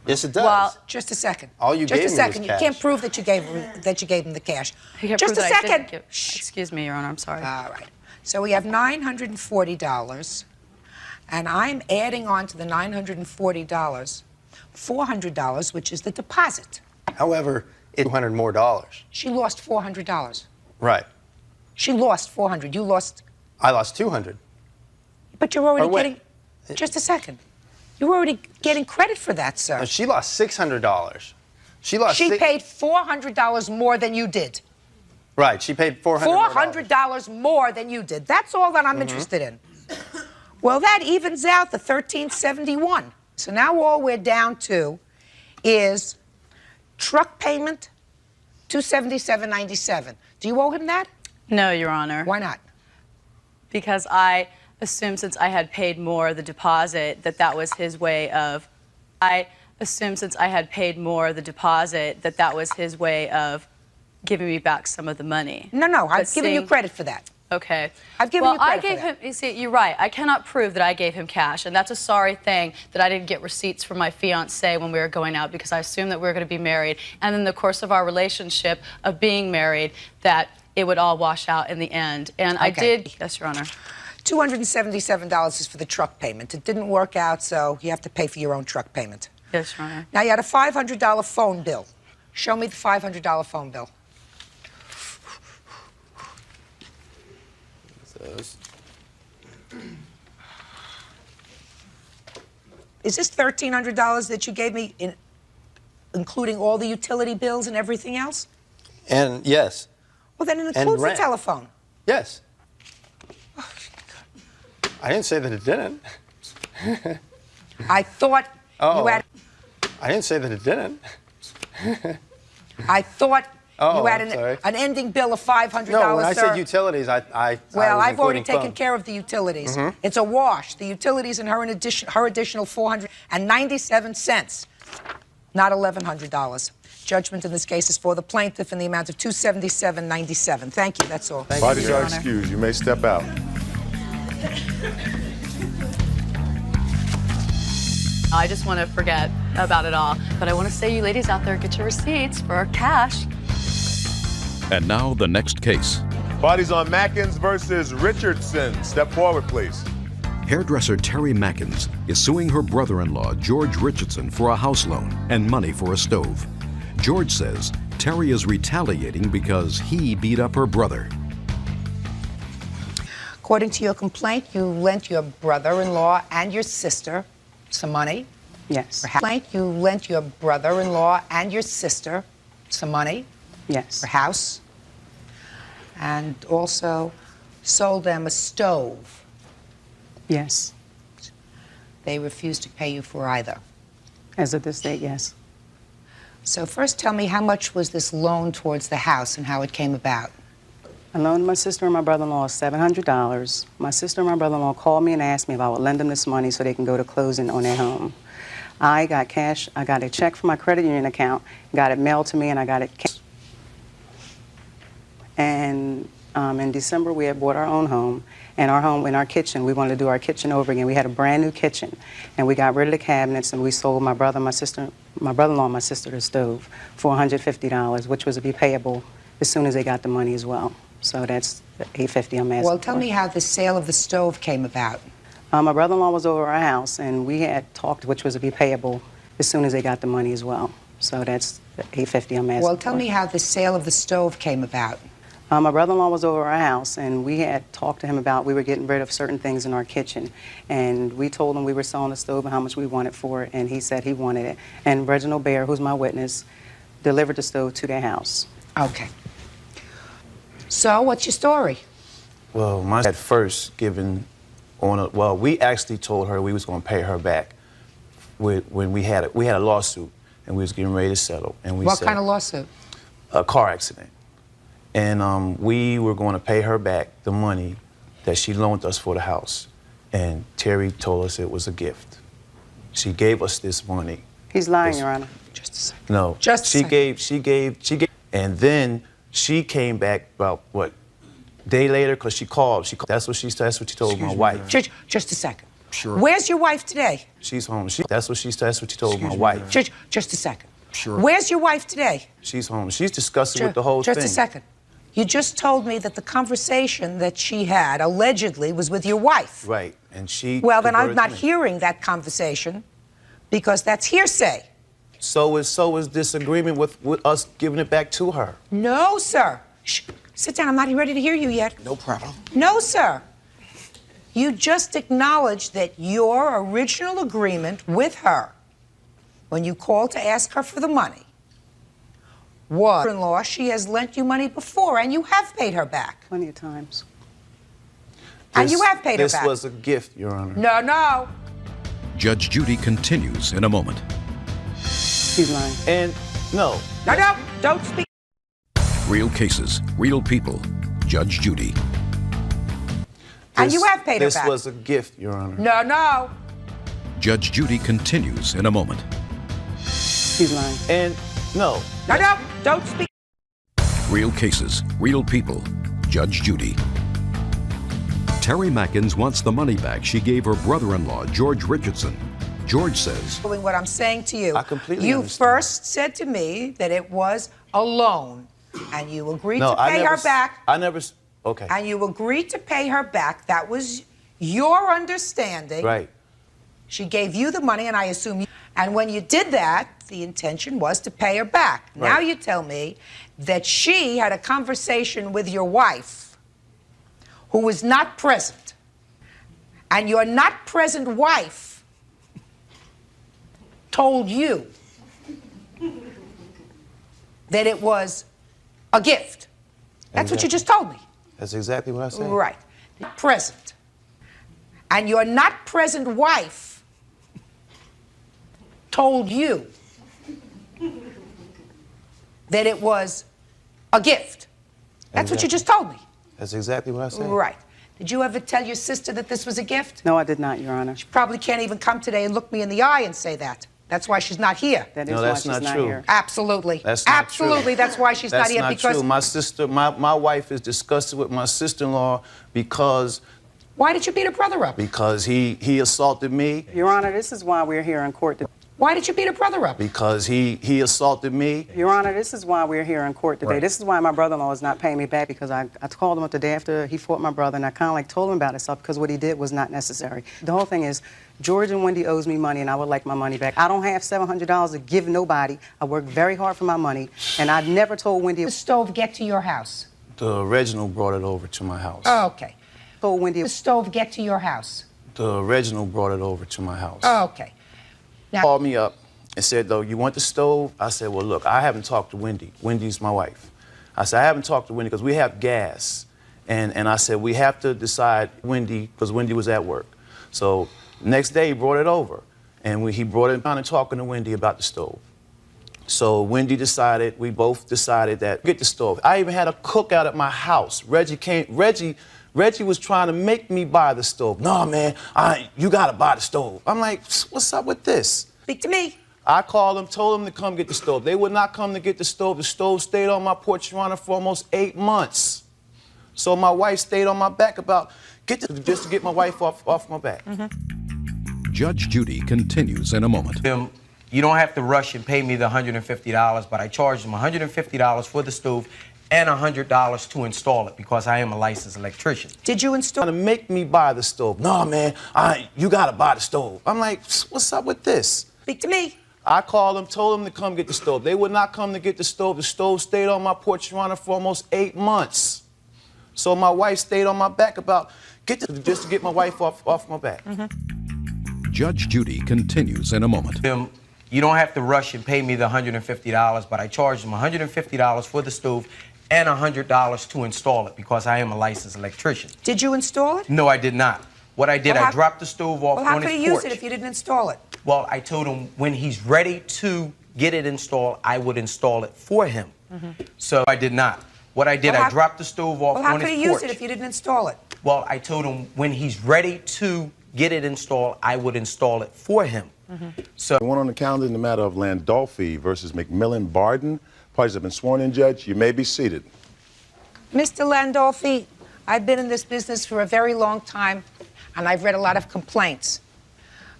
Yes, it does. Well, just a second. All you just gave a me second. was You cash. can't prove that you gave him the cash. You can't Just prove a that I didn't second. give- Excuse me, Your Honor. I'm sorry. All right. So we have $940, and I'm adding on to the $940 $400, which is the deposit. However, it's $200 more dollars. She lost $400. Right. She lost $400. You lost. I lost $200. But you're already Or wait. getting. Just a second. You're already getting credit for that, sir. No, she lost $600. She lost. She paid $400 more than you did. Right. She paid $400. $400 more than you did. That's all that I'm interested in. Well, that evens out the $1,371. So now all we're down to is truck payment, $277.97. Do you owe him that? No, Your Honor. Why not? Because I assumed since I had paid more the deposit that was his way of. I assumed since I had paid more the deposit that was his way of giving me back some of the money. No, I've given you credit for that. Okay. I've given you credit I gave for that. him, you see, you're right. I cannot prove that I gave him cash, and that's a sorry thing that I didn't get receipts from my fiancé when we were going out because I assumed that we were going to be married. And in the course of our relationship of being married, that it would all wash out in the end. And I did, yes, Your Honor. $277 is for the truck payment. It didn't work out, so you have to pay for your own truck payment. Yes, Your Honor. Now, you had a $500 phone bill. Show me the $500 phone bill. Is this $1,300 that you gave me, including all the utility bills and everything else? And yes. Well, then it includes the rent. telephone. Yes. I didn't say that it didn't. I thought you had... I didn't say that it didn't. I thought you had sorry. an ending bill of $500, No, when I sir. said utilities, I Well, was I've already including taken phone. care of the utilities. Mhm. It's a wash. The utilities and her additional $497, not $1,100. Judgment in this case is for the plaintiff in the amount of $277.97. Thank you. That's all. Bodies are excused. You may step out. I just want to forget about it all. But I want to say, you ladies out there, get your receipts for cash. And now the next case. Bodies on Mackins versus Richardson. Step forward, please. Hairdresser Terry Mackins is suing her brother-in-law, George Richardson, for a house loan and money for a stove. George says Terry is retaliating because he beat up her brother. According to your complaint, you lent your brother-in-law and your sister some money. Yes. You lent your brother-in-law and your sister some money. Yes. For house. And also sold them a stove. Yes. They refused to pay you for either. As of this date, yes. So first tell me, how much was this loan towards the house and how it came about? I loaned my sister and my brother-in-law $700. My sister and my brother-in-law called me and asked me if I would lend them this money so they can go to closing on their home. I got cash. I got a check from my credit union account, got it mailed to me, and I got it cash. And in December, we had bought our own home. And our home, in our kitchen, we wanted to do our kitchen over again. We had a brand new kitchen. And we got rid of the cabinets, and we sold my brother, my sister, my brother-in-law and my sister the stove for $150, which was to be payable as soon as they got the money as well. So that's the $850 I'm asking Well, tell for. me how the sale of the stove came about. My brother-in-law was over our house, and we had talked, which was to be payable as soon as they got the money as well. So that's the $850 I'm asking Well, tell for. me how the sale of the stove came about. My brother-in-law was over our house, and we had talked to him about we were getting rid of certain things in our kitchen. And we told him we were selling the stove and how much we wanted for it, and he said he wanted it. And Reginald Bear, who's my witness, delivered the stove to their house. Okay. So, what's your story? Well, mine had first given on a, well, we actually told her we was going to pay her back when we had a lawsuit, and we was getting ready to settle. And we What said, kind of lawsuit? A car accident. And we were going to pay her back the money that she loaned us for the house. And Terry told us it was a gift. She gave us this money. He's lying, Your Honor. Just a second. No. Just a second. She gave. And then she came back about, what, day later, because she called. That's what she told my wife. Just a second. Sure. Where's your wife today? She's home. That's what she told my wife. Just a second. Sure. Where's your wife today? She's home. She's disgusted with the whole thing. Just a second. You just told me that the conversation that she had allegedly was with your wife. Right, and she... Well, then I'm converted not me. hearing that conversation because that's hearsay. So is this agreement with us giving it back to her. No, sir. Shh. Sit down. I'm not ready to hear you yet. No problem. No, sir. You just acknowledged that your original agreement with her, when you called to ask her for the money, was in-law. She has lent you money before, and you have paid her back. Plenty of times. And you have paid her back. This was a gift, Your Honor. No. Judge Judy continues in a moment. She's lying. And no. No, don't speak. Real cases, real people. Judge Judy. And you have paid her This back. was a gift, Your Honor. No. Judge Judy continues in a moment. She's lying. And no. No, don't speak. Real cases, real people. Judge Judy. Terry Mackins wants the money back she gave her brother-in-law, George Richardson. George says, Doing what I'm saying to you. I completely You understand. first said to me that it was a loan, and you agreed No, to I pay never her s- back. I never. Okay. And you agreed to pay her back. That was your understanding. Right. She gave you the money, and I assume you. And when you did that, the intention was to pay her back. Now Right. you tell me that she had a conversation with your wife who was not present. And your not present wife told you that it was a gift. That's what you just told me. That's exactly what I said. Right. Present. And your not present wife told you that it was a gift. That's what you just told me. That's exactly what I said. Right. Did you ever tell your sister that this was a gift? No, I did not, Your Honor. She probably can't even come today and look me in the eye and say that. That's why she's not here. That is No, why that's she's not not true. here. Absolutely. That's not Absolutely. true. That's why she's That's not here, because true. My sister, my wife is disgusted with my sister-in-law because why did you beat her brother up? because he assaulted me. Your Honor, this is why we're here in court today. Why did you beat her brother up? Because he assaulted me. Your Honor, this is why we're here in court today. Right. This is why my brother-in-law is not paying me back, because I called him up the day after he fought my brother, and I kind of like told him about himself because what he did was not necessary. The whole thing is, George and Wendy owes me money, and I would like my money back. I don't have $700 to give nobody. I work very hard for my money, and I've never told Wendy. The stove get to your house? The Reginald brought it over to my house. Oh, okay. Told Wendy. The stove get to your house? The Reginald brought it over to my house. Oh, okay. Now, Called me up and said, though, you want the stove? I said, well, look, I haven't talked to Wendy. Wendy's my wife. I said, I haven't talked to Wendy because we have gas. And I said, we have to decide Wendy, because Wendy was at work. So next day, he brought it over. And he brought it down and talking to Wendy about the stove. So Wendy decided, we both decided that, get the stove. I even had a cookout at my house. Reggie was trying to make me buy the stove. No, man, you gotta buy the stove. I'm like, what's up with this? Speak to me. I called them, told them to come get the stove. They would not come to get the stove. The stove stayed on my porch, Your Honor, for almost 8 months. So my wife stayed on my back just to get my wife off my back. Judge Judy continues in a moment. You don't have to rush and pay me the $150, but I charged him $150 for the stove and $100 to install it because I am a licensed electrician. Did you install? Trying to make me buy the stove. No, man, you gotta buy the stove. I'm like, what's up with this? Speak to me. I called them, told them to come get the stove. They would not come to get the stove. The stove stayed on my porch, Your Honor, for almost 8 months. So my wife stayed on my back just to get my wife off my back. Judge Judy continues in a moment. You don't have to rush and pay me the $150, but I charged him $150 for the stove and $100 to install it because I am a licensed electrician. Did you install it? No, I did not. What I did, Well, I dropped the stove off Well, how on could his he porch. use it if you didn't install it? Well, I told him when he's ready to get it installed, I would install it for him. So I did not. What I did, Well, I how- dropped the stove off Well, how on could his he porch. use it if you didn't install it? Well, I told him when he's ready to get it installed, I would install it for him. So one on the calendar in the matter of Landolfi versus McMillan Barden. Parties have been sworn in, Judge. You may be seated. Mr. Landolfi, I've been in this business for a very long time, and I've read a lot of complaints.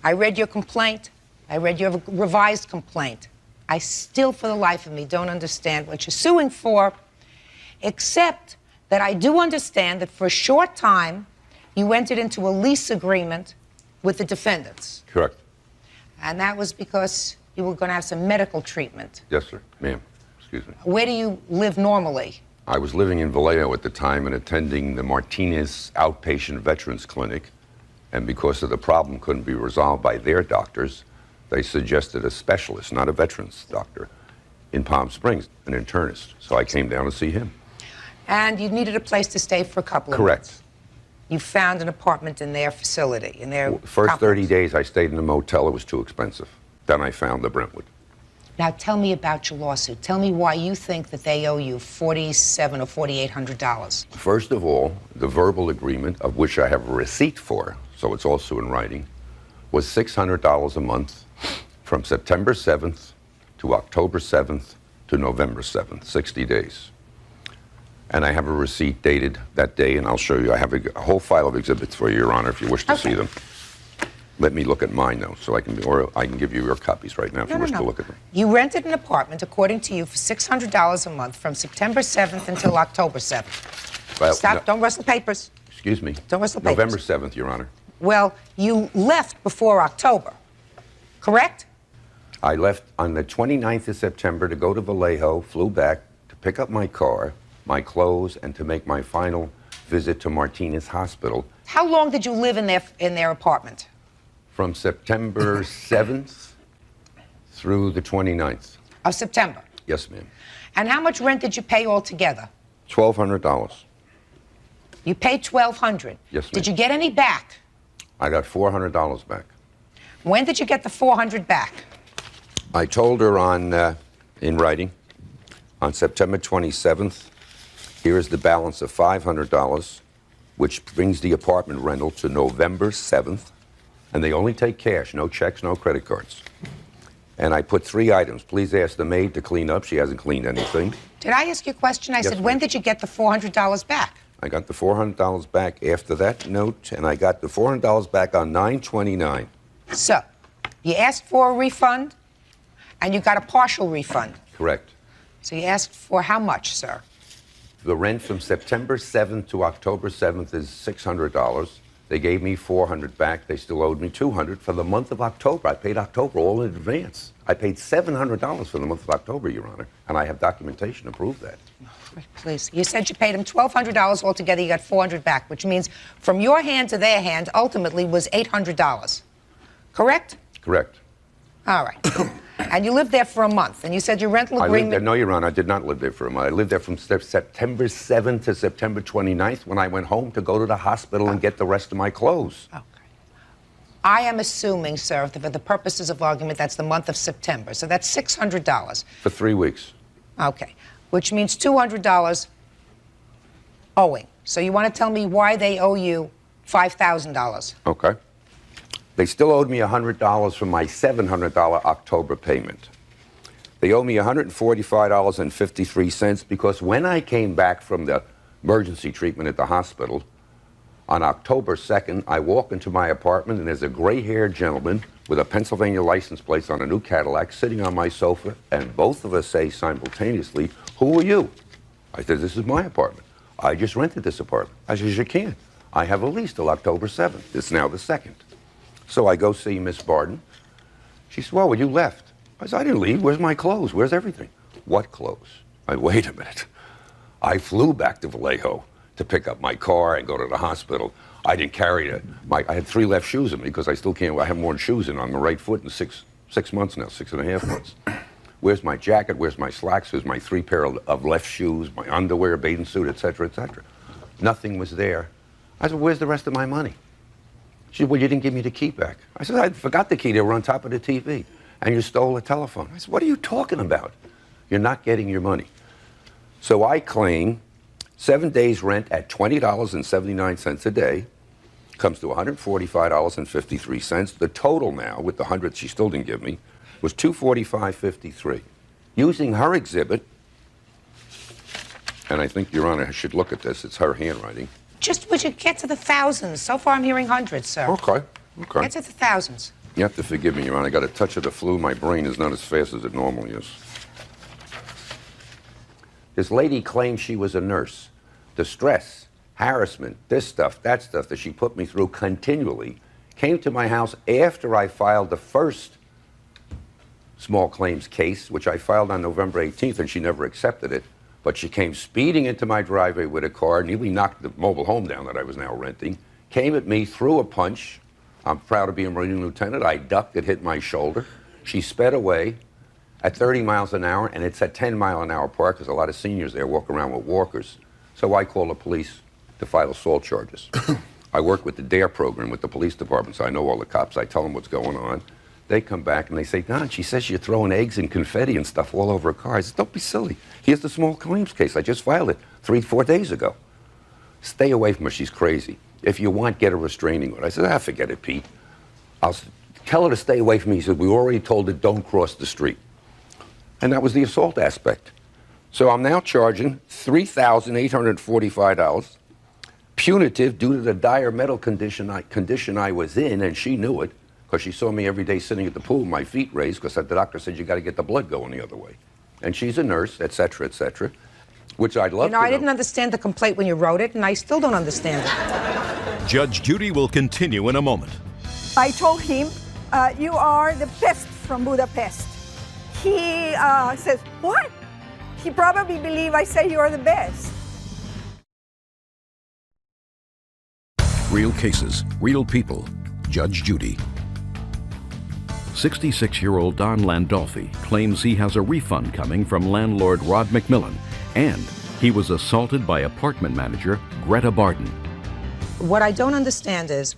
I read your complaint. I read your revised complaint. I still, for the life of me, don't understand what you're suing for, except that I do understand that for a short time, you entered into a lease agreement with the defendants. Correct. And that was because you were going to have some medical treatment. Yes, sir. Ma'am. Excuse me. Where do you live normally? I was living in Vallejo at the time and attending the Martinez Outpatient Veterans Clinic. And because of the problem couldn't be resolved by their doctors, they suggested a specialist, not a veterans doctor, in Palm Springs, an internist. So I came down to see him. And you needed a place to stay for a couple of Correct. months. You found an apartment in their facility, in their First complex. 30 days I stayed in a motel. It was too expensive. Then I found the Brentwood. Now tell me about your lawsuit. Tell me why you think that they owe you $4,700 or $4,800. First of all, the verbal agreement, of which I have a receipt for, so it's also in writing, was $600 a month from September 7th to October 7th to November 7th, 60 days. And I have a receipt dated that day, and I'll show you. I have a whole file of exhibits for you, Your Honor, if you wish to see them. Let me look at mine, though, so I can, or I can give you your copies right now if you wish to look at them. You rented an apartment, according to you, for $600 a month from September 7th until October 7th. Well, Stop, no, don't rustle papers. excuse me. Don't rustle papers. November 7th, Your Honor. Well, you left before October, correct? I left on the 29th of September to go to Vallejo, flew back to pick up my car, my clothes, and to make my final visit to Martinez Hospital. How long did you live in their apartment? From September 7th through the 29th. Of September. Yes, ma'am. And how much rent did you pay altogether? $1,200. You paid $1,200. Yes, ma'am. Did you get any back? I got $400 back. When did you get the $400 back? I told her in writing on September 27th, here is the balance of $500, which brings the apartment rental to November 7th. And they only take cash, no checks, no credit cards. And I put 3 items. Please ask the maid to clean up. She hasn't cleaned anything. Did I ask you a question? I said, when did you get the $400 back? I got the $400 back after that note, and I got the $400 back on 9/29. So, you asked for a refund, and you got a partial refund. Correct. So you asked for how much, sir? The rent from September 7th to October 7th is $600. They gave me $400 back. They still owed me $200 for the month of October. I paid October all in advance. I paid $700 for the month of October, Your Honor, and I have documentation to prove that. Please. You said you paid him $1,200 altogether. You got $400 back, which means from your hand to their hand ultimately was $800. Correct? Correct. All right. And you lived there for a month, and you said your rental agreement... No, Your Honor, I did not live there for a month. I lived there from September 7th to September 29th when I went home to go to the hospital and get the rest of my clothes. Okay. I am assuming, sir, that for the purposes of argument, that's the month of September. So that's $600. For 3 weeks. Okay. Which means $200 owing. So you want to tell me why they owe you $5,000? Okay. They still owed me $100 for my $700 October payment. They owe me $145.53 because when I came back from the emergency treatment at the hospital on October 2nd, I walk into my apartment and there's a gray-haired gentleman with a Pennsylvania license plate on a new Cadillac sitting on my sofa, and both of us say simultaneously, "Who are you?" I said, "This is my apartment. I just rented this apartment." I said, "You can't. I have a lease till October 7th. It's now the 2nd. So I go see Miss Barden. She said, "Well, you left." I said, "I didn't leave. Where's my clothes? Where's everything?" "What clothes?" I said, "Wait a minute. I flew back to Vallejo to pick up my car and go to the hospital. I didn't carry it. I had 3 left shoes in me because I still can't. I haven't worn shoes in on the right foot in 6 months now, 6.5 months. Where's my jacket? Where's my slacks? Where's my 3 pair of left shoes, my underwear, bathing suit, etc., etc.? Nothing was there. I said, "Where's the rest of my money?" She said, "Well, you didn't give me the key back." I said, "I forgot the key. They were on top of the TV. And you stole a telephone." I said, "What are you talking about? You're not getting your money." So I claim 7 days rent at $20.79 a day comes to $145.53. The total now, with the 100 she still didn't give me, was $245.53. Using her exhibit, and I think, Your Honor, I should look at this. It's her handwriting. Just would you get to the thousands? So far I'm hearing hundreds, sir. Okay. Get to the thousands. You have to forgive me, Your Honor. I got a touch of the flu. My brain is not as fast as it normally is. This lady claimed she was a nurse. The stress, harassment, this stuff, that stuff that she put me through continually came to my house after I filed the first small claims case, which I filed on November 18th, and she never accepted it. But she came speeding into my driveway with a car, nearly knocked the mobile home down that I was now renting, came at me, threw a punch. I'm proud to be a Marine lieutenant. I ducked, it hit my shoulder. She sped away at 30 miles an hour, and it's a 10-mile-an-hour park because a lot of seniors there walk around with walkers. So I call the police to file assault charges. I work with the DARE program with the police department, so I know all the cops. I tell them what's going on. They come back and they say, Don, she says you're throwing eggs and confetti and stuff all over her car. I said, don't be silly. Here's the small claims case. I just filed it 3-4 days ago. Stay away from her. She's crazy. If you want, get a restraining order. I said, forget it, Pete. I'll tell her to stay away from me. He said, we already told her don't cross the street. And that was the assault aspect. So I'm now charging $3,845, punitive due to the dire medical condition I was in, and she knew it, because she saw me every day sitting at the pool, my feet raised, because the doctor said you got to get the blood going the other way. And she's a nurse, et cetera, which I'd love to know. I didn't understand the complaint when you wrote it, and I still don't understand it. Judge Judy will continue in a moment. I told him, you are the best from Budapest. He says, what? He probably believed I say you are the best. Real cases, real people. Judge Judy. 66-year-old Don Landolfi claims he has a refund coming from landlord Rod McMillan, and he was assaulted by apartment manager Greta Barden. What I don't understand is,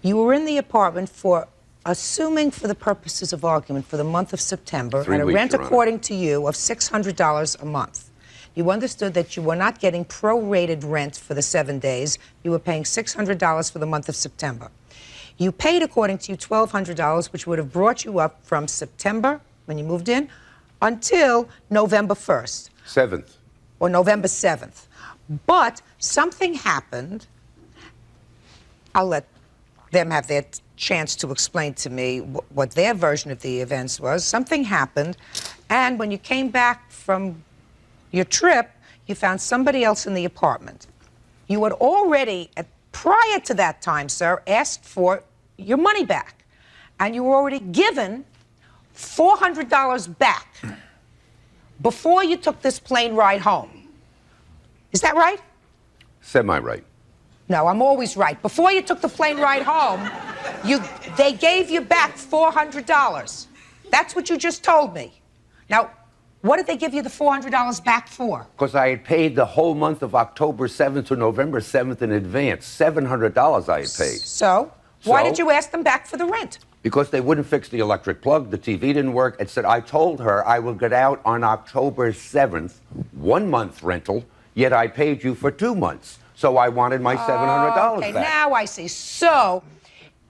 you were in the apartment for, assuming for the purposes of argument, for the month of September, 3 at a weeks, rent Your Honor. according to you of $600 a month. You understood that you were not getting prorated rent for the 7 days. You were paying $600 for the month of September. You paid, according to you, $1,200, which would have brought you up from September, when you moved in, until November 1st. 7th. Or November 7th. But something happened. I'll let them have their chance to explain to me what their version of the events was. Something happened, and when you came back from your trip, you found somebody else in the apartment. You had already, prior to that time, sir, asked for your money back, and you were already given $400 back before you took this plane ride home. Is that right? Semi-right. No, I'm always right. Before you took the plane ride home, they gave you back $400. That's what you just told me. Now, what did they give you the $400 back for? Because I had paid the whole month of October 7th to November 7th in advance. $700 I had paid. So, why did you ask them back for the rent? Because they wouldn't fix the electric plug, the TV didn't work. It said, I told her I will get out on October 7th, 1 month rental, yet I paid you for 2 months. So I wanted my $700 okay, back. now I see. So,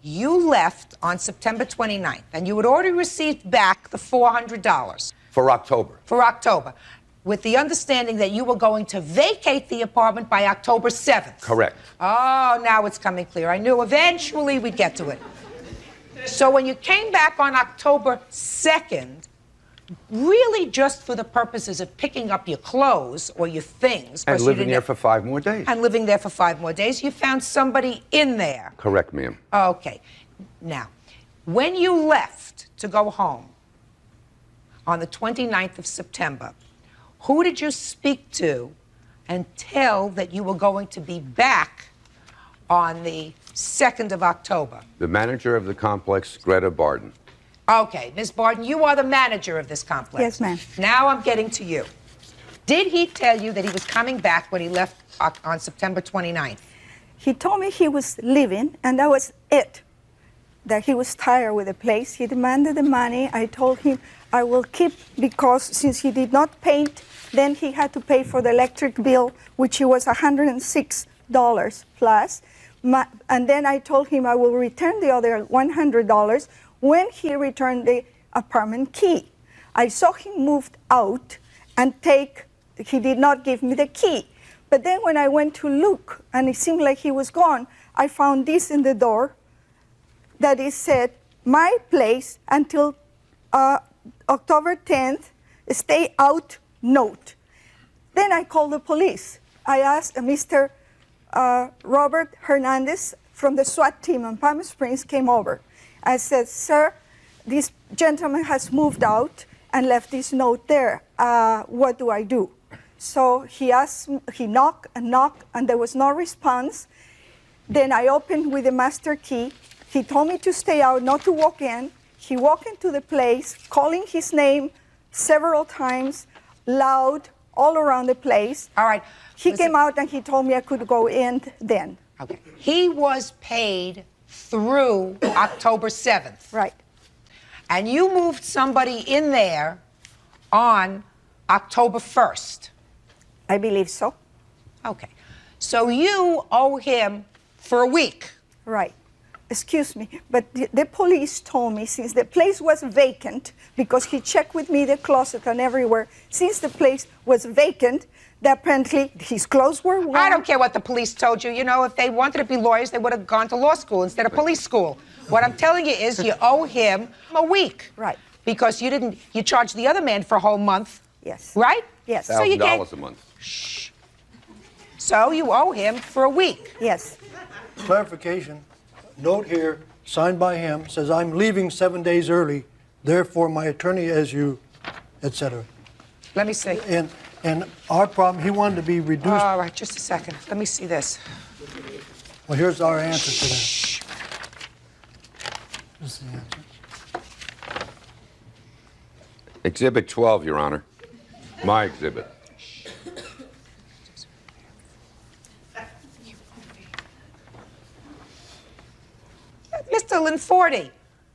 you left on September 29th, and you had already received back the $400. For October. For October, with the understanding that you were going to vacate the apartment by October 7th. Correct. Oh, now it's coming clear. I knew eventually we'd get to it. So when you came back on October 2nd, really just for the purposes of picking up your clothes or your things. And living there for 5 more days. And living there for 5 more days, you found somebody in there. Correct, ma'am. Okay. Now, when you left to go home on the 29th of September, who did you speak to and tell that you were going to be back on the 2nd of October? The manager of the complex, Greta Barden. Okay, Ms. Barden, you are the manager of this complex. Yes, ma'am. Now I'm getting to you. Did he tell you that he was coming back when he left on September 29th? He told me he was leaving, and that was it. That he was tired with the place. He demanded the money. I told him I will keep, because since he did not paint, then he had to pay for the electric bill, which was $106 plus. And then I told him I will return the other $100 when he returned the apartment key. I saw him moved out and he did not give me the key. But then when I went to look, and it seemed like he was gone, I found this in the door that it said, my place until October 10th, stay out note. Then I called the police. I asked Mr. Robert Hernandez from the SWAT team in Palm Springs came over. I said, sir, this gentleman has moved out and left this note there. What do I do? So he knocked, and there was no response. Then I opened with the master key. He told me to stay out, not to walk in. He walked into the place, calling his name several times, loud, all around the place. All right. He came out and he told me I could go in then. Okay. He was paid through October 7th. Right. And you moved somebody in there on October 1st. I believe so. Okay. So you owe him for a week. Right. Excuse me, but the police told me since the place was vacant, because he checked with me the closet and everywhere, since the place was vacant, that apparently his clothes were warm. I don't care what the police told you. You know, if they wanted to be lawyers, they would have gone to law school instead of police school. What I'm telling you is you owe him a week. Right. Because you charged the other man for a whole month. Yes. Right? Yes. So you $1,000 a month. Shh. So you owe him for a week. Yes. Clarification. Note here, signed by him, says, I'm leaving 7 days early, therefore my attorney as you, etc. Let me see. And our problem, he wanted to be reduced. All right, just a second. Let me see this. Well, here's our answer to that. This is the answer. Exhibit 12, Your Honor. My exhibit. Mr. Linforti,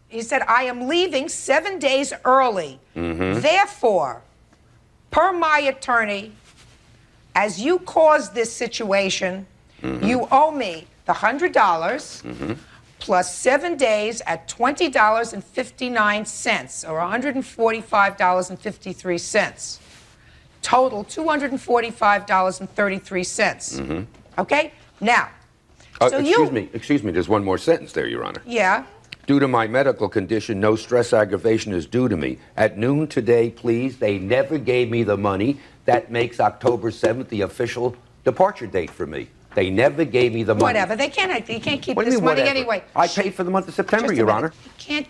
he said, I am leaving 7 days early. Therefore, per my attorney, as you caused this situation, you owe me the $100 plus 7 days at $20.59, or $145.53. Total $245.33. Okay? Now, so Excuse me, there's one more sentence there, Your Honor. Yeah. Due to my medical condition, no stress aggravation is due to me. At noon today, please, they never gave me the money. That makes October 7th the official departure date for me. They never gave me the money. Whatever. They can't keep What do you this mean, money whatever? anyway. I paid for the month of September, Just a Your minute. Honor. You can't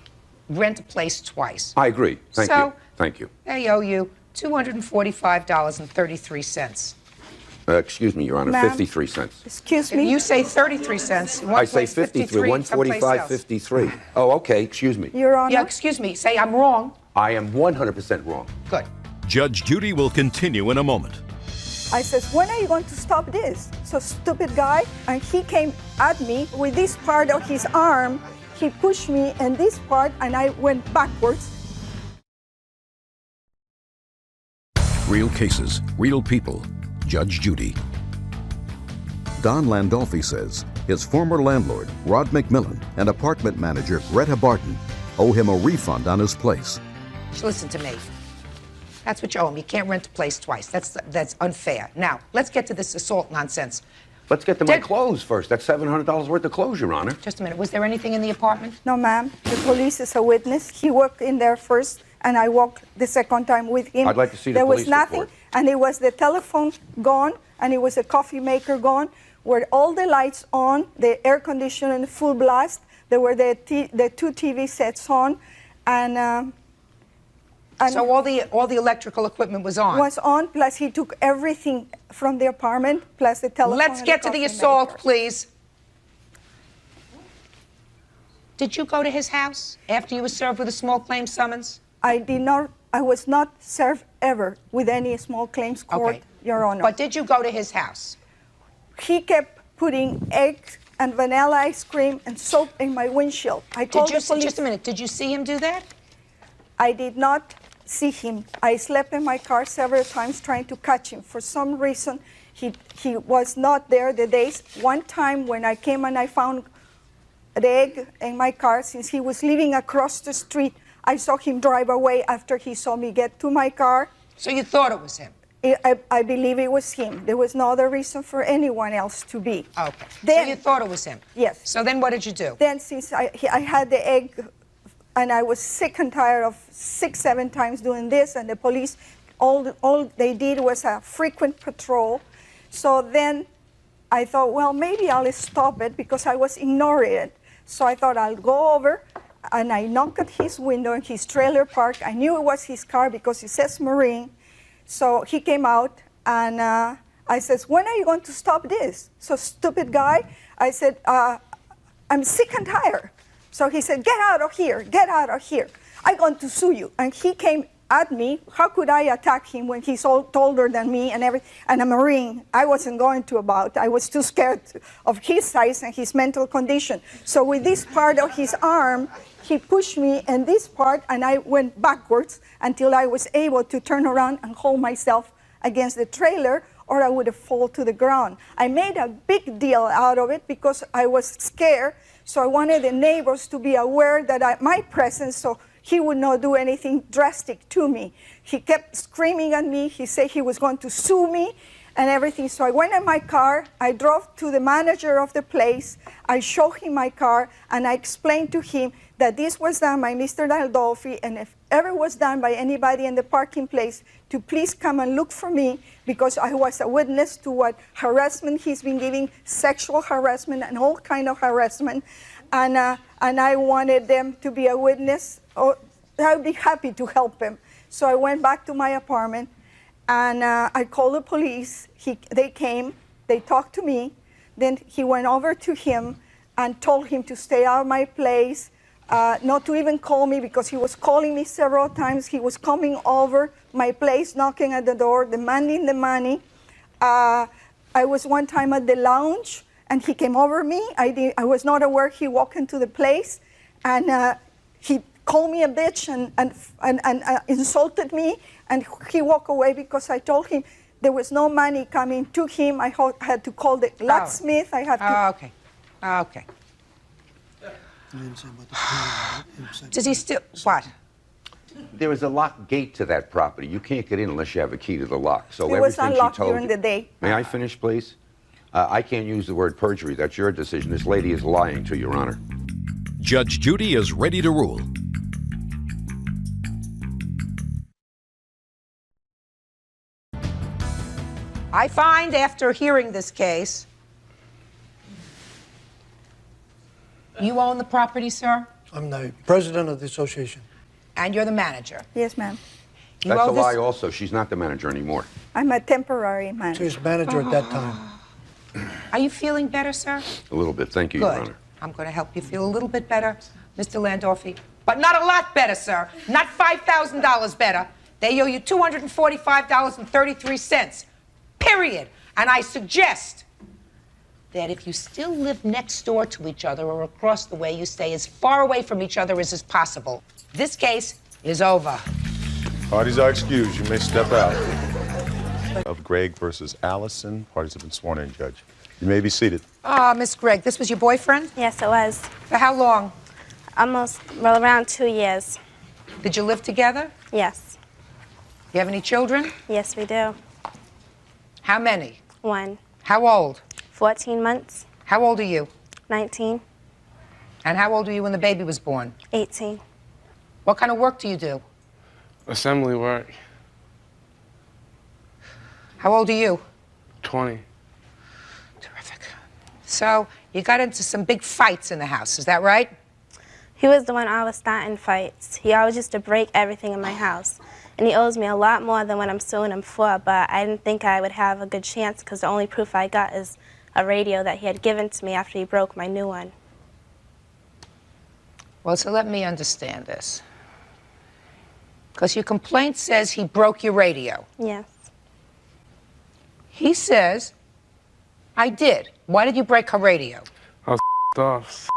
rent a place twice. I agree. Thank So- you. Thank you. They owe you $245.33. Excuse me, Your Honor, Ma'am. 53 cents. Excuse me. You say 33 cents. One I say place 53, 145.53. Oh, okay, excuse me. Your Honor. Yeah, excuse me. Say I'm wrong. I am 100% wrong. Good. Judge Judy will continue in a moment. I says, when are you going to stop this? So stupid guy, and he came at me with this part of his arm. He pushed me in this part, and I went backwards. Real cases, real people. Judge Judy. Don Landolfi says his former landlord, Rod McMillan, and apartment manager, Greta Barton, owe him a refund on his place. Listen to me. That's what you owe him. You can't rent a place twice. That's unfair. Now, let's get to this assault nonsense. Let's get to my clothes first. That's $700 worth of clothes, Your Honor. Just a minute. Was there anything in the apartment? No, ma'am. The police is a witness. He walked in there first, and I walked the second time with him. I'd like to see the There was police nothing, report. and it was the telephone gone, and it was a coffee maker gone, were all the lights on, the air conditioner in full blast. There were the two TV sets on, and so all the electrical equipment was on. Was on. Plus, he took everything from the apartment, plus the telephone. Let's and get to coffee the assault, maker. please. Did you go to his house after you were served with a small claims summons? I did not. I was not served ever with any small claims court, Okay. Your Honor. But did you go to his house? He kept putting eggs and vanilla ice cream and soap in my windshield. I called the police. Just a minute. Did you see him do that? I did not see him. I slept in my car several times trying to catch him. For some reason, he was not there the days. One time when I came and I found the egg in my car, since he was living across the street, I saw him drive away after he saw me get to my car. So you thought it was him? I believe it was him. There was no other reason for anyone else to be. Okay. Then, so you thought it was him? Yes. So then what did you do? Then since I had the egg, and I was sick and tired of 6-7 times doing this, and the police, all they did was a frequent patrol. So then I thought, well, maybe I'll stop it because I was ignoring it. So I thought I'll go over, and I knocked at his window in his trailer park. I knew it was his car because it says Marine. So he came out, and I said, when are you going to stop this? So stupid guy, I said, I'm sick and tired. So he said, get out of here, get out of here. I'm going to sue you. And he came at me. How could I attack him when he's older than me and a Marine? I wasn't going to about. I was too scared of his size and his mental condition. So with this part of his arm, he pushed me in this part, and I went backwards until I was able to turn around and hold myself against the trailer, or I would have fallen to the ground. I made a big deal out of it because I was scared, so I wanted the neighbors to be aware that my presence, so he would not do anything drastic to me. He kept screaming at me. He said he was going to sue me and everything. So I went in my car. I drove to the manager of the place. I showed him my car, and I explained to him that this was done by Mr. Aldolfi, and if ever was done by anybody in the parking place, to please come and look for me, because I was a witness to what harassment he's been giving, sexual harassment and all kind of harassment, and I wanted them to be a witness. Oh, I would be happy to help him. So I went back to my apartment, and I called the police. They came, they talked to me, then he went over to him and told him to stay out of my place, not to even call me, because he was calling me several times. He was coming over my place, knocking at the door, demanding the money. I was one time at the lounge, and he came over me. I was not aware he walked into the place, and he called me a bitch and insulted me, and he walked away because I told him there was no money coming to him. I had to call the locksmith. I had to... Okay. Okay. Does he still... What? There is a locked gate to that property. You can't get in unless you have a key to the lock. So It was everything unlocked she told during you... the day. May I finish, please? I can't use the word perjury. That's your decision. This lady is lying to you, Your Honor. Judge Judy is ready to rule. I find, after hearing this case, you own the property, sir? I'm the president of the association. And you're the manager? Yes, ma'am. That's a lie also. She's not the manager anymore. I'm a temporary manager. She was manager at that time. Are you feeling better, sir? A little bit. Thank you, Your Good. Honor. I'm going to help you feel a little bit better, Mr. Landolfi. But not a lot better, sir. Not $5,000 better. They owe you $245.33. Period. And I suggest that if you still live next door to each other or across the way, you stay as far away from each other as is possible. This case is over. Parties are excused. You may step out. Of Greg versus Allison. Parties have been sworn in, Judge. You may be seated. Miss Gregg, this was your boyfriend? Yes, it was. For how long? Around 2 years. Did you live together? Yes. You have any children? Yes, we do. How many? 1. How old? 14 months. How old are you? 19. And how old were you when the baby was born? 18. What kind of work do you do? Assembly work. How old are you? 20. Terrific. So you got into some big fights in the house, is that right? He was the one always starting fights. He always used to break everything in my house. And he owes me a lot more than what I'm suing him for, but I didn't think I would have a good chance because the only proof I got is a radio that he had given to me after he broke my new one. Well, so let me understand this. Because your complaint says he broke your radio. Yes. He says, I did. Why did you break her radio? I was off.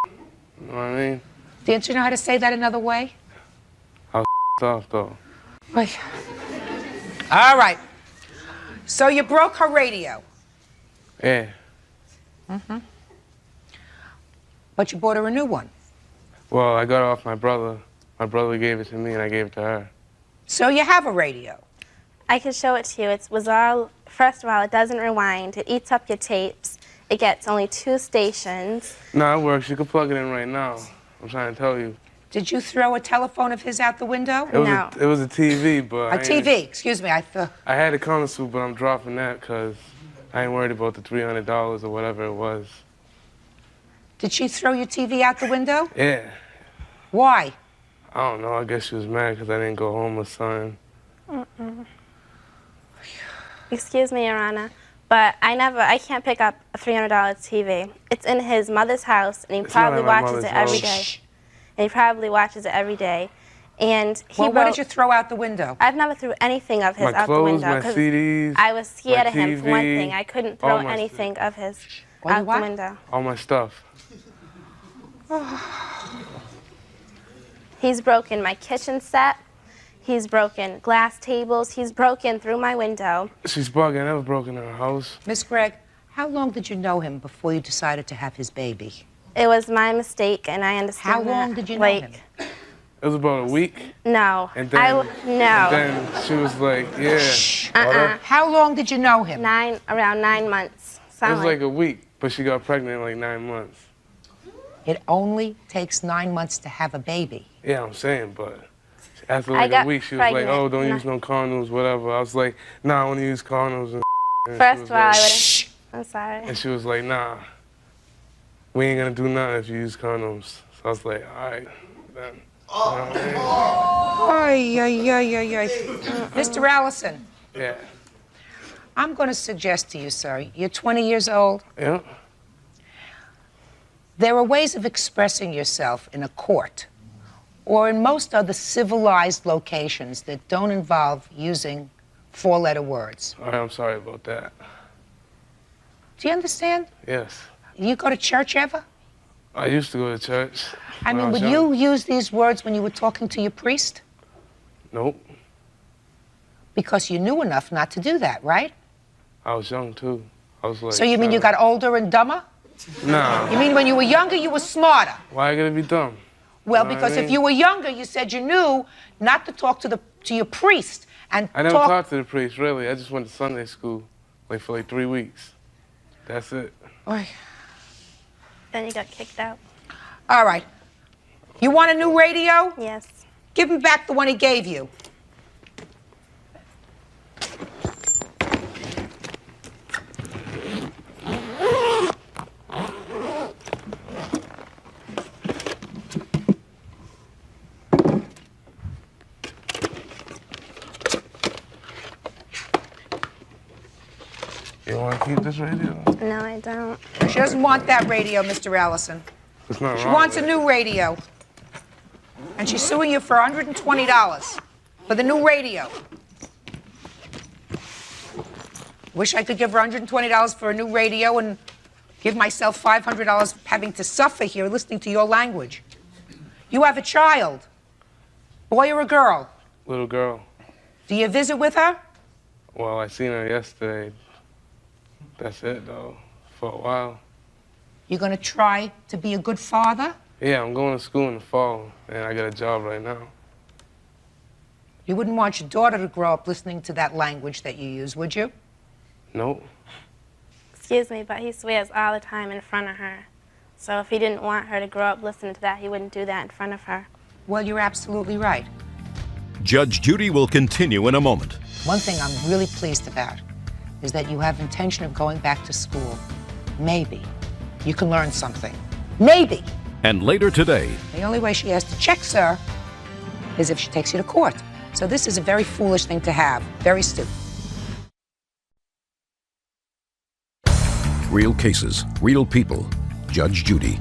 You know what I mean? Didn't you know how to say that another way? I was off, though. Wait. All right. So you broke her radio. Yeah. Mm-hmm. But you bought her a new one. Well, I got it off my brother. My brother gave it to me, and I gave it to her. So you have a radio. I could show it to you. It was all, first of all, it doesn't rewind. It eats up your tapes. It gets only 2 stations. No, it works. You can plug it in right now. I'm trying to tell you. Did you throw a telephone of his out the window? It was a TV, but A TV, excuse me. I had a console, but I'm dropping that because I ain't worried about the $300 or whatever it was. Did she throw your TV out the window? Yeah. Why? I don't know. I guess she was mad because I didn't go home or something. Excuse me, Your Honor, but I can't pick up a $300 TV. It's in his mother's house, and he probably watches it every day. And he probably watches it every day. And he Well, what wrote, did you throw out the window? I've never threw anything of his My out clothes, the window my 'cause CDs, I was scared my of him for one TV, thing. I couldn't all throw my anything of his Well, out what? the window. all my stuff. He's broken my kitchen set. He's broken glass tables. He's broken through my window. She's bugging. I never broken her house. Miss Gregg, how long did you know him before you decided to have his baby? It was my mistake, and I understand How long that. did you know like, him? It was about a week. No. And then, no. And then she was like, yeah. How long did you know him? Around 9 months. It Sound was like a week, but she got pregnant in like 9 months. It only takes 9 months to have a baby. Yeah, I'm saying, but after I like a got week, she was like, pregnant. oh, don't use no condoms, whatever. I was like, nah, I want to use condoms. And First of all, I wouldn't. I'm sorry. And she was like, nah, we ain't gonna do nothing if you use condoms. So I was like, all right, then. Ay, ay, ay, ay, ay. Mr. Allison, Yeah. I'm going to suggest to you, sir, you're 20 years old. Yeah. There are ways of expressing yourself in a court or in most other civilized locations that don't involve using four-letter words. All right, I'm sorry about that. Do you understand? Yes. You go to church ever? I used to go to church. I when mean, was would young. you use these words when you were talking to your priest? Nope. Because you knew enough not to do that, right? I was young, too. I was like... So you mean you got older and dumber? Nah. You mean when you were younger, you were smarter? Why I gotta be dumb? Well, You know what because I if mean? you were younger, you said you knew not to talk to your priest and I never talk. talked to the priest, really. I just went to Sunday school, like, for like 3 weeks. That's it. Oy. Then you got kicked out. All right. You want a new radio? Yes. Give him back the one he gave you. You want to keep this radio? No, I don't. She doesn't want that radio, Mr. Allison. It's not She wrong wants a with new radio. And she's suing you for $120 for the new radio. Wish I could give her $120 for a new radio and give myself $500 having to suffer here listening to your language. You have a child, boy or a girl. Little girl. Do you visit with her? Well, I seen her yesterday. That's it, though, for a while. You're going to try to be a good father? Yeah, I'm going to school in the fall, and I got a job right now. You wouldn't want your daughter to grow up listening to that language that you use, would you? Nope. Excuse me, but he swears all the time in front of her. So if he didn't want her to grow up listening to that, he wouldn't do that in front of her. Well, you're absolutely right. Judge Judy will continue in a moment. One thing I'm really pleased about is that you have intention of going back to school. Maybe you can learn something. Maybe. And later today, The only way she has to check, sir, is if she takes you to court. So this is a very foolish thing to have. Very stupid. Real cases, real people. Judge Judy.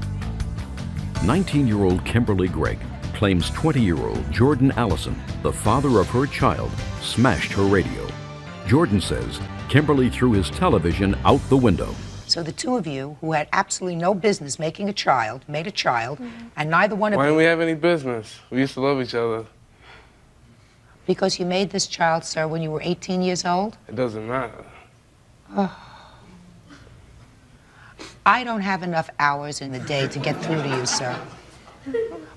19-year-old Kimberly Gregg claims 20-year-old Jordan Allison, the father of her child, smashed her radio. Jordan says Kimberly threw his television out the window. So the two of you, who had absolutely no business making a child, made a child, and neither one of Why you... didn't we have any business? We used to love each other. Because you made this child, sir, when you were 18 years old? It doesn't matter. Oh. I don't have enough hours in the day to get through to you, sir.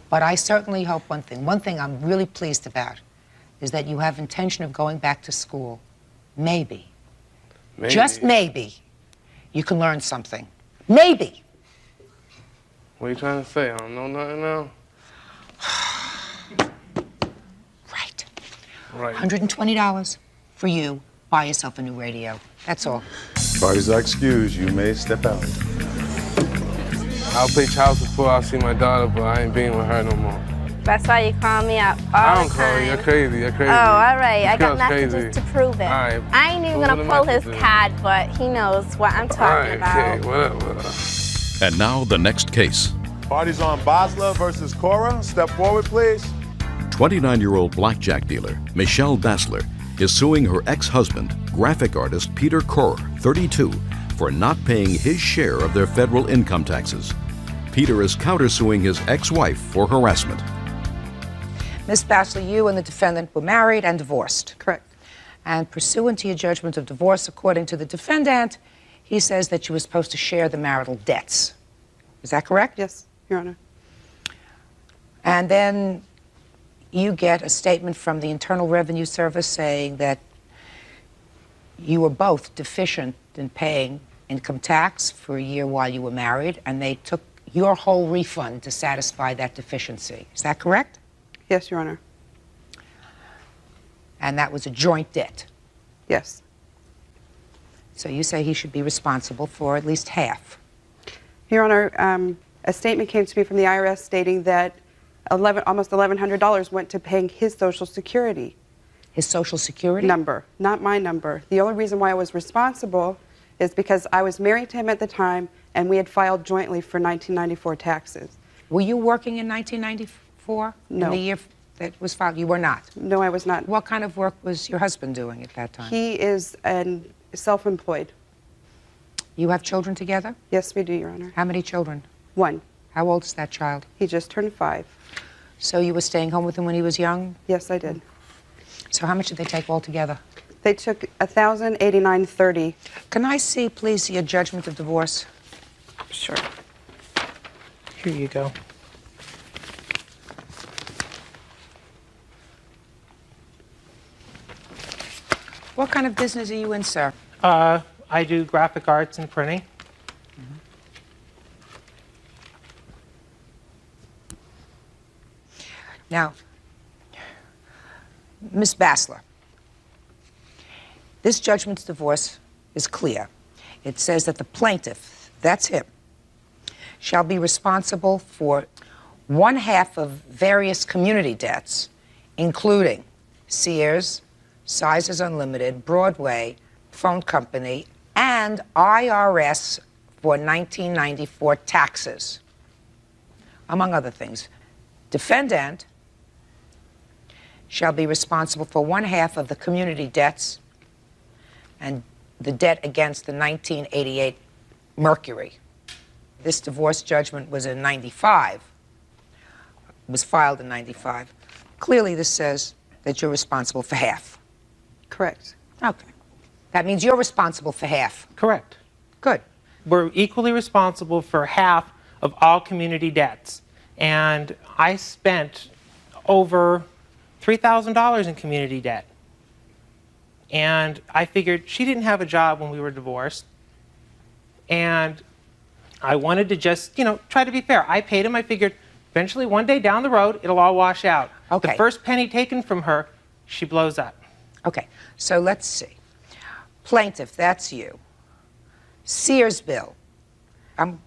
But I certainly hope one thing I'm really pleased about, is that you have intention of going back to school. Maybe. Just maybe, you can learn something. Maybe. What are you trying to say? I don't know nothing now? Right. Right. $120 for you. Buy yourself a new radio. That's all. Parties are excused. You may step out. I'll pay child support. I'll see my daughter, but I ain't being with her no more. That's why you call me up all I don't the call time. you. You're crazy. You're crazy. Oh, all right. I This got girl's messages crazy. to prove it. All right. I ain't even Prove gonna the pull his messages. card, but he knows what I'm All talking right, about. okay, whatever. And now the next case. Parties on Basler versus Cora. Step forward, please. 29-year-old blackjack dealer Michelle Bassler is suing her ex-husband, graphic artist Peter Korer, 32, for not paying his share of their federal income taxes. Peter is countersuing his ex-wife for harassment. Ms. Bassler, you and the defendant were married and divorced. Correct. And pursuant to your judgment of divorce, according to the defendant, he says that you were supposed to share the marital debts. Is that correct? Yes, Your Honor. And then you get a statement from the Internal Revenue Service saying that you were both deficient in paying income tax for a year while you were married, and they took your whole refund to satisfy that deficiency. Is that correct? Yes, Your Honor. And that was a joint debt? Yes. So you say he should be responsible for at least half? Your Honor, a statement came to me from the IRS stating that almost $1,100 went to paying his Social Security. His Social Security? Number, not my number. The only reason why I was responsible is because I was married to him at the time and we had filed jointly for 1994 taxes. Were you working in 1994? No. In the year that was filed? You were not? No, I was not. What kind of work was your husband doing at that time? He is self-employed. You have children together? Yes, we do, Your Honor. How many children? One. How old is that child? He just turned 5. So you were staying home with him when he was young? Yes, I did. So how much did they take altogether? They took $1,089.30. Can I see, please, your judgment of divorce? Sure. Here you go. What kind of business are you in, sir? I do graphic arts and printing. Now, Ms. Bassler, this judgment's divorce is clear. It says that the plaintiff, that's him, shall be responsible for 1/2 of various community debts, including Sears, Sizes Unlimited, Broadway, Phone Company, and IRS for 1994 taxes, among other things. Defendant shall be responsible for 1/2 of the community debts and the debt against the 1988 Mercury. This divorce judgment was in 95, was filed in 95. Clearly this says that you're responsible for half. Correct. Okay. That means you're responsible for half. Correct. Good. We're equally responsible for half of all community debts. And I spent over $3,000 in community debt. And I figured she didn't have a job when we were divorced. And I wanted to just, try to be fair. I paid him. I figured eventually one day down the road, it'll all wash out. Okay. The first penny taken from her, she blows up. Okay. So let's see. Plaintiff, that's you. Sears bill. I'm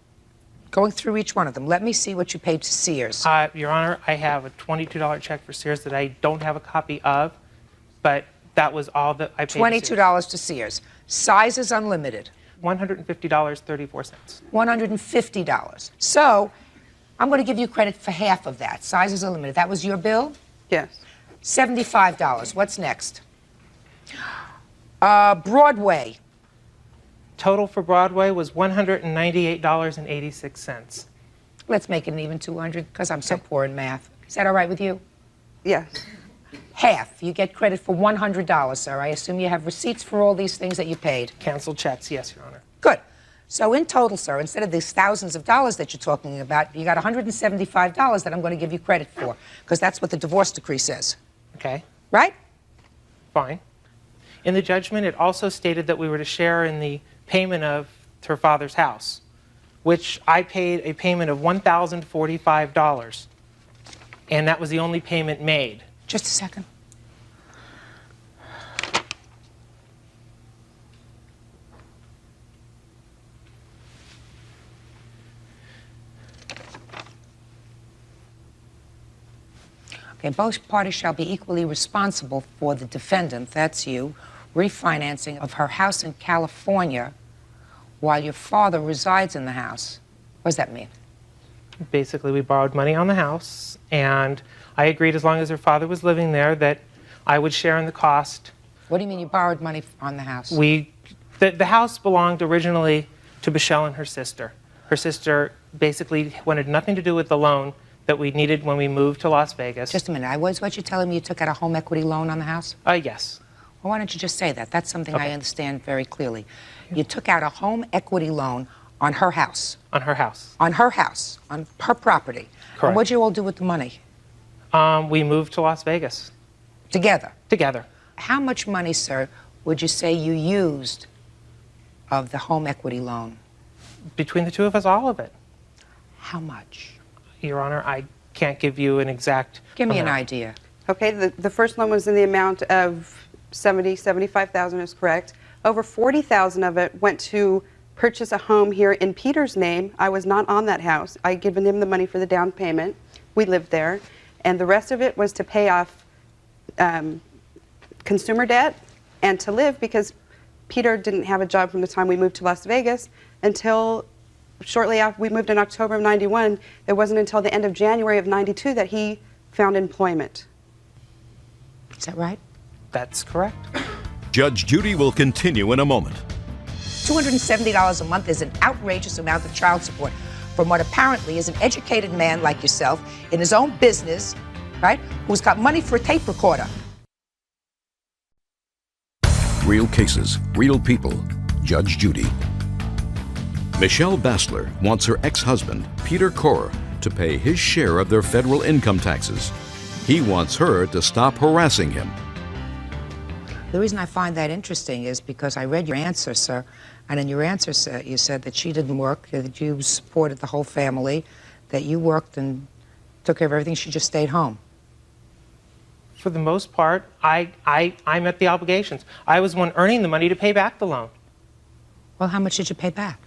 going through each one of them. Let me see what you paid to Sears. Your Honor, I have a $22 check for Sears that I don't have a copy of, but that was all that I paid. $22 to Sears. Sizes Unlimited. $150.34. $150. So I'm going to give you credit for half of that. Sizes Unlimited. That was your bill? Yes. $75. What's next? Broadway. Total for Broadway was $198.86. Let's make it an even 200 because I'm so poor in math. Is that all right with you? Yes. Half. You get credit for $100, sir. I assume you have receipts for all these things that you paid. Canceled checks, yes, Your Honor. Good. So in total, sir, instead of these thousands of dollars that you're talking about, you got $175 that I'm going to give you credit for because that's what the divorce decree says. Okay. Right? Fine. In the judgment, it also stated that we were to share in the payment of her father's house, which I paid a payment of $1,045, and that was the only payment made. Just a second. Okay, both parties shall be equally responsible for the defendant, that's you, refinancing of her house in California while your father resides in the house. What does that mean? Basically, we borrowed money on the house, and I agreed as long as her father was living there that I would share in the cost. What do you mean you borrowed money on the house? The house belonged originally to Michelle and her sister. Her sister basically wanted nothing to do with the loan that we needed when we moved to Las Vegas. Just a minute. What you're telling me, you took out a home equity loan on the house? Yes. Well, why don't you just say that? That's something Okay. I understand very clearly. You took out a home equity loan on her house. On her house. On her house, on her property. Correct. And what'd you all do with the money? We moved to Las Vegas. Together? Together. How much money, sir, would you say you used of the home equity loan? Between the two of us, all of it. How much? Your Honor, I can't give you an exact Give me an amount. idea. Okay, the first loan was in the amount of $75,000 is correct. Over $40,000 of it went to purchase a home here in Peter's name. I was not on that house. I had given him the money for the down payment. We lived there. And the rest of it was to pay off consumer debt and to live, because Peter didn't have a job from the time we moved to Las Vegas until shortly after we moved in October of '91. It wasn't until the end of January of '92 that he found employment. Is that right? That's correct. Judge Judy will continue in a moment. $270 a month is an outrageous amount of child support from what apparently is an educated man like yourself in his own business, right, who's got money for a tape recorder. Real cases, real people. Judge Judy. Michelle Bassler wants her ex-husband, Peter Corr, to pay his share of their federal income taxes. He wants her to stop harassing him. The reason I find that interesting is because I read your answer, sir, and in your answer, sir, you said that she didn't work, that you supported the whole family, that you worked and took care of everything, she just stayed home. For the most part, I met the obligations. I was the one earning the money to pay back the loan. Well, how much did you pay back?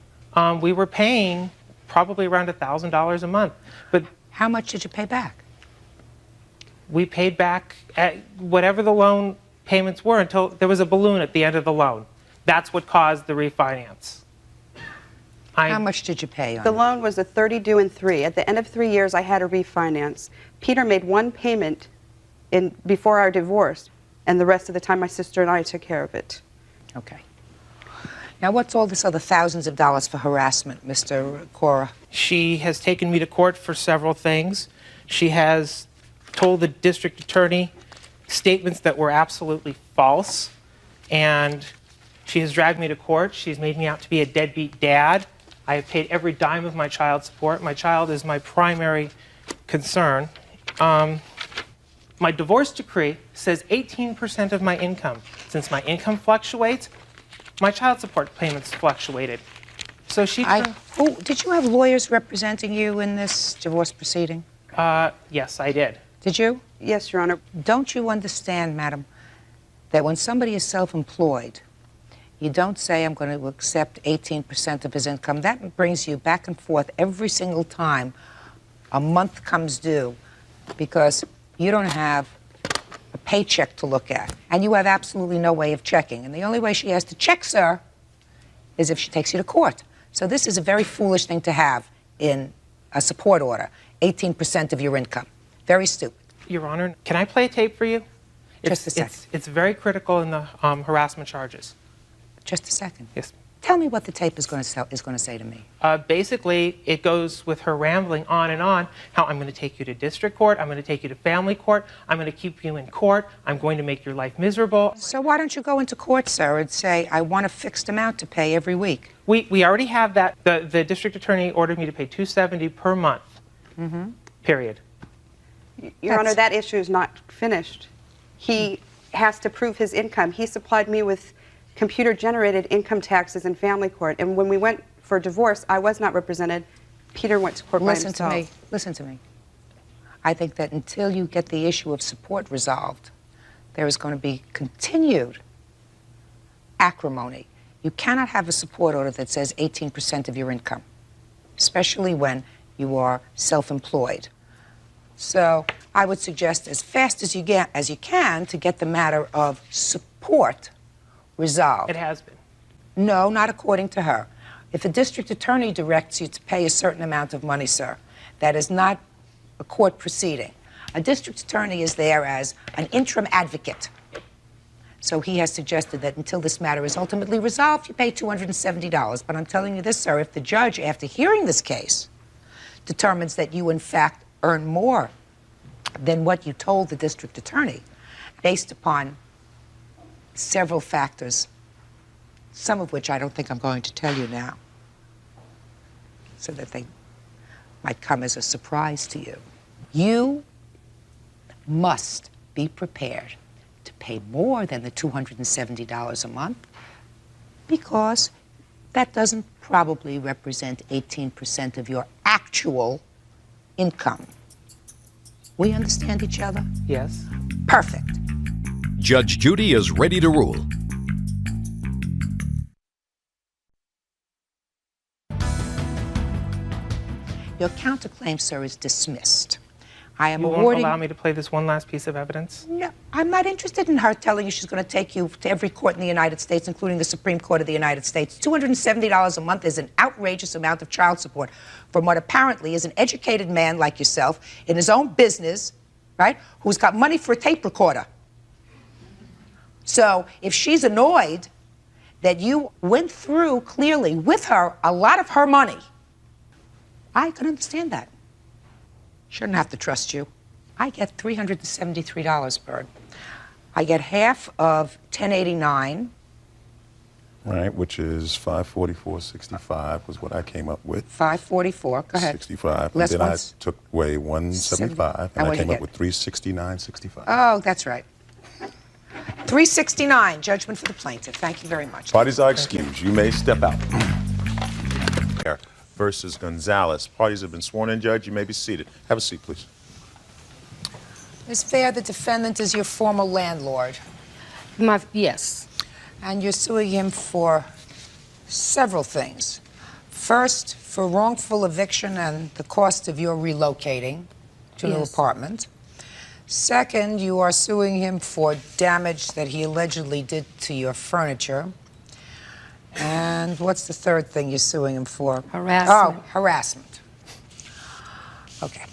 We were paying probably around $1,000 a month. But how much did you pay back? We paid back at whatever the loan payments were until there was a balloon at the end of the loan. That's what caused the refinance. How much did you pay on The it? loan was a 30 due in 3. At the end of 3 years, I had a refinance. Peter made one payment before our divorce, and the rest of the time my sister and I took care of it. Okay. Now, what's all this other thousands of dollars for harassment, Mr. Cora? She has taken me to court for several things. She has told the district attorney statements that were absolutely false, and she has dragged me to court. She's made me out to be a deadbeat dad. I have paid every dime of my child support. My child is my primary concern. My divorce decree says 18% of my income. Since my income fluctuates, my child support payments fluctuated. So she... did you have lawyers representing you in this divorce proceeding? Yes, I did. Did you? Yes, Your Honor. Don't you understand, madam, that when somebody is self-employed, you don't say, I'm going to accept 18% of his income. That brings you back and forth every single time a month comes due, because you don't have a paycheck to look at, and you have absolutely no way of checking. And the only way she has to check, sir, is if she takes you to court. So this is a very foolish thing to have in a support order, 18% of your income. Very stupid. Your Honor, can I play a tape for you? Just a second. It's very critical in the harassment charges. Just a second. Yes. Tell me what the tape is going to say to me. Basically, it goes with her rambling on and on, how I'm going to take you to district court, I'm going to take you to family court, I'm going to keep you in court, I'm going to make your life miserable. So why don't you go into court, sir, and say, I want a fixed amount to pay every week? We already have that. The district attorney ordered me to pay $270 per month, period. Your Honor, that issue is not finished. He has to prove his income. He supplied me with computer-generated income taxes in family court. And when we went for divorce, I was not represented. Peter went to court by himself. Listen to me. I think that until you get the issue of support resolved, there is going to be continued acrimony. You cannot have a support order that says 18% of your income, especially when you are self-employed. So I would suggest as fast as you can to get the matter of support resolved. It has been. No, not according to her. If a district attorney directs you to pay a certain amount of money, sir, That is not a court proceeding. A district attorney is there as an interim advocate. So he has suggested that until this matter is ultimately resolved, you pay $270. But I'm telling you this, sir, if the judge, after hearing this case, determines that you, in fact, earn more than what you told the district attorney, based upon several factors, some of which I don't think I'm going to tell you now, so that they might come as a surprise to you. You must be prepared to pay more than the $270 a month, because that doesn't probably represent 18% of your actual income. We understand each other? Yes. Perfect. Judge Judy is ready to rule. Your counterclaim, sir, is dismissed. I am You won't awarding... allow me to play this one last piece of evidence? No, I'm not interested in her telling you she's going to take you to every court in the United States, including the Supreme Court of the United States. $270 a month is an outrageous amount of child support from what apparently is an educated man like yourself in his own business, right, who's got money for a tape recorder. So if she's annoyed that you went through clearly with her a lot of her money, I can understand that. Shouldn't have to trust you. I get $373, Byrd. I get half of $1089. Right, which is $544.65 was what I came up with. $544. Go ahead. 65. Less And then ones. I took away $175, and I came up with $369.65. Oh, that's right. $369. Judgment for the plaintiff. Thank you very much. Parties are excused. You may step out. Versus Gonzalez. Parties have been sworn in, Judge. You may be seated. Have a seat, please. Ms. Fair, the defendant is your former landlord. Yes. And you're suing him for several things. First, for wrongful eviction and the cost of your relocating to a new Yes. apartment. Second, you are suing him for damage that he allegedly did to your furniture. And what's the third thing you're suing him for? Harassment. Oh, harassment. Okay.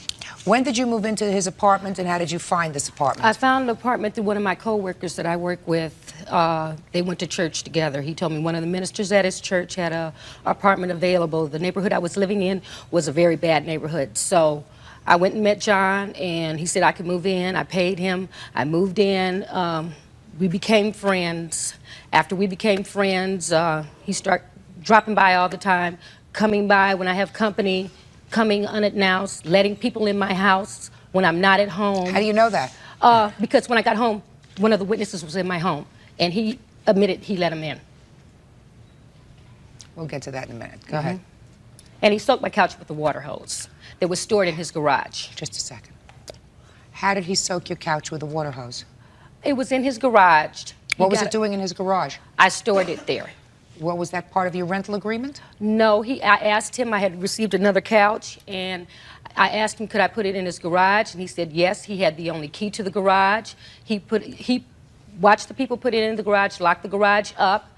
When did you move into his apartment, and how did you find this apartment? I found an apartment through one of my coworkers that I work with. They went to church together. He told me one of the ministers at his church had an apartment available. The neighborhood I was living in was a very bad neighborhood. So I went and met John, and he said I could move in. I paid him. I moved in. We became friends. After we became friends, he started dropping by all the time, coming by when I have company, coming unannounced, letting people in my house when I'm not at home. How do you know that? Because when I got home, one of the witnesses was in my home, and he admitted he let him in. We'll get to that in a minute. Go ahead. And he soaked my couch with a water hose that was stored in his garage. Just a second. How did he soak your couch with a water hose? It was in his garage. What was it doing in his garage? I stored it there. What was that part of your rental agreement? No, I asked him, I had received another couch, and I asked him could I put it in his garage, and he said yes. He had the only key to the garage. He watched the people put it in the garage, locked the garage up.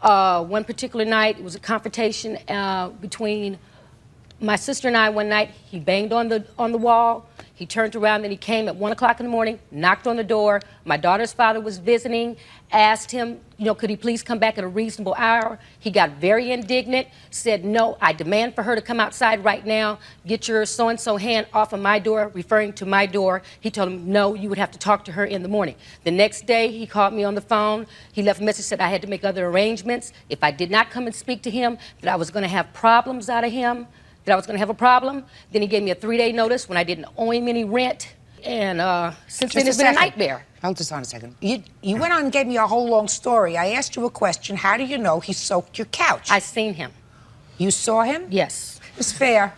One particular night, it was a confrontation between my sister and I one night. He banged on the wall. He turned around, then he came at 1 o'clock in the morning, knocked on the door. My daughter's father was visiting, asked him, could he please come back at a reasonable hour? He got very indignant, said, no, I demand for her to come outside right now. Get your so-and-so hand off of my door, referring to my door. He told him, no, you would have to talk to her in the morning. The next day, he called me on the phone. He left a message, said I had to make other arrangements. If I did not come and speak to him, that I was going to have problems out of him, that I was going to have a problem. Then he gave me a 3-day notice when I didn't owe him any rent. And since then, it's been a nightmare. Hold this on a second. You went on and gave me a whole long story. I asked you a question. How do you know he soaked your couch? I seen him. You saw him? Yes. Ms. Fair,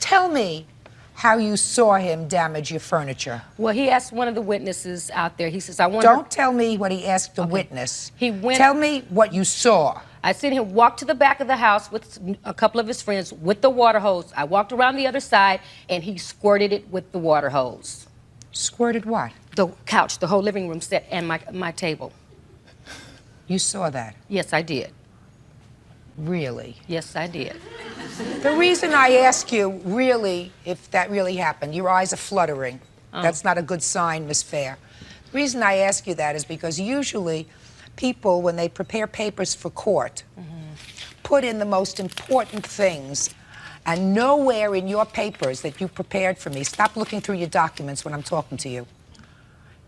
tell me how you saw him damage your furniture. Well, he asked one of the witnesses out there. He says, I want Don't tell me what he asked the witness. Tell me what you saw. I seen him walk to the back of the house with a couple of his friends with the water hose. I walked around the other side, and he squirted it with the water hose. Squirted what? The couch, the whole living room set, and my table. You saw that? Yes, I did. Really? Yes, I did. The reason I ask you, really, if that really happened, your eyes are fluttering. Oh. That's not a good sign, Miss Fair. The reason I ask you that is because usually people, when they prepare papers for court, put in the most important things, and nowhere in your papers that you prepared for me, stop looking through your documents when I'm talking to you,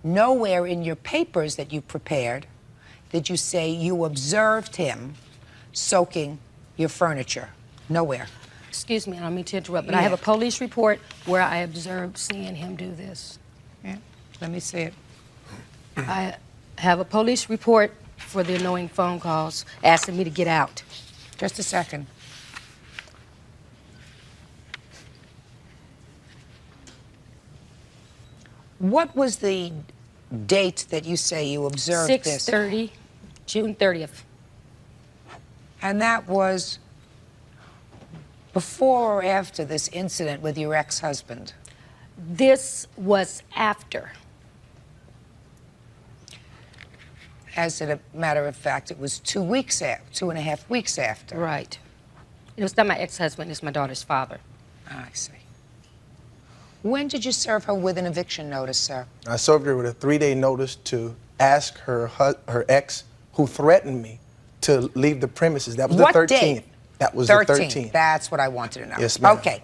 nowhere in your papers that you prepared did you say you observed him soaking your furniture. Nowhere. Excuse me, I don't mean to interrupt, but I have a police report where I observed seeing him do this. Yeah, let me see it. I have a police report for the annoying phone calls asking me to get out. Just a second. What was the date that you say you observed this? 6:30, June 30th. And that was before or after this incident with your ex-husband? This was after. As a matter of fact, it was 2 weeks after, 2.5 weeks after. Right. It was not my ex-husband, it's my daughter's father. I see. When did you serve her with an eviction notice, sir? I served her with a 3-day notice to ask her ex, who threatened me, to leave the premises. That was the 13th. What date? That was 13th. the 13th. That's what I wanted to know. Yes, ma'am. Okay.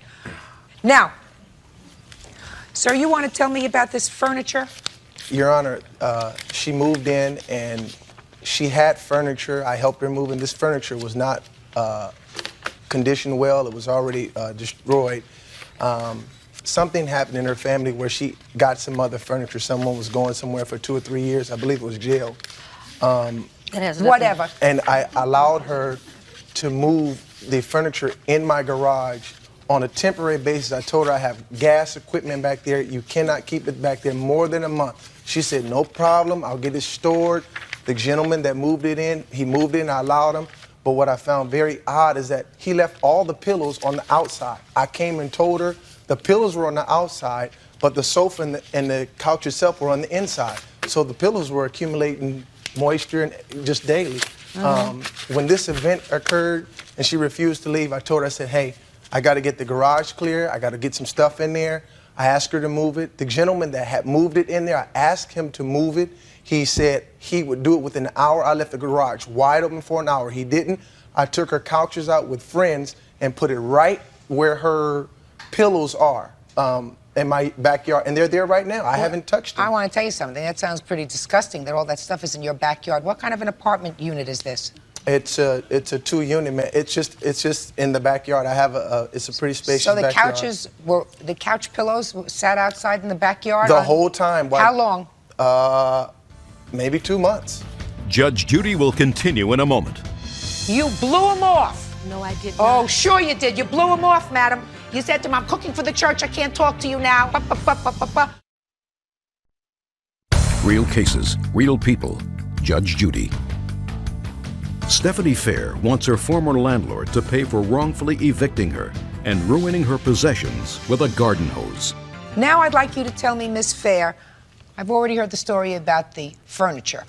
Now, sir, you want to tell me about this furniture? Your Honor, she moved in and she had furniture. I helped her move, and this furniture was not conditioned well. It was already destroyed. Something happened in her family where she got some other furniture. Someone was going somewhere for 2 or 3 years. I believe it was jail. Whatever. And I allowed her to move the furniture in my garage on a temporary basis. I told her I have gas equipment back there. You cannot keep it back there more than a month. She said, no problem, I'll get it stored. The gentleman that moved it in, he moved it in, I allowed him. But what I found very odd is that he left all the pillows on the outside. I came and told her the pillows were on the outside, but the sofa and the couch itself were on the inside. So the pillows were accumulating moisture and just daily. When this event occurred and she refused to leave, I told her, I said, hey, I got to get the garage clear. I got to get some stuff in there. I asked her to move it. The gentleman that had moved it in there, I asked him to move it. He said he would do it within an hour. I left the garage wide open for an hour. He didn't. I took her couches out with friends and put it right where her pillows are in my backyard. And they're there right now. I haven't touched them. I want to tell you something. That sounds pretty disgusting that all that stuff is in your backyard. What kind of an apartment unit is this? It's a 2-unit, man. It's just in the backyard. I have it's a pretty spacious backyard. So the couch pillows sat outside in the backyard? The whole time. How long? Maybe 2 months. Judge Judy will continue in a moment. You blew him off. No, I did Oh, not. sure you did. You blew him off, madam. You said to him, I'm cooking for the church. I can't talk to you now. Real cases, real people. Judge Judy. Stephanie Fair wants her former landlord to pay for wrongfully evicting her and ruining her possessions with a garden hose. Now I'd like you to tell me, Miss Fair, I've already heard the story about the furniture.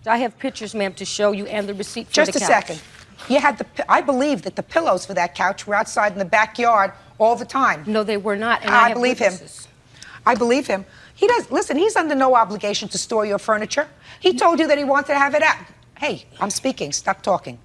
I have pictures, ma'am, to show you and the receipt for Just the a couch. second. You had I believe that the pillows for that couch were outside in the backyard all the time. No, they were not. And I have believe him. witnesses. I believe him. He does. Listen, he's under no obligation to store your furniture. He told you that he wanted to have it out. Hey, I'm speaking. Stop talking.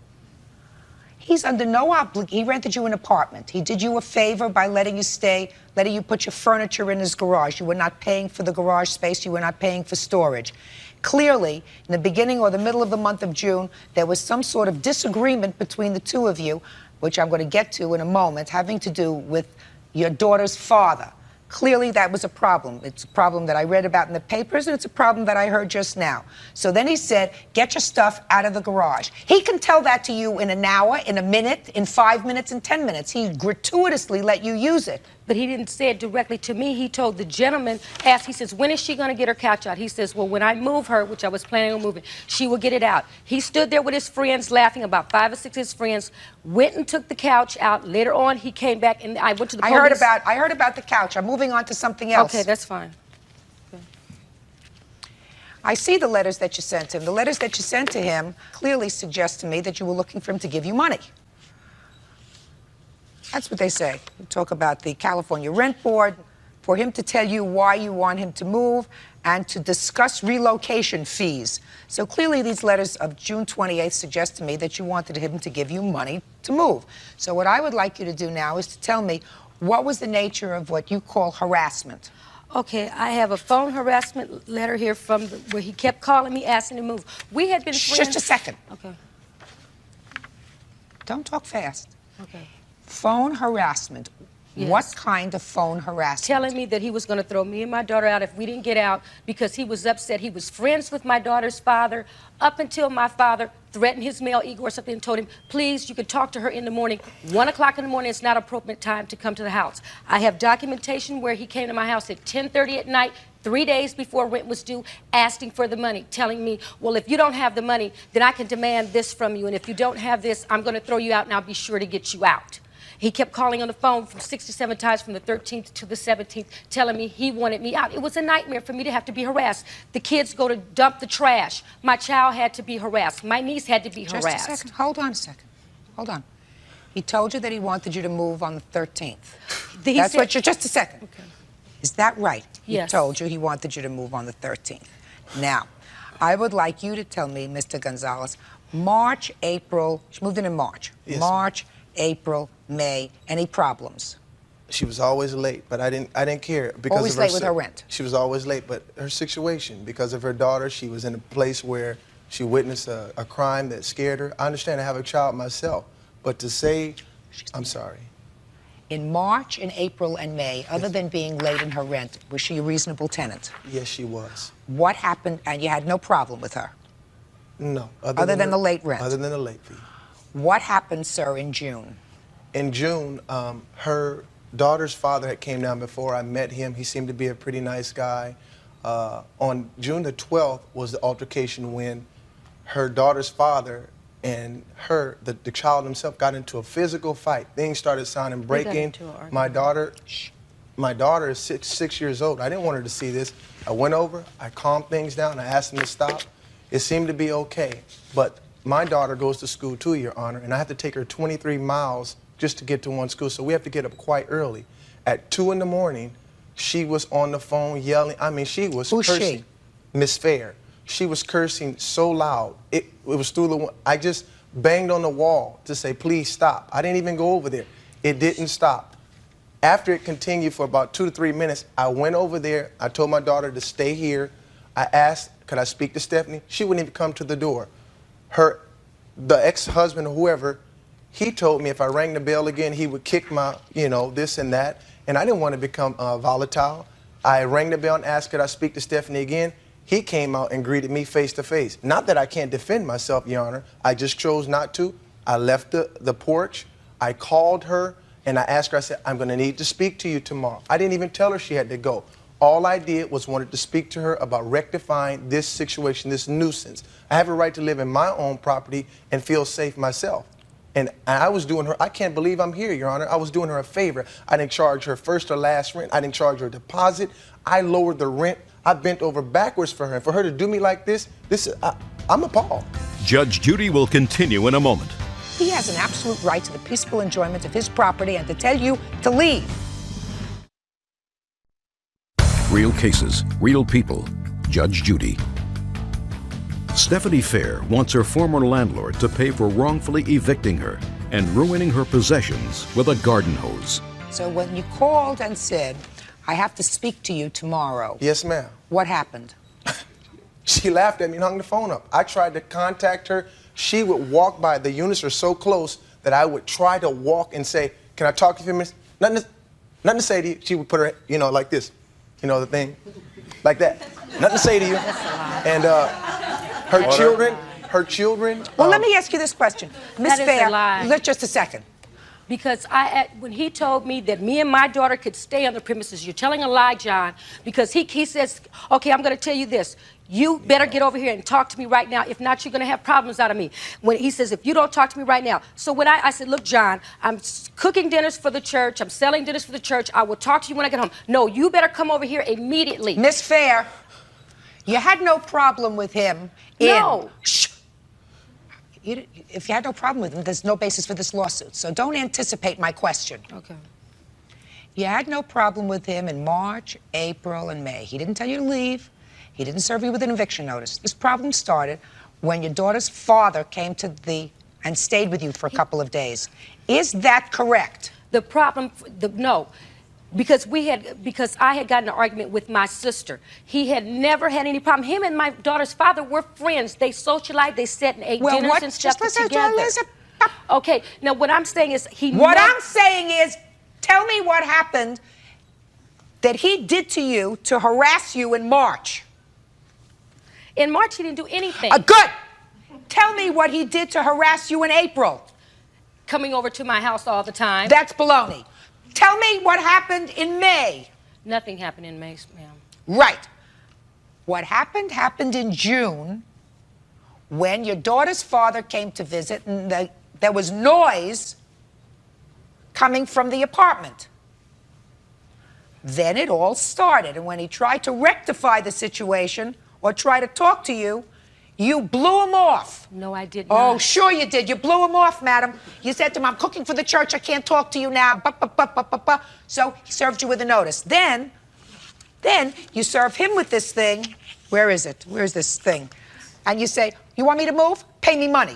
He's under no obligation. He rented you an apartment. He did you a favor by letting you stay, letting you put your furniture in his garage. You were not paying for the garage space. You were not paying for storage. Clearly, in the beginning or the middle of the month of June, there was some sort of disagreement between the two of you, which I'm going to get to in a moment, having to do with your daughter's father. Clearly, that was a problem. It's a problem that I read about in the papers, and it's a problem that I heard just now. So then he said, get your stuff out of the garage. He can tell that to you in an hour, in a minute, in 5 minutes, in 10 minutes. He gratuitously let you use it. But he didn't say it directly to me. He told the gentleman, he says, when is she going to get her couch out? He says, well, when I move her, which I was planning on moving, she will get it out. He stood there with his friends laughing, about 5 or 6 of his friends, went and took the couch out. Later on, he came back, and I went to the police. I heard about the couch. I'm moving on to something else. Okay, that's fine. Okay. I see the letters that you sent him. The letters that you sent to him clearly suggest to me that you were looking for him to give you money. That's what they say. You talk about the California Rent Board, for him to tell you why you want him to move and to discuss relocation fees. So clearly these letters of June 28th suggest to me that you wanted him to give you money to move. So what I would like you to do now is to tell me what was the nature of what you call harassment. Okay, I have a phone harassment letter here from where he kept calling me, asking to move. We had been friends. Just a second. Okay. Don't talk fast. Okay. Phone harassment. Yes. What kind of phone harassment? Telling me that he was going to throw me and my daughter out if we didn't get out because he was upset. He was friends with my daughter's father up until my father threatened his male ego or something and told him, please, you can talk to her in the morning. 1 o'clock in the morning, it's not appropriate time to come to the house. I have documentation where he came to my house at 10:30 at night, 3 days before rent was due, asking for the money, telling me, well, if you don't have the money, then I can demand this from you. And if you don't have this, I'm going to throw you out and I'll be sure to get you out. He kept calling on the phone from 67 times from the 13th to the 17th, telling me he wanted me out. It was a nightmare for me to have to be harassed. The kids go to dump the trash. My child had to be harassed. My niece had to be harassed. Just a second. Hold on a second. Hold on. He told you that he wanted you to move on the 13th. That's what you're... Just a second. Okay. Is that right? Yes. He told you he wanted you to move on the 13th. Now, I would like you to tell me, Mr. Gonzalez, March, April... She moved in March. Yes. March, April, May, any problems? She was always late, but I didn't care because Always of her late with her rent. She was always late, but her situation, because of her daughter, she was in a place where she witnessed a crime that scared her. I understand I have a child myself, but to say, I'm sorry. In March and April and May, other than being late in her rent, was she a reasonable tenant? Yes, she was. What happened, and you had no problem with her? No. Other than the late rent? Other than the late fee. What happened, sir, in June? In June, her daughter's father had came down before I met him. He seemed to be a pretty nice guy. On June the 12th was the altercation when her daughter's father and her, the child himself, got into a physical fight. Things started sounding breaking. My daughter is six years old. I didn't want her to see this. I went over, I calmed things down, I asked him to stop. It seemed to be okay, but my daughter goes to school too, Your Honor, and I have to take her 23 miles just to get to one school, so we have to get up quite early. At 2 in the morning, she was on the phone yelling. I mean, she was Who's cursing. she? Miss Fair. She was cursing so loud. It was through the... I just banged on the wall to say, please stop. I didn't even go over there. It didn't stop. After it continued for about 2 to 3 minutes, I went over there. I told my daughter to stay here. I asked, could I speak to Stephanie? She wouldn't even come to the door. The ex-husband or whoever, he told me if I rang the bell again, he would kick my, this and that. And I didn't want to become volatile. I rang the bell and asked, could I speak to Stephanie again? He came out and greeted me face to face. Not that I can't defend myself, Your Honor. I just chose not to. I left the porch. I called her and I asked her, I said, I'm going to need to speak to you tomorrow. I didn't even tell her she had to go. All I did was wanted to speak to her about rectifying this situation, this nuisance. I have a right to live in my own property and feel safe myself. And I was doing her, I can't believe I'm here, Your Honor. I was doing her a favor. I didn't charge her first or last rent. I didn't charge her a deposit. I lowered the rent. I bent over backwards for her. And for her to do me like this, I'm appalled. Judge Judy will continue in a moment. He has an absolute right to the peaceful enjoyment of his property and to tell you to leave. Real cases, real people. Judge Judy. Stephanie Fair wants her former landlord to pay for wrongfully evicting her and ruining her possessions with a garden hose. So when you called and said, I have to speak to you tomorrow. Yes, ma'am. What happened? She laughed at me and hung the phone up. I tried to contact her. She would walk by. The units are so close that I would try to walk and say, can I talk to you for a minute? Nothing to say to you. She would put her, like this. The thing. Like that. Nothing to say to you. And her children. Well, let me ask you this question. Miss That is Fair, a lie. just a second. Because when he told me that me and my daughter could stay on the premises, you're telling a lie, John, because he says, okay, I'm going to tell you this. You better get over here and talk to me right now. If not, you're going to have problems out of me. When he says, if you don't talk to me right now. So when I said, look, John, I'm cooking dinners for the church. I'm selling dinners for the church. I will talk to you when I get home. No, you better come over here immediately. Miss Fair, you had no problem with him. No. Shh. if you had no problem with him, there's no basis for this lawsuit. So don't anticipate my question. Okay. You had no problem with him in March, April, and May. He didn't tell you to leave. He didn't serve you with an eviction notice. This problem started when your daughter's father came to and stayed with you for a couple of days. Is that correct? The problem, no. Because I had gotten an argument with my sister. He had never had any problem. Him and my daughter's father were friends. They socialized, they sat and ate dinners and stuff together. Okay, now what I'm saying is I'm saying is, tell me what happened that he did to you to harass you in March. In March, he didn't do anything. Good. Tell me what he did to harass you in April. Coming over to my house all the time. That's baloney. Tell me what happened in May. Nothing happened in May, ma'am. Right. What happened in June when your daughter's father came to visit and there was noise coming from the apartment. Then it all started, and when he tried to rectify the situation or try to talk to you, you blew him off. No, I did not. Oh, sure you did. You blew him off, madam. You said to him, I'm cooking for the church. I can't talk to you now. So he served you with a notice. Then you serve him with this thing. Where is it? Where's this thing? And you say, you want me to move? Pay me money.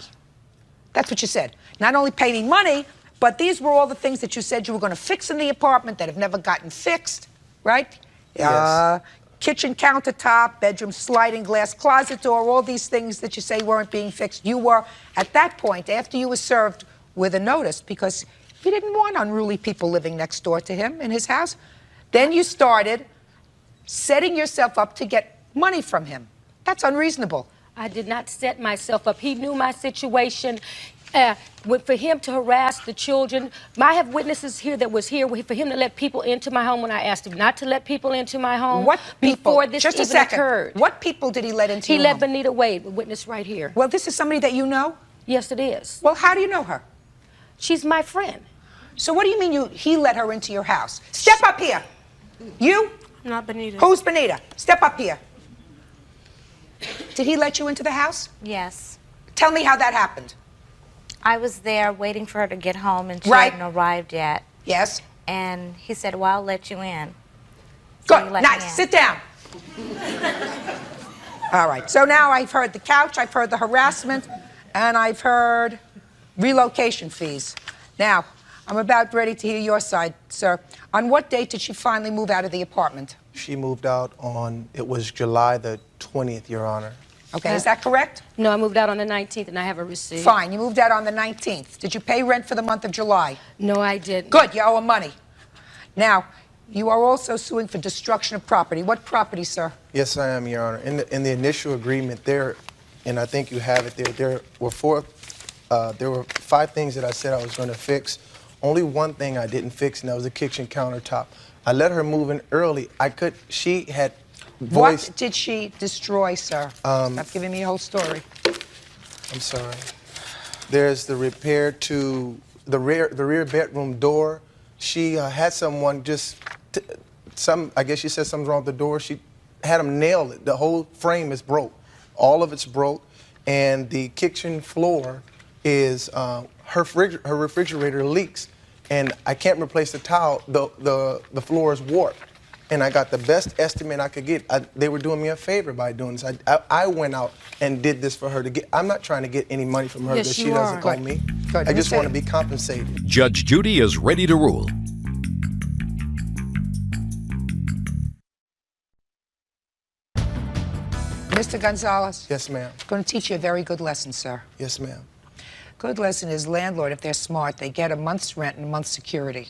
That's what you said. Not only pay me money, but these were all the things that you said you were going to fix in the apartment that have never gotten fixed, right? Yes. Kitchen countertop, bedroom sliding glass closet door, all these things that you say weren't being fixed. You were, at that point, after you were served with a notice, because he didn't want unruly people living next door to him in his house, then you started setting yourself up to get money from him. That's unreasonable. I did not set myself up. He knew my situation. For him to harass the children, I have witnesses here that was here for him to let people into my home when I asked him not to let people into my home. What people? Before this Just a even second. occurred. What people did he let into He your let home? Benita Wade, a witness right here. Well, this is somebody that you know? Yes, it is. Well, how do you know her? She's my friend. So what do you mean he let her into your house? Step up here. You? Not Benita. Who's Benita? Step up here. Did he let you into the house? Yes. Tell me how that happened. I was there waiting for her to get home, and she Right. hadn't arrived yet. Yes. And he said, well, I'll let you in. So he Good. let me in. Nice. Sit down. All right. So now I've heard the couch, I've heard the harassment, and I've heard relocation fees. Now, I'm about ready to hear your side, sir. On what date did she finally move out of the apartment? She moved out on, it was July the 20th, Your Honor. Okay, is that correct? No, I moved out on the 19th, and I have a receipt. Fine, you moved out on the 19th. Did you pay rent for the month of July? No, I didn't. Good, you owe him money. Now, you are also suing for destruction of property. What property, sir? Yes, I am, Your Honor. In the initial agreement there, and I think you have it there were five things that I said I was going to fix. Only one thing I didn't fix, and that was the kitchen countertop. I let her move in early. She had voiced... What did she destroy, sir? Stop giving me a whole story. I'm sorry. There's the repair to the rear bedroom door. She had someone I guess she said something's wrong with the door. She had them nail it. The whole frame is broke. All of it's broke. And the kitchen floor is, her refrigerator leaks. And I can't replace the tile. The floor is warped. And I got the best estimate I could get. They were doing me a favor by doing this. I went out and did this for her to get. I'm not trying to get any money from her that she doesn't owe me. Good. I just want to be compensated. Judge Judy is ready to rule. Mr. Gonzalez? Yes, ma'am. I'm going to teach you a very good lesson, sir. Yes, ma'am. Good lesson is landlord, if they're smart, they get a month's rent and a month's security.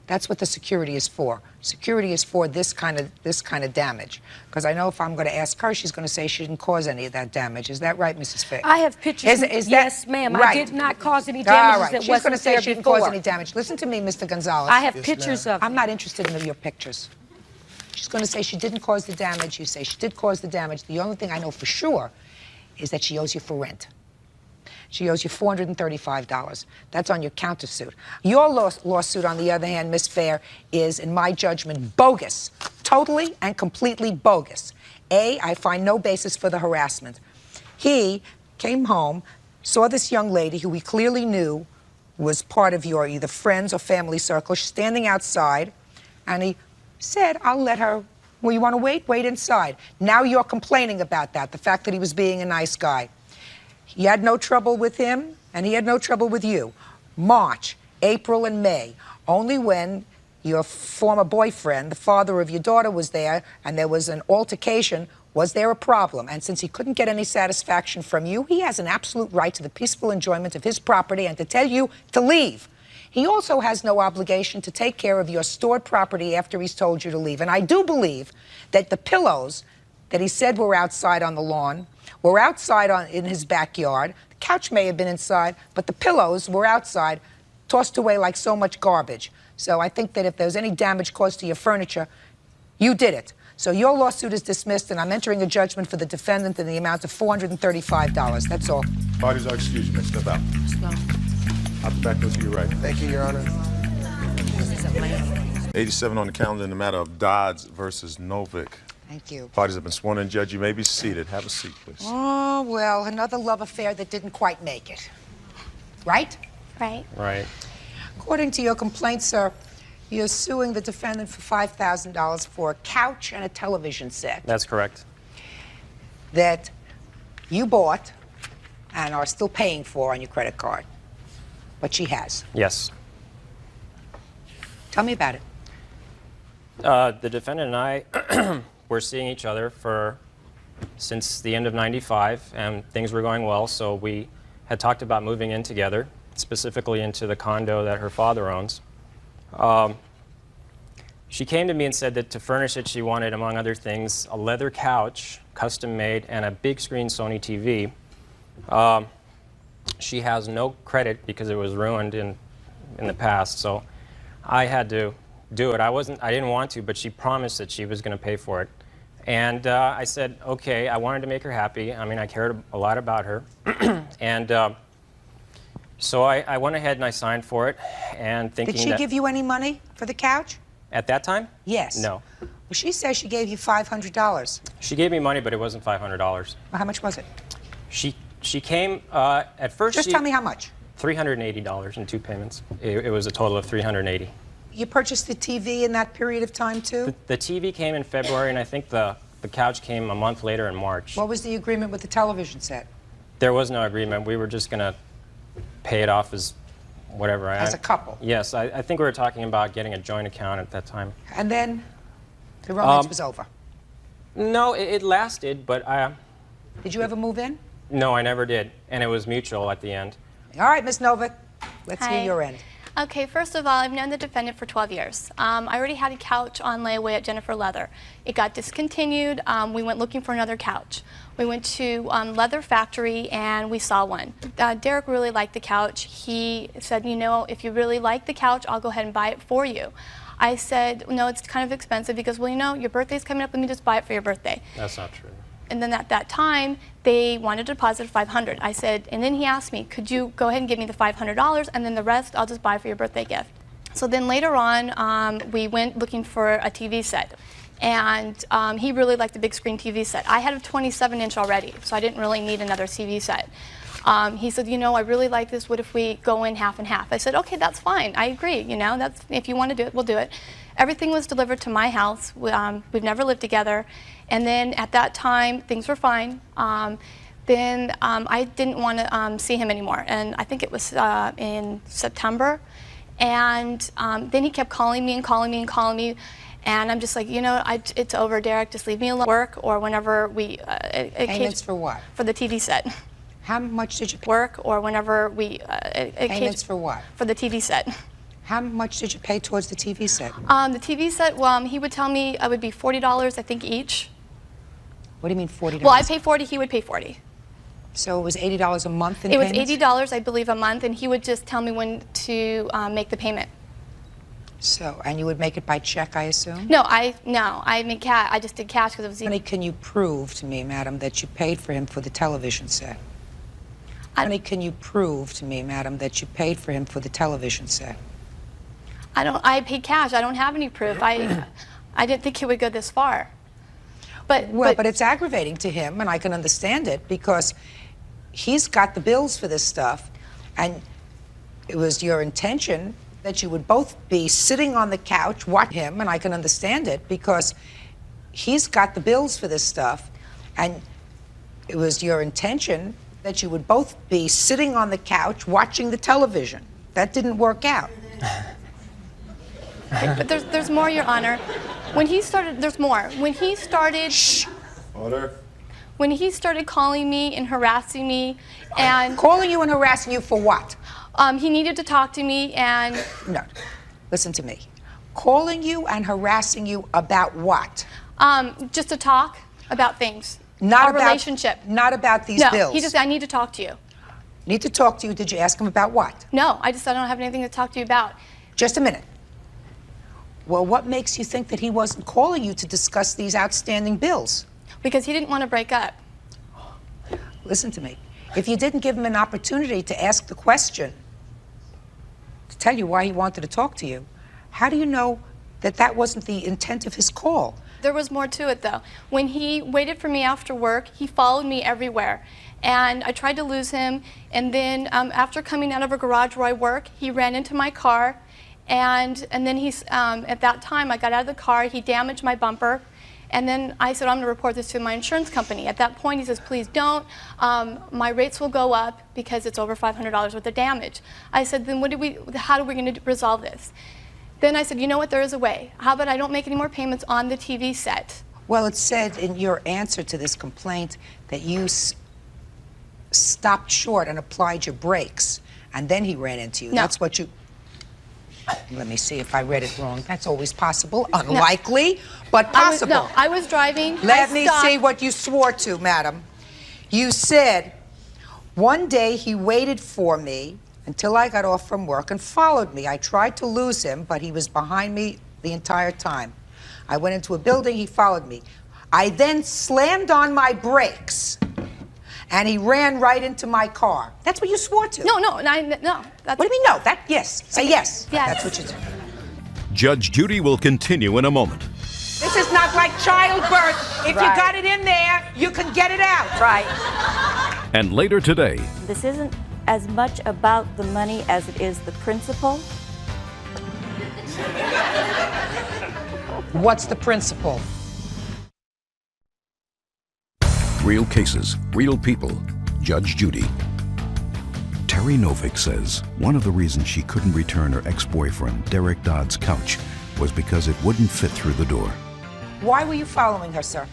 That's what the security is for. Security is for this kind of damage. Because I know if I'm going to ask her, she's going to say she didn't cause any of that damage. Is that right, Mrs. Fick? I have pictures. Yes, ma'am. Right. I did not cause any damages All right. that She's wasn't going to say there she didn't before. cause any damage. Listen to me, Mr. Gonzalez. I have pictures of I'm not interested in your pictures. She's going to say she didn't cause the damage. You say she did cause the damage. The only thing I know for sure is that she owes you for rent. She owes you $435. That's on your countersuit. Your lawsuit, on the other hand, Miss Fair, is, in my judgment, bogus. Totally and completely bogus. A, I find no basis for the harassment. He came home saw this young lady who he clearly knew was part of your either friends or family circle standing outside, and he said, I'll let her, well, you want to wait? Wait inside. Now you're complaining about that, the fact that he was being a nice guy. You had no trouble with him, and he had no trouble with you. March, April, and May, only when your former boyfriend, the father of your daughter, was there, and there was an altercation, was there a problem. And since he couldn't get any satisfaction from you, he has an absolute right to the peaceful enjoyment of his property and to tell you to leave. He also has no obligation to take care of your stored property after he's told you to leave. And I do believe that the pillows that he said were outside on the lawn were outside in his backyard. The couch may have been inside, but the pillows were outside, tossed away like so much garbage. So I think that if there's any damage caused to your furniture, you did it. So your lawsuit is dismissed, and I'm entering a judgment for the defendant in the amount of $435. That's all. Parties are excused. Next step out. I'll be back to your right. Thank you, Your Honor. 87 on the calendar in the matter of Dodds versus Novick. Thank you. Parties have been sworn in. Judge, you may be seated. Have a seat, please. Oh, well, another love affair that didn't quite make it. Right? Right. Right. According to your complaint, sir, you're suing the defendant for $5,000 for a couch and a television set That's correct. that you bought and are still paying for on your credit card. But she has. Yes. Tell me about it. The defendant and I were seeing each other since the end of '95, and things were going well, so we had talked about moving in together, specifically into the condo that her father owns. She came to me and said that to furnish it, she wanted, among other things, a leather couch, custom made, and a big screen Sony TV. She has no credit because it was ruined in the past, so I had to do it. I didn't want to, but she promised that she was going to pay for it. And I said, okay, I wanted to make her happy. I mean, I cared a lot about her. And so I went ahead and I signed for it, and thinking Did she give you any money for the couch? At that time? Yes. No. Well, she says she gave you $500. She gave me money, but it wasn't $500. Well, how much was it? She came, at first Just tell me how much. $380 in 2 payments. It was a total of $380. You purchased the TV in that period of time, too? The TV came in February, and I think the couch came a month later in March. What was the agreement with the television set? There was no agreement. We were just going to pay it off as whatever. As a couple? Yes. I think we were talking about getting a joint account at that time. And then the romance was over? No, it lasted, but Did you ever move in? No, I never did, and it was mutual at the end. All right, Ms. Novick, let's hear Hi. your end. Okay, first of all, I've known the defendant for 12 years. I already had a couch on layaway at Jennifer Leather. It got discontinued. We went looking for another couch. We went to Leather Factory and we saw one. Derek really liked the couch. He said, you know, if you really like the couch, I'll go ahead and buy it for you. I said, no, it's kind of expensive. He goes, well, you know, your birthday's coming up. Let me just buy it for your birthday. That's not true. And then at that time, they wanted a deposit of $500. I said, and then he asked me, could you go ahead and give me the $500 and then the rest I'll just buy for your birthday gift. So then later on, we went looking for a TV set. And he really liked the big screen TV set. I had a 27-inch already, so I didn't really need another TV set. He said, you know, I really like this. What if we go in half and half? I said, okay, that's fine. I agree. You know, that's, if you want to do it, we'll do it. Everything was delivered to my house. We've never lived together. And then at that time, things were fine. Then I didn't want to see him anymore. And I think it was in September. And then he kept calling me and calling me and calling me. And I'm just like, you know, it's over, Derek. Just leave me alone. Work or whenever we... Payments for what? For the TV set. How much did you pay? Work or whenever we... Payments for what? For the TV set. How much did you pay towards the TV set? The TV set, well, he would tell me it would be $40, I think, each. What do you mean $40? Well, I pay $40, he would pay $40. So it was $80 a month in It payments? was $80, I believe, a month, and he would just tell me when to make the payment. So, and you would make it by check, I assume? No, I made cash. I just did cash because it was. How many can you prove to me, madam, that you paid for him for the television set? How many can you prove to me, madam, that you paid for him for the television set? I paid cash. I don't have any proof. I didn't think it would go this far. But it's aggravating to him, and I can understand it, because he's got the bills for this stuff, and it was your intention that you would both be sitting on the couch watching him, and I can understand it because he's got the bills for this stuff, and it was your intention that you would both be sitting on the couch watching the television. That didn't work out. But there's more, Your Honor. When he started, there's more. When he started... Shh. Order. When he started calling me and harassing me and... Calling you and harassing you for what? He needed to talk to me and... No, listen to me. Calling you and harassing you about what? Just to talk about things. Not Our about, relationship. Not about these no, bills. he just, I need to talk to you. Need to talk to you. Did you ask him about what? No, I don't have anything to talk to you about. Just a minute. Well, what makes you think that he wasn't calling you to discuss these outstanding bills? Because he didn't want to break up. Listen to me. If you didn't give him an opportunity to ask the question, to tell you why he wanted to talk to you, how do you know that that wasn't the intent of his call? There was more to it, though. When he waited for me after work, he followed me everywhere. And I tried to lose him. And then after coming out of a garage where I work, he ran into my car. And then at that time, I got out of the car. He damaged my bumper. And then I said, I'm going to report this to my insurance company. At that point, he says, please don't. My rates will go up because it's over $500 worth of damage. I said, then how are we going to resolve this? Then I said, you know what, there is a way. How about I don't make any more payments on the TV set? Well, it said in your answer to this complaint that you stopped short and applied your brakes, and then he ran into you. No. That's what you... Let me see if I read it wrong. That's always possible. Unlikely, but possible. I was driving. Let me see what you swore to, madam. You said, one day he waited for me until I got off from work and followed me. I tried to lose him, but he was behind me the entire time. I went into a building, he followed me. I then slammed on my brakes, and he ran right into my car. That's what you swore to. No. What do you mean, no? Yes. Say yes. Yes. That's what you said. Judge Judy will continue in a moment. This is not like childbirth. If you got it in there, you can get it out. Right. And later today, This isn't as much about the money as it is the principle. What's the principle? Real cases, real people. Judge Judy. Terry Novick says one of the reasons she couldn't return her ex-boyfriend, Derek Dodd's couch, was because it wouldn't fit through the door. Why were you following her, sir?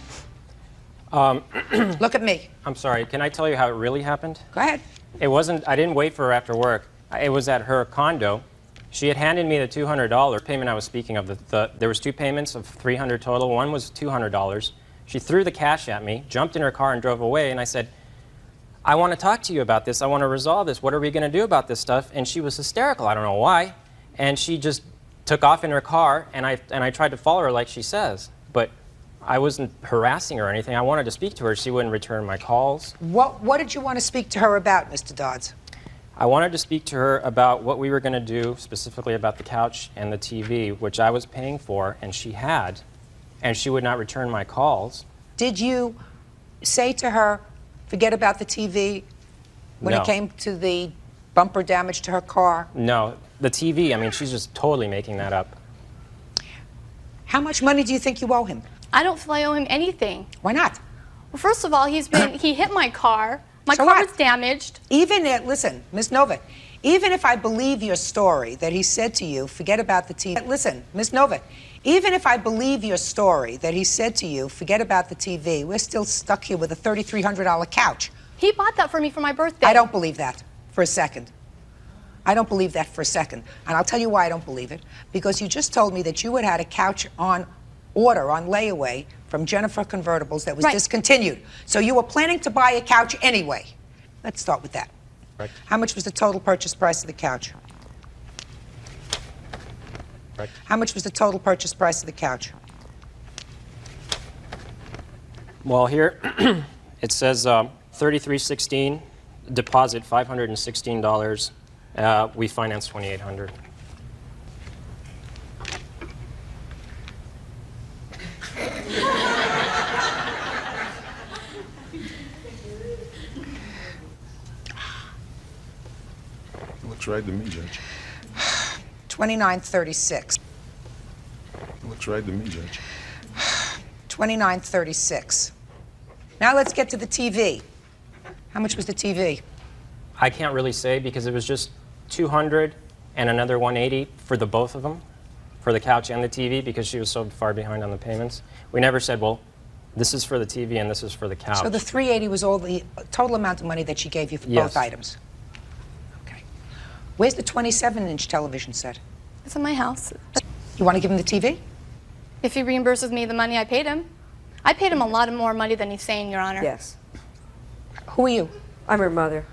Look at me. I'm sorry, can I tell you how it really happened? Go ahead. It wasn't, I didn't wait for her after work. It was at her condo. She had handed me the $200 payment I was speaking of. There was two payments of $300 total. One was $200. She threw the cash at me, jumped in her car and drove away, and I said, I want to talk to you about this. I want to resolve this. What are we going to do about this stuff? And she was hysterical. I don't know why. And she just took off in her car, and I tried to follow her like she says. But I wasn't harassing her or anything. I wanted to speak to her. She wouldn't return my calls. What did you want to speak to her about, Mr. Dodds? I wanted to speak to her about what we were going to do, specifically about the couch and the TV, which I was paying for, and she had, and she would not return my calls. Did you say to her, forget about the TV when No. it came to the bumper damage to her car? No, the TV, I mean, she's just totally making that up. How much money do you think you owe him? I don't feel I owe him anything. Why not? Well, first of all, he hit my car. My So car what? was damaged. Listen, Miss Novak, even if I believe your story that he said to you, forget about the TV. Listen, Miss Novak, even if I believe your story that he said to you, forget about the TV, we're still stuck here with a $3,300 couch. He bought that for me for my birthday. I don't believe that for a second. I don't believe that for a second. And I'll tell you why I don't believe it. Because you just told me that you had a couch on order, on layaway, from Jennifer Convertibles that was discontinued. So you were planning to buy a couch anyway. Let's start with that. Right. How much was the total purchase price of the couch? Right. How much was the total purchase price of the couch? Well, here it says $33.16, deposit $516. We financed $2,800. Looks right to me, Judge. 2936. Looks right to me, Judge. 2936. Now let's get to the TV. How much was the TV? I can't really say because it was just 200 and another 180 for the both of them, for the couch and the TV, because she was so far behind on the payments. We never said, well, this is for the TV and this is for the couch. So the 380 was all the total amount of money that she gave you for both items? Okay. Where's the 27-inch television set? It's in my house. You want to give him the TV? If he reimburses me the money I paid him. I paid him a lot more money than he's saying, Your Honor. Yes. Who are you? I'm her mother.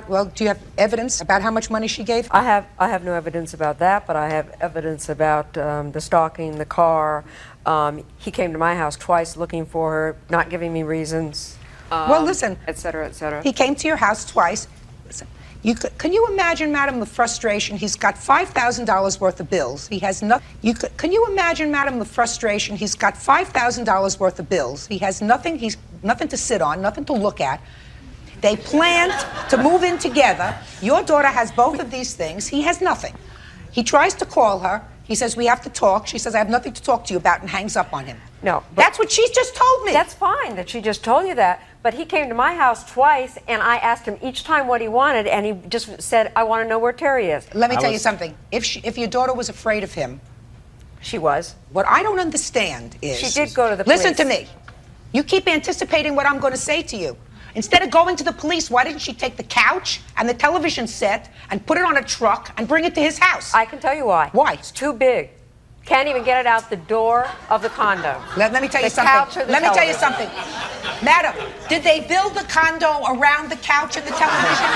Well, do you have evidence about how much money she gave? I have no evidence about that, but I have evidence about the stalking, the car. He came to my house twice looking for her, not giving me reasons. Well, listen. Et cetera, et cetera. He came to your house twice. Listen, can you imagine, madam, the frustration? He's got $5,000 worth of bills. He has nothing. Can you imagine, madam, the frustration? He's got $5,000 worth of bills. He has nothing. He's nothing to sit on, nothing to look at. They planned to move in together. Your daughter has both of these things. He has nothing. He tries to call her. He says, we have to talk. She says, I have nothing to talk to you about, and hangs up on him. No. That's what she's just told me. That's fine that she just told you that, but he came to my house twice, and I asked him each time what he wanted, and he just said, I want to know where Terry is. Let me tell you something. If your daughter was afraid of him. She was. What I don't understand is. She did go to the police. Listen to me. You keep anticipating what I'm going to say to you. Instead of going to the police, why didn't she take the couch and the television set and put it on a truck and bring it to his house? I can tell you why. Why? It's too big. Can't even get it out the door of the condo. Let me tell you something. Let me tell you something. Madam, did they build the condo around the couch and the television?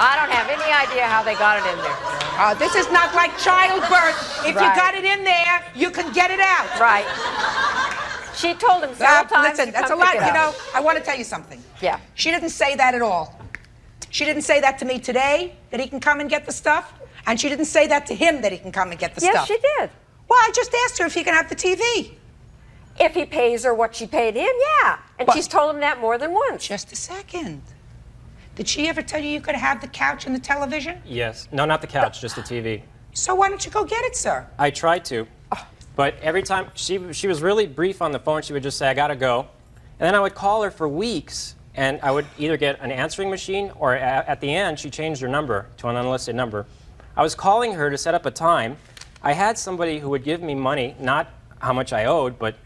I don't have any idea how they got it in there. This is not like childbirth. If Right. you got it in there, you can get it out. Right. She told him several times Listen, to that's a come lot. pick it You know, up. I want to tell you something. Yeah. She didn't say that at all. She didn't say that to me today, that he can come and get the stuff. And she didn't say that to him, that he can come and get the Yes, stuff. she did. Well, I just asked her if he can have the TV. If he pays her what she paid him, yeah. And she's told him that more than once. Just a second. Did she ever tell you could have the couch and the television? Yes. No, not the couch, just the TV. So why don't you go get it, sir? I tried to, but every time she was really brief on the phone. She would just say, I gotta go. And then I would call her for weeks, and I would either get an answering machine, or at the end, she changed her number to an unlisted number. I was calling her to set up a time. I had somebody who would give me money, not how much I owed, but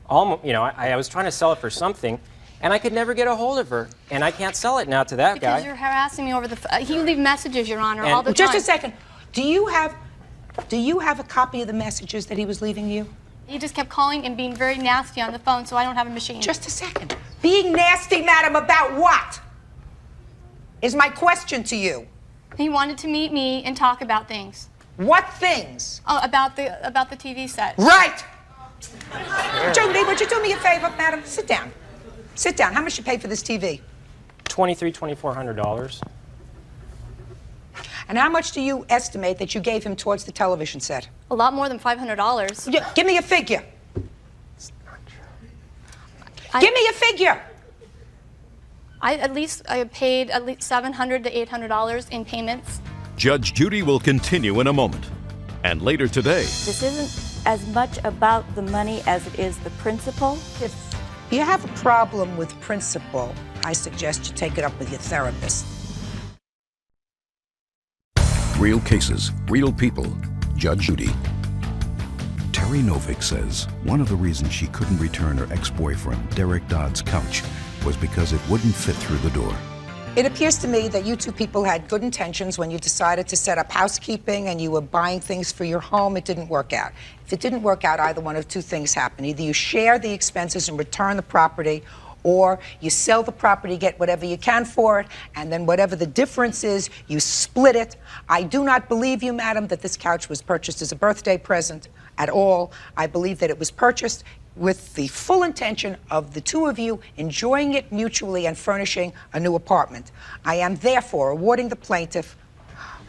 almost, I was trying to sell it for something, and I could never get a hold of her. And I can't sell it now to that guy. Because you're harassing me over the phone. He leave messages, Your Honor, all the time. Just a second. Do you have a copy of the messages that he was leaving you? He just kept calling and being very nasty on the phone, so I don't have a machine. Just a second. Being nasty, madam, about what? Is my question to you. He wanted to meet me and talk about things. What things? Oh, about the TV set. Right! Judy, would you do me a favor, madam? Sit down. Sit down. How much you pay for this TV? $2,400. And how much do you estimate that you gave him towards the television set? A lot more than $500. Give me a figure. Give me a figure. I paid at least $700 to $800 in payments. Judge Judy will continue in a moment. And later today, This isn't as much about the money as it is the principle. If you have a problem with principle, I suggest you take it up with your therapist. Real cases, real people. Judge Judy. Terry Novick says one of the reasons she couldn't return her ex-boyfriend, Derek Dodd's couch, was because it wouldn't fit through the door. It appears to me that you two people had good intentions when you decided to set up housekeeping and you were buying things for your home. It didn't work out. If it didn't work out, either one of two things happen. Either you share the expenses and return the property, or you sell the property, get whatever you can for it, and then whatever the difference is, you split it. I do not believe you, madam, that this couch was purchased as a birthday present at all. I believe that it was purchased with the full intention of the two of you enjoying it mutually and furnishing a new apartment. I am therefore awarding the plaintiff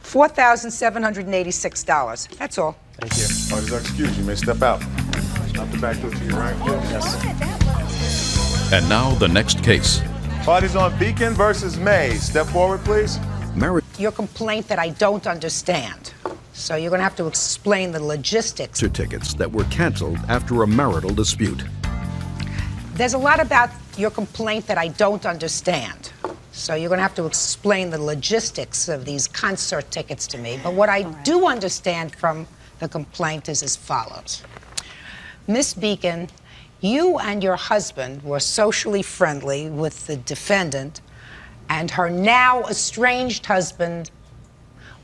$4,786. That's all. Thank you. Parties are excused. You may step out. Out the back door to your right. Yes. and now the next case. Parties on Beacon versus May. Step forward, please. Marriage. your complaint that I don't understand. So you're going to have to explain the logistics. Tickets that were canceled after a marital dispute. There's a lot about your complaint that I don't understand. So you're going to have to explain the logistics of these concert tickets to me. But what I do understand from the complaint is as follows. Miss Beacon, you and your husband were socially friendly with the defendant and her now estranged husband,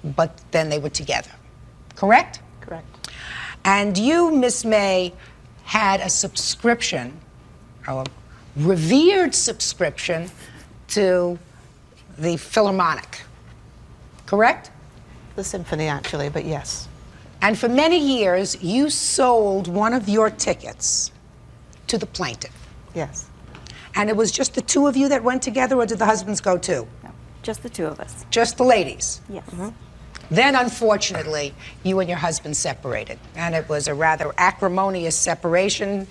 but then they were together. Correct? Correct. And you, Miss May, had a subscription, a revered subscription to the Philharmonic. Correct? The symphony, actually, but yes. And for many years, you sold one of your tickets to the plaintiff. Yes. And it was just the two of you that went together, or did the husbands go too? No, just the two of us. Just the ladies? Yes. Then, unfortunately, you and your husband separated. And it was a rather acrimonious separation.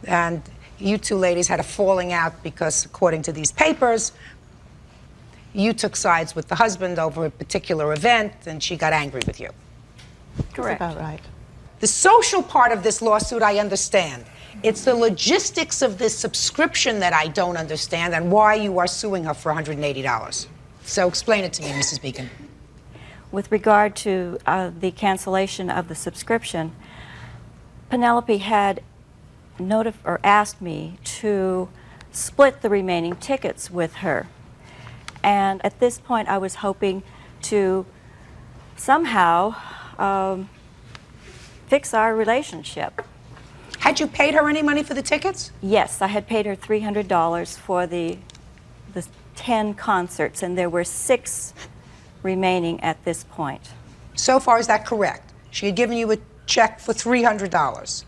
And you two ladies had a falling out because, according to these papers, you took sides with the husband over a particular event, and she got angry with you. Correct. That's about right. The social part of this lawsuit, I understand. It's the logistics of this subscription that I don't understand, and why you are suing her for $180. So explain it to me, Mrs. Beacon. With regard to the cancellation of the subscription, Penelope had asked me to split the remaining tickets with her. And at this point, I was hoping to somehow fix our relationship. Had you paid her any money for the tickets? Yes, I had paid her $300 for the 10 concerts, and there were 6 remaining at this point. So far, is that correct? She had given you a check for $300?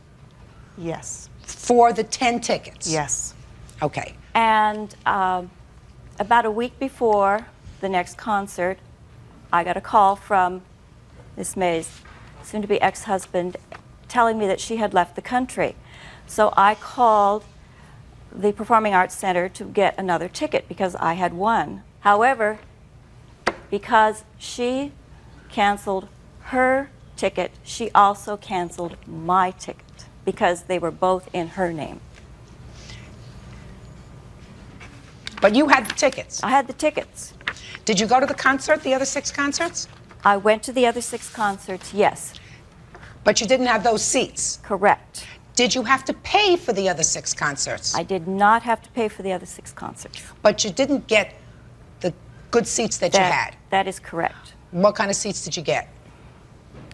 Yes. For the 10 tickets? Yes. Okay. And about a week before the next concert, I got a call from Miss May's soon-to-be ex-husband telling me that she had left the country. So I called the Performing Arts Center to get another ticket because I had one. However, because she canceled her ticket, she also canceled my ticket because they were both in her name. But you had the tickets? I had the tickets. Did you go to the concert, the other 6 concerts? I went to the other 6 concerts, yes. But you didn't have those seats? Correct. Did you have to pay for the other 6 concerts? I did not have to pay for the other 6 concerts. But you didn't get the good seats that you had? That is correct. What kind of seats did you get?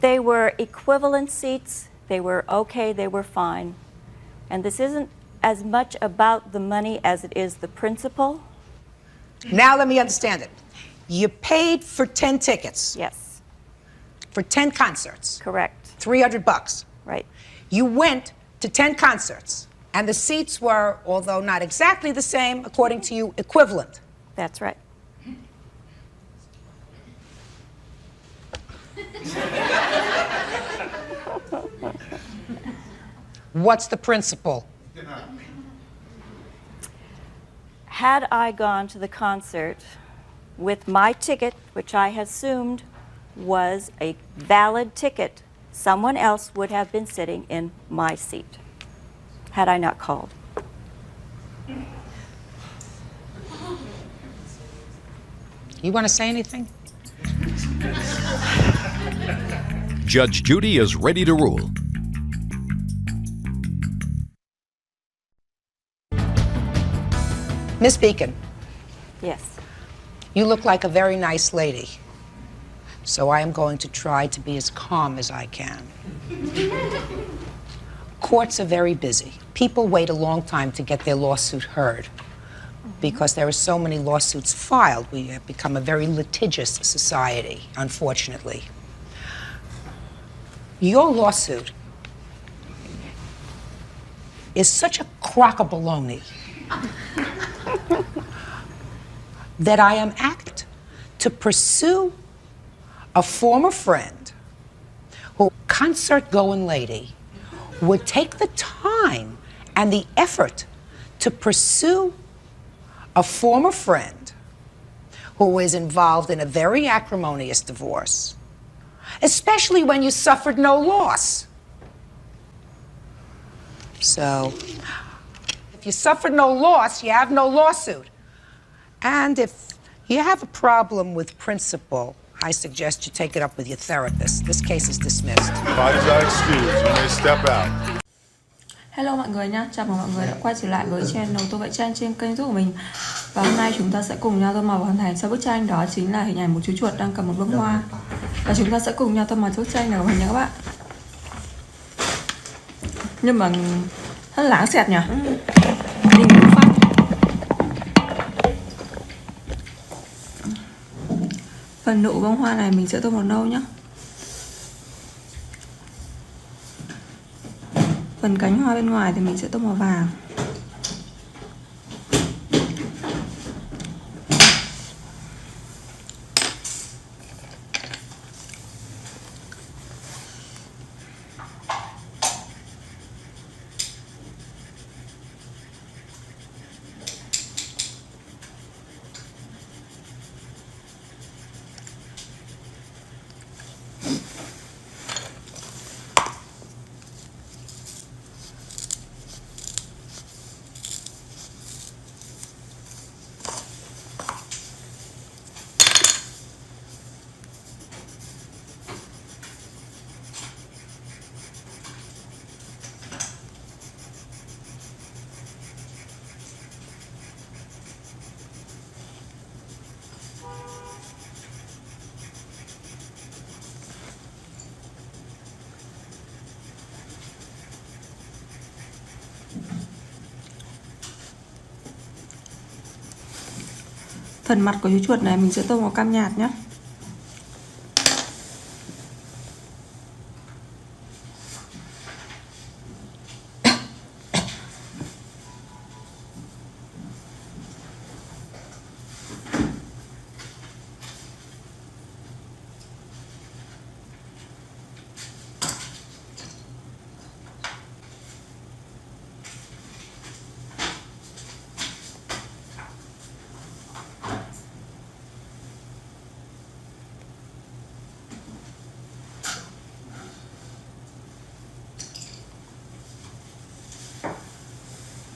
They were equivalent seats. They were okay, they were fine. And this isn't as much about the money as it is the principle. Now let me understand it. You paid for 10 tickets? Yes. For 10 concerts? Correct. $300? Right. You went to 10 concerts, and the seats were, although not exactly the same, according to you, equivalent? That's right. What's the principle? Had I gone to the concert with my ticket, which I assumed was a valid ticket, someone else would have been sitting in my seat, had I not called. You want to say anything? Judge Judy is ready to rule. Miss Beacon. Yes. You look like a very nice lady. So I am going to try to be as calm as I can. Courts are very busy. People wait a long time to get their lawsuit heard because there are so many lawsuits filed. We have become a very litigious society, unfortunately. Your lawsuit is such a crock of baloney that I am asked to pursue a former friend who, concert-going lady, would take the time and the effort to pursue a former friend who is involved in a very acrimonious divorce, especially when you suffered no loss. So, if you suffered no loss, you have no lawsuit. And if you have a problem with principle, I suggest you take it up with your therapist. This case is dismissed. Parties are excused. You may step out. Hello mọi người nhé, chào mừng mọi người đã quay trở lại với channel Tôi Vẽ Tranh trên kênh YouTube của mình. Và hôm nay chúng ta sẽ cùng nhau tô màu và hoàn thành sau bức tranh, đó chính là hình ảnh một chú chuột đang cầm một bông hoa. Và chúng ta sẽ cùng nhau tô màu bức tranh này của mình nha các bạn. Nhưng mà rất là lãng xẹt nhỉ. Mình cũng phát. Phần nụ bông hoa này mình sẽ tô màu nâu nhé. Phần cánh hoa bên ngoài thì mình sẽ tô màu vàng. Phần mặt của chú chuột này mình sẽ tô màu cam nhạt nhé.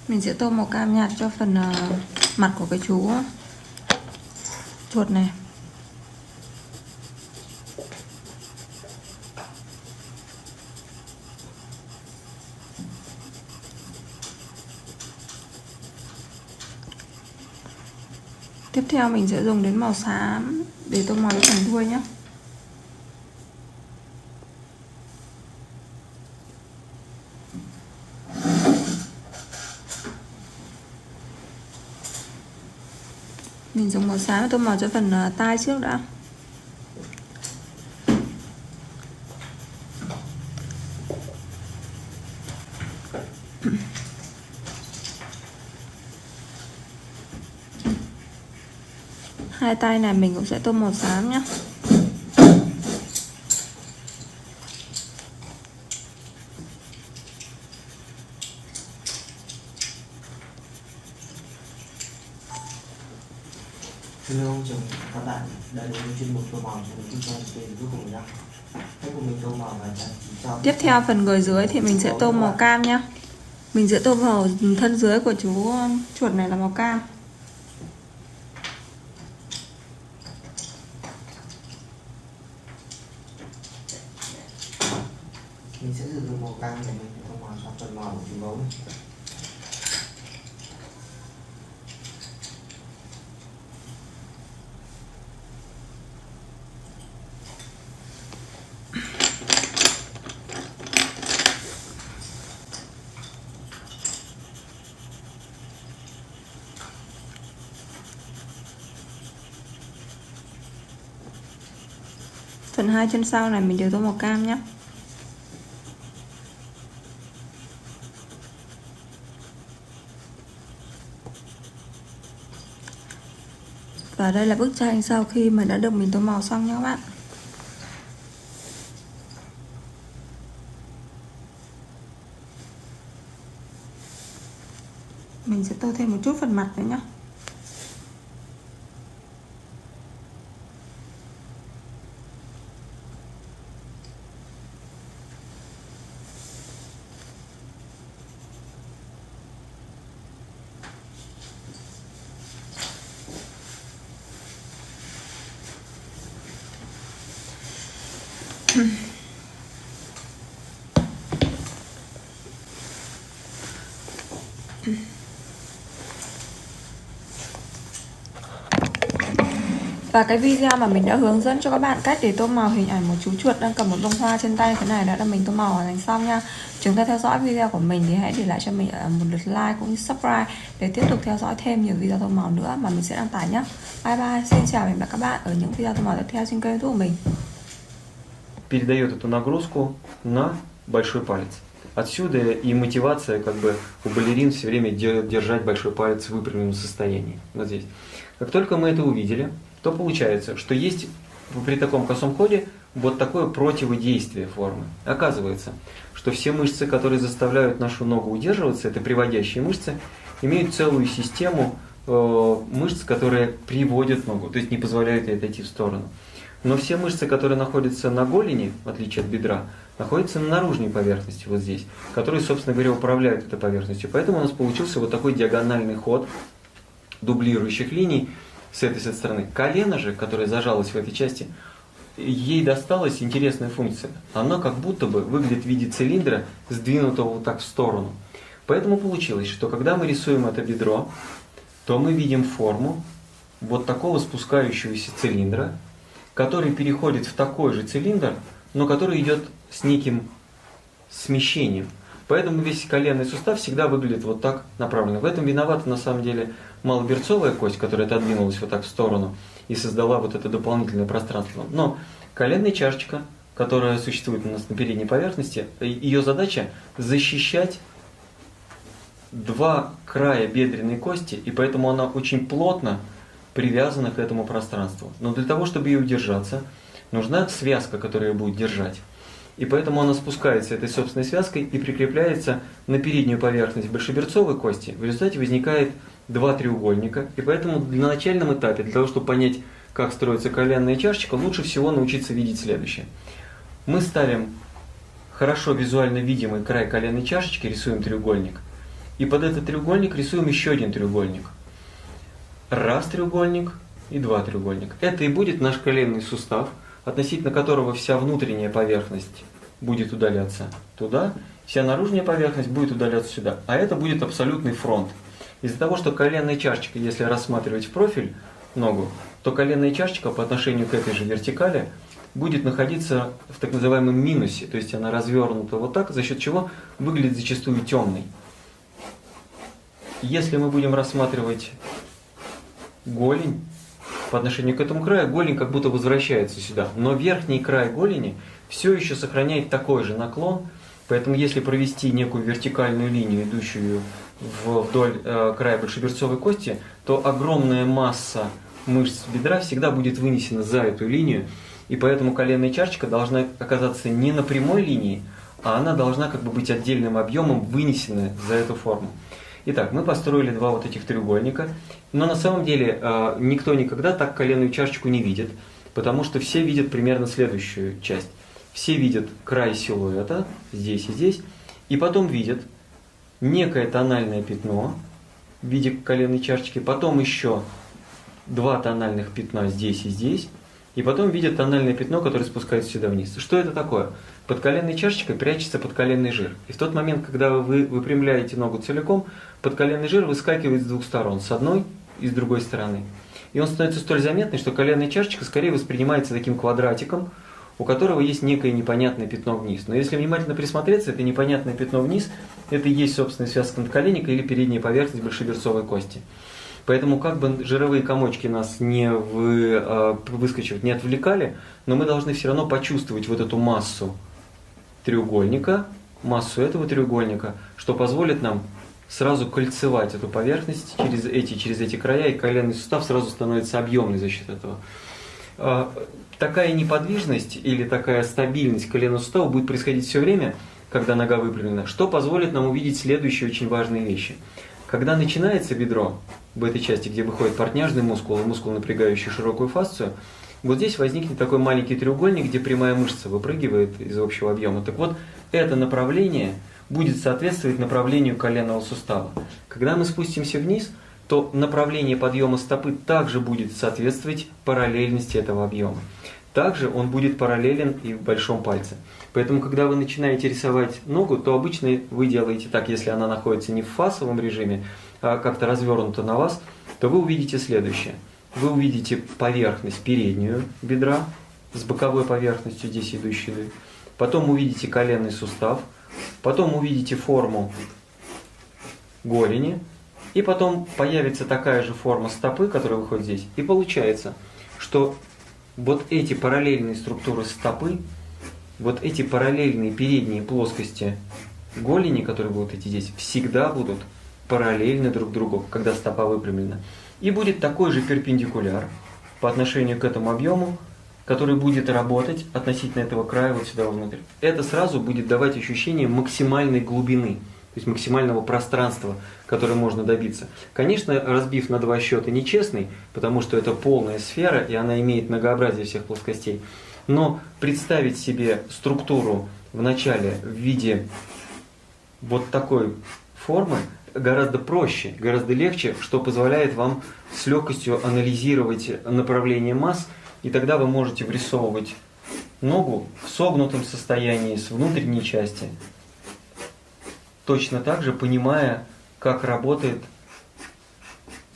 Mình sẽ tô màu cam nhạt cho phần mặt của cái chú chuột này. Tiếp theo mình sẽ dùng đến màu xám để tô màu cái phần đuôi nhé. Mình dùng màu xám tô màu cho phần tai trước đã. Hai tay này mình cũng sẽ tô màu xám nhé. Thưa ông chồng các bạn đã đến với chuyên mục tô màu cho mình trong kênh YouTube của mình. Hãy cùng mình tô màu và cho. Tiếp theo phần người dưới thì mình sẽ tô màu cam nhé. Mình sẽ tô màu thân dưới của chú chuột này là màu cam. Mình sẽ sử dụng màu cam để mình tô màu cho phần màu của chú gấu này. Phần hai chân sau này mình đều tô màu cam nhé. Và đây là bức tranh sau khi mà đã được mình tô màu xong nhé các bạn. Mình sẽ tô thêm một chút phần mặt nữa nhé. Và cái video mà mình đã hướng dẫn cho các bạn cách để tô màu hình ảnh một chú chuột đang cầm một bông hoa trên tay thế này đã mình tô màu hoàn thành xong nha. Chúng ta theo dõi video của mình thì hãy để lại cho mình một lượt like cũng như subscribe để tiếp tục theo dõi thêm nhiều video tô màu nữa mà mình sẽ đăng tải nhé. Bye bye, xin chào và hẹn gặp các bạn ở những video tô màu tiếp theo trên kênh YouTube của mình. Передает эту нагрузку на большой палец. Отсюда и мотивация как бы у балерин все время держать большой палец в выпрямленном состоянии. Вот здесь. Как только мы это увидели, то получается, что есть при таком косом ходе вот такое противодействие формы. Оказывается, что все мышцы, которые заставляют нашу ногу удерживаться, это приводящие мышцы, имеют целую систему мышц, которые приводят ногу, то есть не позволяют ей отойти в сторону. Но все мышцы, которые находятся на голени, в отличие от бедра, находятся на наружной поверхности, вот здесь, которые, собственно говоря, управляют этой поверхностью. Поэтому у нас получился вот такой диагональный ход дублирующих линий с этой стороны. Колено же, которое зажалось в этой части, ей досталась интересная функция. Оно как будто бы выглядит в виде цилиндра, сдвинутого вот так в сторону. Поэтому получилось, что когда мы рисуем это бедро, то мы видим форму вот такого спускающегося цилиндра, который переходит в такой же цилиндр, но который идет с неким смещением. Поэтому весь коленный сустав всегда выглядит вот так направленно. В этом виновата на самом деле малоберцовая кость, которая отодвинулась вот так в сторону и создала вот это дополнительное пространство. Но коленная чашечка, которая существует у нас на передней поверхности, ее задача защищать два края бедренной кости, и поэтому она очень плотно привязана к этому пространству. Но для того, чтобы ее удержаться, нужна связка, которая ее будет держать. И поэтому она спускается этой собственной связкой и прикрепляется на переднюю поверхность большеберцовой кости. В результате возникает два треугольника. И поэтому на начальном этапе, для того, чтобы понять, как строится коленная чашечка, лучше всего научиться видеть следующее. Мы ставим хорошо визуально видимый край коленной чашечки, рисуем треугольник. И под этот треугольник рисуем еще один треугольник. Раз треугольник и два треугольника. Это и будет наш коленный сустав, относительно которого вся внутренняя поверхность будет удаляться туда, вся наружная поверхность будет удаляться сюда. А это будет абсолютный фронт. Из-за того, что коленная чашечка, если рассматривать в профиль ногу, то коленная чашечка по отношению к этой же вертикали будет находиться в так называемом минусе. То есть она развернута вот так, за счет чего выглядит зачастую темной. Если мы будем рассматривать голень, по отношению к этому краю, голень как будто возвращается сюда. Но верхний край голени все еще сохраняет такой же наклон. Поэтому если провести некую вертикальную линию, идущую вдоль края большеберцовой кости, то огромная масса мышц бедра всегда будет вынесена за эту линию. И поэтому коленная чашечка должна оказаться не на прямой линии, а она должна как бы быть отдельным объемом вынесена за эту форму. Итак, мы построили два вот этих треугольника, но на самом деле никто никогда так коленную чашечку не видит, потому что все видят примерно следующую часть. Все видят край силуэта, здесь и здесь, и потом видят некое тональное пятно в виде коленной чашечки, потом еще два тональных пятна здесь и здесь, и потом видят тональное пятно, которое спускается сюда вниз. Что это такое? Под коленной чашечкой прячется подколенный жир. И в тот момент, когда вы выпрямляете ногу целиком, подколенный жир выскакивает с двух сторон, с одной и с другой стороны. И он становится столь заметный, что коленная чашечка скорее воспринимается таким квадратиком, у которого есть некое непонятное пятно вниз. Но если внимательно присмотреться, это непонятное пятно вниз, это и есть собственная связка надколенника или передняя поверхность большеберцовой кости. Поэтому как бы жировые комочки нас не выскочивать, не отвлекали, но мы должны все равно почувствовать вот эту массу треугольника, массу этого треугольника, что позволит нам сразу кольцевать эту поверхность через эти края, и коленный сустав сразу становится объемный за счет этого. Такая неподвижность или такая стабильность коленного сустава будет происходить все время, когда нога выпрямлена, что позволит нам увидеть следующие очень важные вещи. Когда начинается бедро, в этой части, где выходит портняжный мускул и мускул, напрягающий широкую фасцию, вот здесь возникнет такой маленький треугольник, где прямая мышца выпрыгивает из общего объема. Так вот, это направление будет соответствовать направлению коленного сустава. Когда мы спустимся вниз, то направление подъема стопы также будет соответствовать параллельности этого объема. Также он будет параллелен и в большом пальце. Поэтому, когда вы начинаете рисовать ногу, то обычно вы делаете так, если она находится не в фасовом режиме, а как-то развернута на вас, то вы увидите следующее. Вы увидите поверхность переднюю бедра с боковой поверхностью, здесь идущей. Потом увидите коленный сустав, потом увидите форму голени, и потом появится такая же форма стопы, которая выходит здесь. И получается, что вот эти параллельные структуры стопы, вот эти параллельные передние плоскости голени, которые будут идти здесь, всегда будут параллельны друг другу, когда стопа выпрямлена. И будет такой же перпендикуляр по отношению к этому объему, который будет работать относительно этого края вот сюда внутрь. Это сразу будет давать ощущение максимальной глубины, то есть максимального пространства, которое можно добиться. Конечно, разбив на два счета нечестный, потому что это полная сфера, и она имеет многообразие всех плоскостей. Но представить себе структуру в начале в виде вот такой формы гораздо проще, гораздо легче, что позволяет вам с легкостью анализировать направление масс, и тогда вы можете врисовывать ногу в согнутом состоянии с внутренней части, точно так же понимая, как работает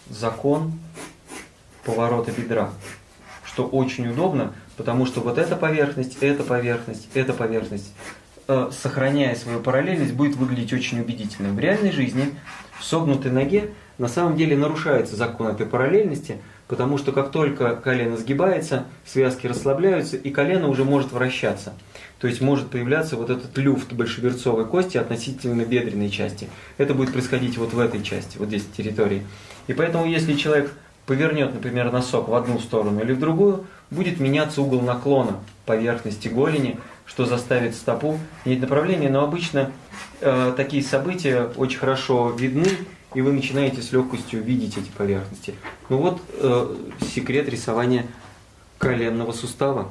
закон поворота бедра, что очень удобно, потому что вот эта поверхность, сохраняя свою параллельность, будет выглядеть очень убедительно. В реальной жизни в согнутой ноге на самом деле нарушается закон этой параллельности, потому что как только колено сгибается, связки расслабляются, и колено уже может вращаться. То есть может появляться вот этот люфт большеберцовой кости относительно бедренной части. Это будет происходить вот в этой части, вот здесь территории. И поэтому если человек повернет, например, носок в одну сторону или в другую, будет меняться угол наклона поверхности голени, что заставит стопу менять направление. Но обычно такие события очень хорошо видны, и вы начинаете с легкостью видеть эти поверхности. Ну вот секрет рисования коленного сустава.